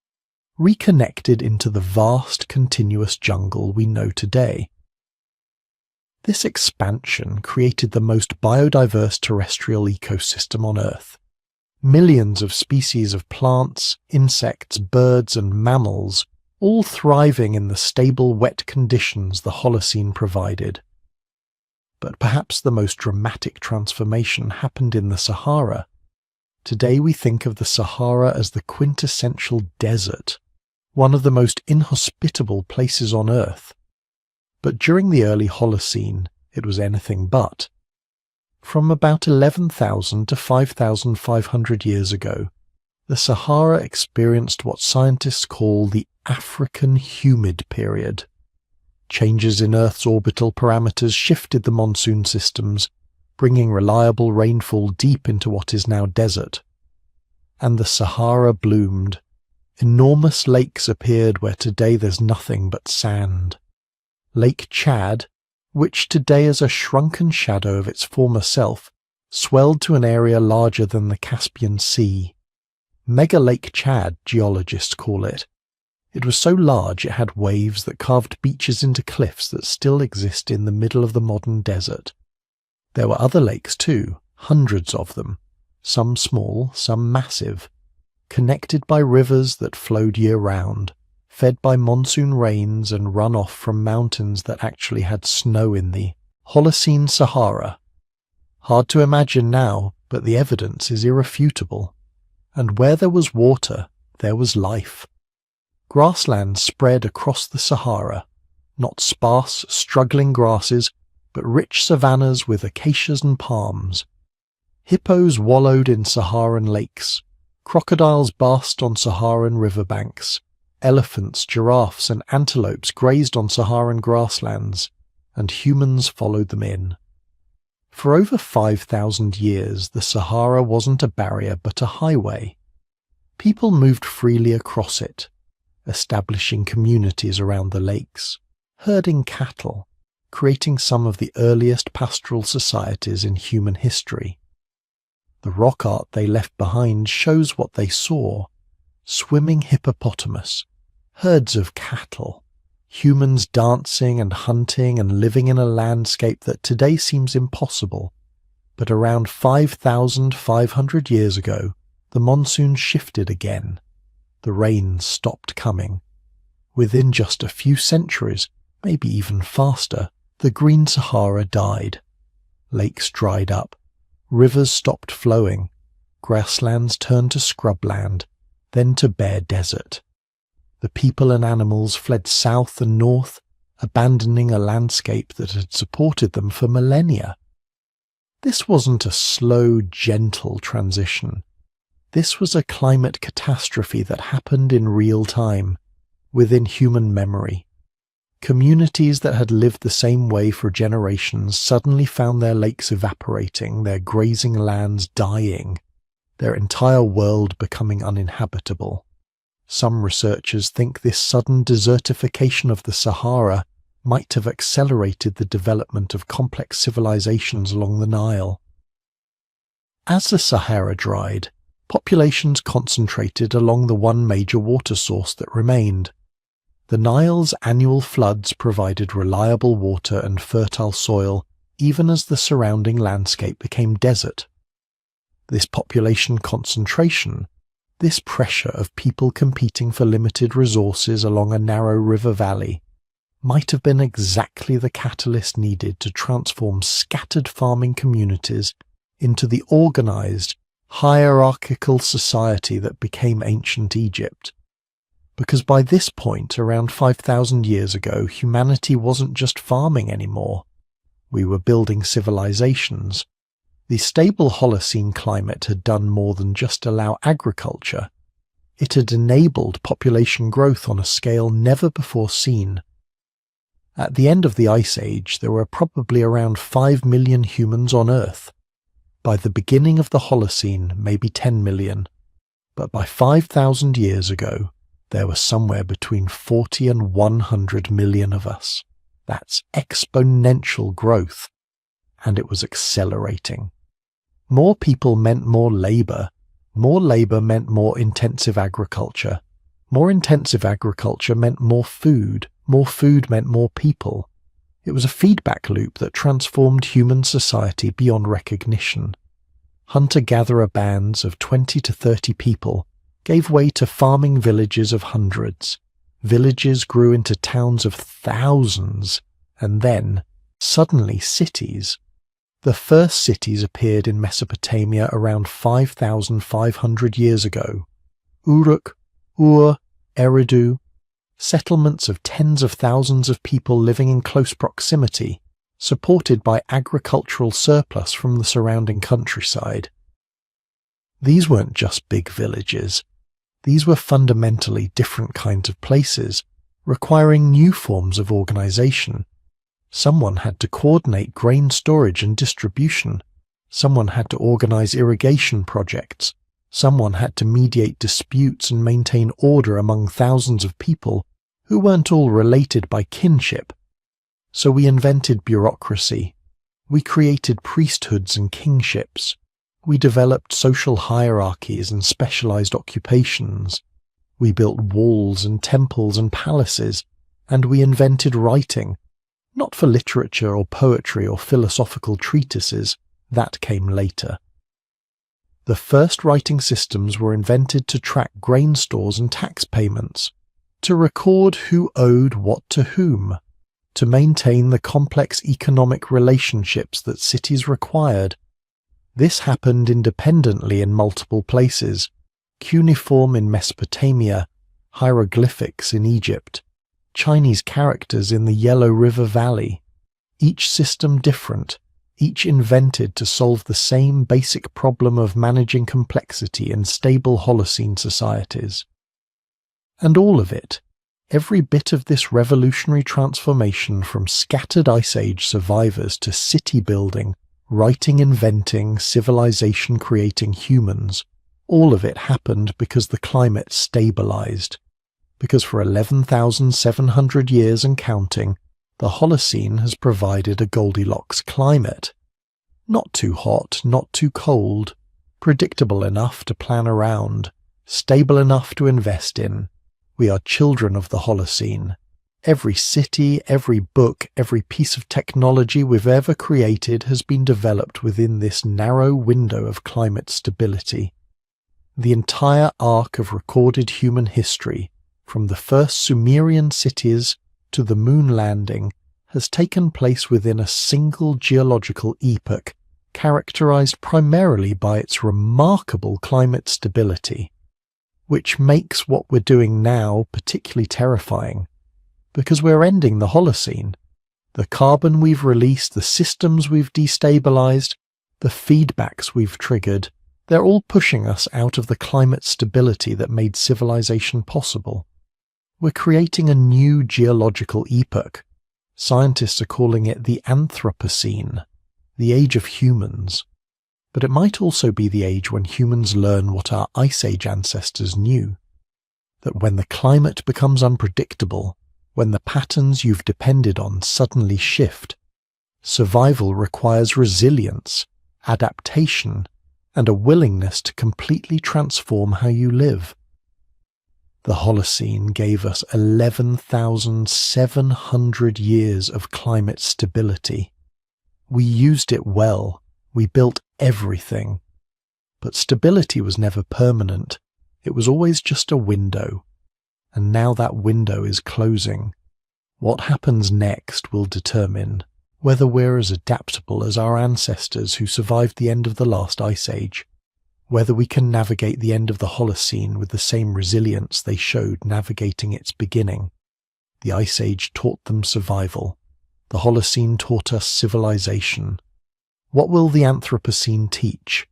reconnected into the vast continuous jungle we know today. This expansion created the most biodiverse terrestrial ecosystem on Earth. Millions of species of plants, insects, birds and mammals, all thriving in the stable wet conditions the Holocene provided. But perhaps the most dramatic transformation happened in the Sahara. Today we think of the Sahara as the quintessential desert, one of the most inhospitable places on Earth. But during the early Holocene, it was anything but. From about 11,000 to 5,500 years ago, the Sahara experienced what scientists call the African humid period. Changes in Earth's orbital parameters shifted the monsoon systems, bringing reliable rainfall deep into what is now desert. And the Sahara bloomed. Enormous lakes appeared where today there's nothing but sand. Lake Chad, which today is a shrunken shadow of its former self, swelled to an area larger than the Caspian Sea. Mega Lake Chad, geologists call it. It was so large it had waves that carved beaches into cliffs that still exist in the middle of the modern desert. There were other lakes too, hundreds of them, some small, some massive, connected by rivers that flowed year-round, fed by monsoon rains and runoff from mountains that actually had snow in the Holocene Sahara. Hard to imagine now, but the evidence is irrefutable. And where there was water, there was life. Grasslands spread across the Sahara, not sparse, struggling grasses, but rich savannas with acacias and palms. Hippos wallowed in Saharan lakes. Crocodiles basked on Saharan riverbanks. Elephants, giraffes, and antelopes grazed on Saharan grasslands, and humans followed them in. For over 5,000 years, the Sahara wasn't a barrier but a highway. People moved freely across it, establishing communities around the lakes, herding cattle, creating some of the earliest pastoral societies in human history. The rock art they left behind shows what they saw: swimming hippopotamus, herds of cattle, humans dancing and hunting and living in a landscape that today seems impossible. But around 5,500 years ago, the monsoon shifted again. The rains stopped coming. Within just a few centuries, maybe even faster, the Green Sahara died. Lakes dried up. Rivers stopped flowing. Grasslands turned to scrubland, then to bare desert. The people and animals fled south and north, abandoning a landscape that had supported them for millennia. This wasn't a slow, gentle transition. This was a climate catastrophe that happened in real time, within human memory. Communities that had lived the same way for generations suddenly found their lakes evaporating, their grazing lands dying, their entire world becoming uninhabitable. Some researchers think this sudden desertification of the Sahara might have accelerated the development of complex civilizations along the Nile. As the Sahara dried, populations concentrated along the one major water source that remained. The Nile's annual floods provided reliable water and fertile soil even as the surrounding landscape became desert. This population concentration, this pressure of people competing for limited resources along a narrow river valley, might have been exactly the catalyst needed to transform scattered farming communities into the organized, hierarchical society that became ancient Egypt. Because by this point, around 5,000 years ago, humanity wasn't just farming anymore. We were building civilizations. The stable Holocene climate had done more than just allow agriculture. It had enabled population growth on a scale never before seen. At the end of the Ice Age, there were probably around 5 million humans on Earth. By the beginning of the Holocene, maybe 10 million. But by 5,000 years ago, there were somewhere between 40 and 100 million of us. That's exponential growth. And it was accelerating. More people meant more labor. More labor meant more intensive agriculture. More intensive agriculture meant more food. More food meant more people. It was a feedback loop that transformed human society beyond recognition. Hunter-gatherer bands of 20 to 30 people gave way to farming villages of hundreds. Villages grew into towns of thousands, and then, suddenly, cities. The first cities appeared in Mesopotamia around 5,500 years ago. Uruk, Ur, Eridu, settlements of tens of thousands of people living in close proximity, supported by agricultural surplus from the surrounding countryside. These weren't just big villages. These were fundamentally different kinds of places, requiring new forms of organization. Someone had to coordinate grain storage and distribution. Someone had to organize irrigation projects. Someone had to mediate disputes and maintain order among thousands of people who weren't all related by kinship. So we invented bureaucracy. We created priesthoods and kingships. We developed social hierarchies and specialized occupations. We built walls and temples and palaces, and we invented writing. Not for literature or poetry or philosophical treatises, that came later. The first writing systems were invented to track grain stores and tax payments, to record who owed what to whom, to maintain the complex economic relationships that cities required. This happened independently in multiple places: cuneiform in Mesopotamia, hieroglyphics in Egypt, Chinese characters in the Yellow River Valley. Each system different, each invented to solve the same basic problem of managing complexity in stable Holocene societies. And all of it, every bit of this revolutionary transformation from scattered Ice Age survivors to city building, writing inventing, civilization creating humans, all of it happened because the climate stabilized. Because for 11,700 years and counting, the Holocene has provided a Goldilocks climate. Not too hot, not too cold, predictable enough to plan around, stable enough to invest in. We are children of the Holocene. Every city, every book, every piece of technology we've ever created has been developed within this narrow window of climate stability. The entire arc of recorded human history, from the first Sumerian cities to the moon landing, has taken place within a single geological epoch, characterized primarily by its remarkable climate stability, which makes what we're doing now particularly terrifying, because we're ending the Holocene. The carbon we've released, the systems we've destabilized, the feedbacks we've triggered, they're all pushing us out of the climate stability that made civilization possible. We're creating a new geological epoch. Scientists are calling it the Anthropocene, the age of humans. But it might also be the age when humans learn what our Ice Age ancestors knew. That when the climate becomes unpredictable, when the patterns you've depended on suddenly shift, survival requires resilience, adaptation, and a willingness to completely transform how you live. The Holocene gave us 11,700 years of climate stability. We used it well. We built everything. But stability was never permanent. It was always just a window. And now that window is closing. What happens next will determine whether we're as adaptable as our ancestors who survived the end of the last Ice Age, whether we can navigate the end of the Holocene with the same resilience they showed navigating its beginning. The Ice Age taught them survival. The Holocene taught us civilization. What will the Anthropocene teach?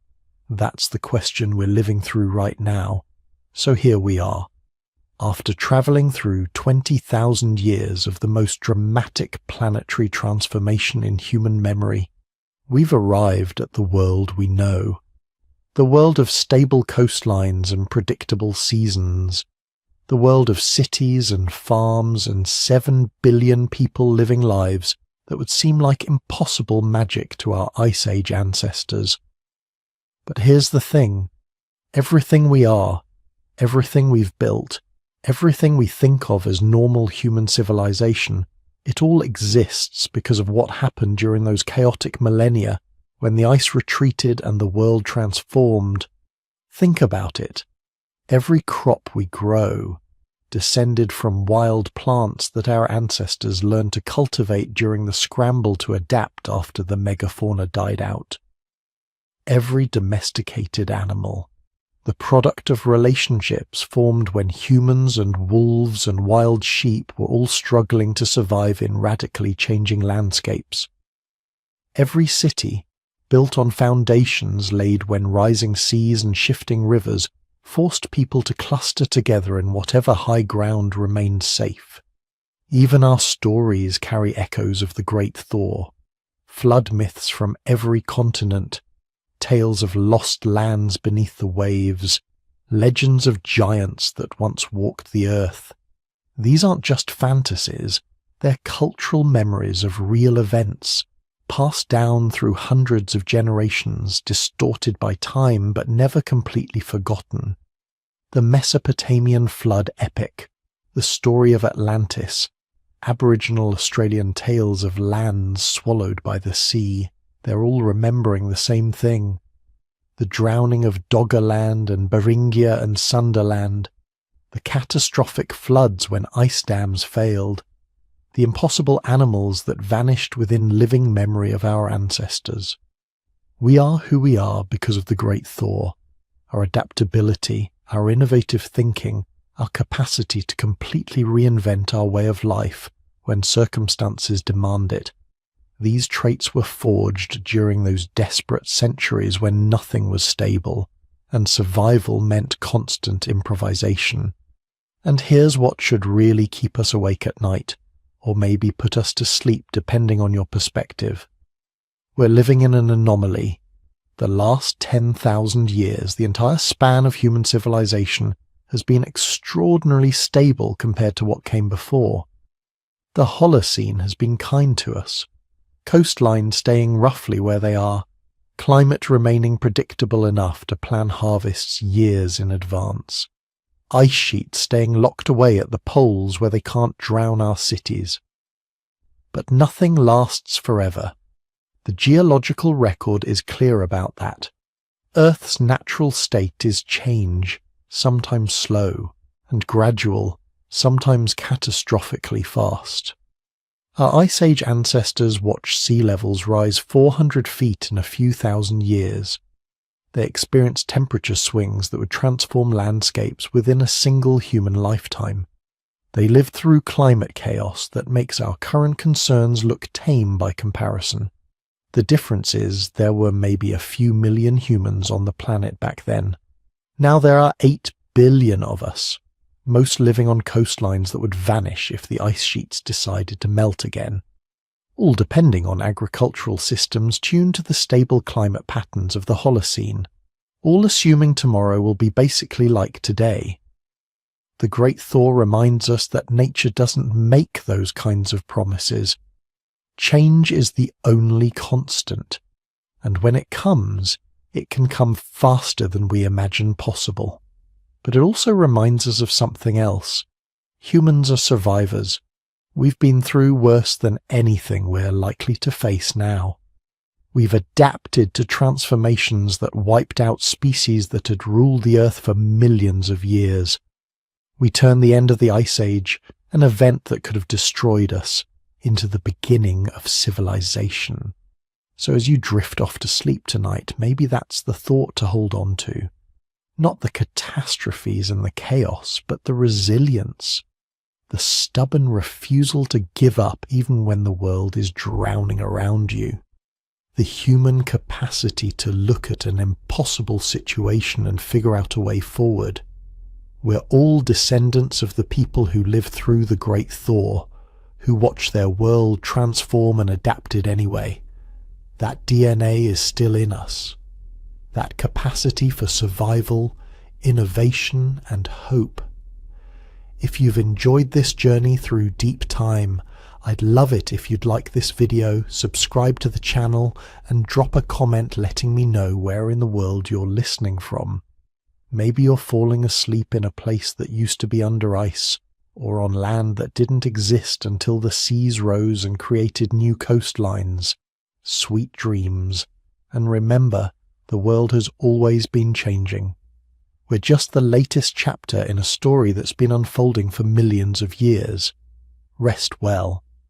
That's the question we're living through right now. So here we are. After travelling through 20,000 years of the most dramatic planetary transformation in human memory, we've arrived at the world we know. The world of stable coastlines and predictable seasons. The world of cities and farms and 7 billion people living lives that would seem like impossible magic to our Ice Age ancestors. But here's the thing. Everything we are, everything we've built, everything we think of as normal human civilization, it all exists because of what happened during those chaotic millennia when the ice retreated and the world transformed. Think about it. Every crop we grow descended from wild plants that our ancestors learned to cultivate during the scramble to adapt after the megafauna died out. Every domesticated animal, the product of relationships formed when humans and wolves and wild sheep were all struggling to survive in radically changing landscapes. Every city, built on foundations laid when rising seas and shifting rivers forced people to cluster together in whatever high ground remained safe. Even our stories carry echoes of the great thaw, flood myths from every continent, tales of lost lands beneath the waves, legends of giants that once walked the earth. These aren't just fantasies, they're cultural memories of real events, passed down through hundreds of generations, distorted by time but never completely forgotten. The Mesopotamian flood epic, the story of Atlantis, Aboriginal Australian tales of lands swallowed by the sea, they're all remembering the same thing. The drowning of Doggerland and Beringia and Sunderland, the catastrophic floods when ice dams failed, the impossible animals that vanished within living memory of our ancestors. We are who we are because of the great thaw, our adaptability, our innovative thinking, our capacity to completely reinvent our way of life when circumstances demand it. These traits were forged during those desperate centuries when nothing was stable, and survival meant constant improvisation. And here's what should really keep us awake at night, or maybe put us to sleep depending on your perspective. We're living in an anomaly. The last 10,000 years, the entire span of human civilization, has been extraordinarily stable compared to what came before. The Holocene has been kind to us. Coastlines staying roughly where they are, climate remaining predictable enough to plan harvests years in advance, ice sheets staying locked away at the poles where they can't drown our cities. But nothing lasts forever. The geological record is clear about that. Earth's natural state is change, sometimes slow, and gradual, sometimes catastrophically fast. Our Ice Age ancestors watched sea levels rise 400 feet in a few thousand years. They experienced temperature swings that would transform landscapes within a single human lifetime. They lived through climate chaos that makes our current concerns look tame by comparison. The difference is there were maybe a few million humans on the planet back then. Now there are 8 billion of us, most living on coastlines that would vanish if the ice sheets decided to melt again, all depending on agricultural systems tuned to the stable climate patterns of the Holocene, all assuming tomorrow will be basically like today. The Great Thaw reminds us that nature doesn't make those kinds of promises. Change is the only constant, and when it comes, it can come faster than we imagine possible. But it also reminds us of something else. Humans are survivors. We've been through worse than anything we're likely to face now. We've adapted to transformations that wiped out species that had ruled the Earth for millions of years. We turned the end of the Ice Age, an event that could have destroyed us, into the beginning of civilization. So as you drift off to sleep tonight, maybe that's the thought to hold on to. Not the catastrophes and the chaos, but the resilience, the stubborn refusal to give up even when the world is drowning around you, the human capacity to look at an impossible situation and figure out a way forward. We're all descendants of the people who lived through the Great Thaw, who watched their world transform and adapted anyway. That DNA is still in us. That capacity for survival, innovation, and hope. If you've enjoyed this journey through deep time, I'd love it if you'd like this video, subscribe to the channel, and drop a comment letting me know where in the world you're listening from. Maybe you're falling asleep in a place that used to be under ice, or on land that didn't exist until the seas rose and created new coastlines. Sweet dreams. And remember, the world has always been changing. We're just the latest chapter in a story that's been unfolding for millions of years. Rest well.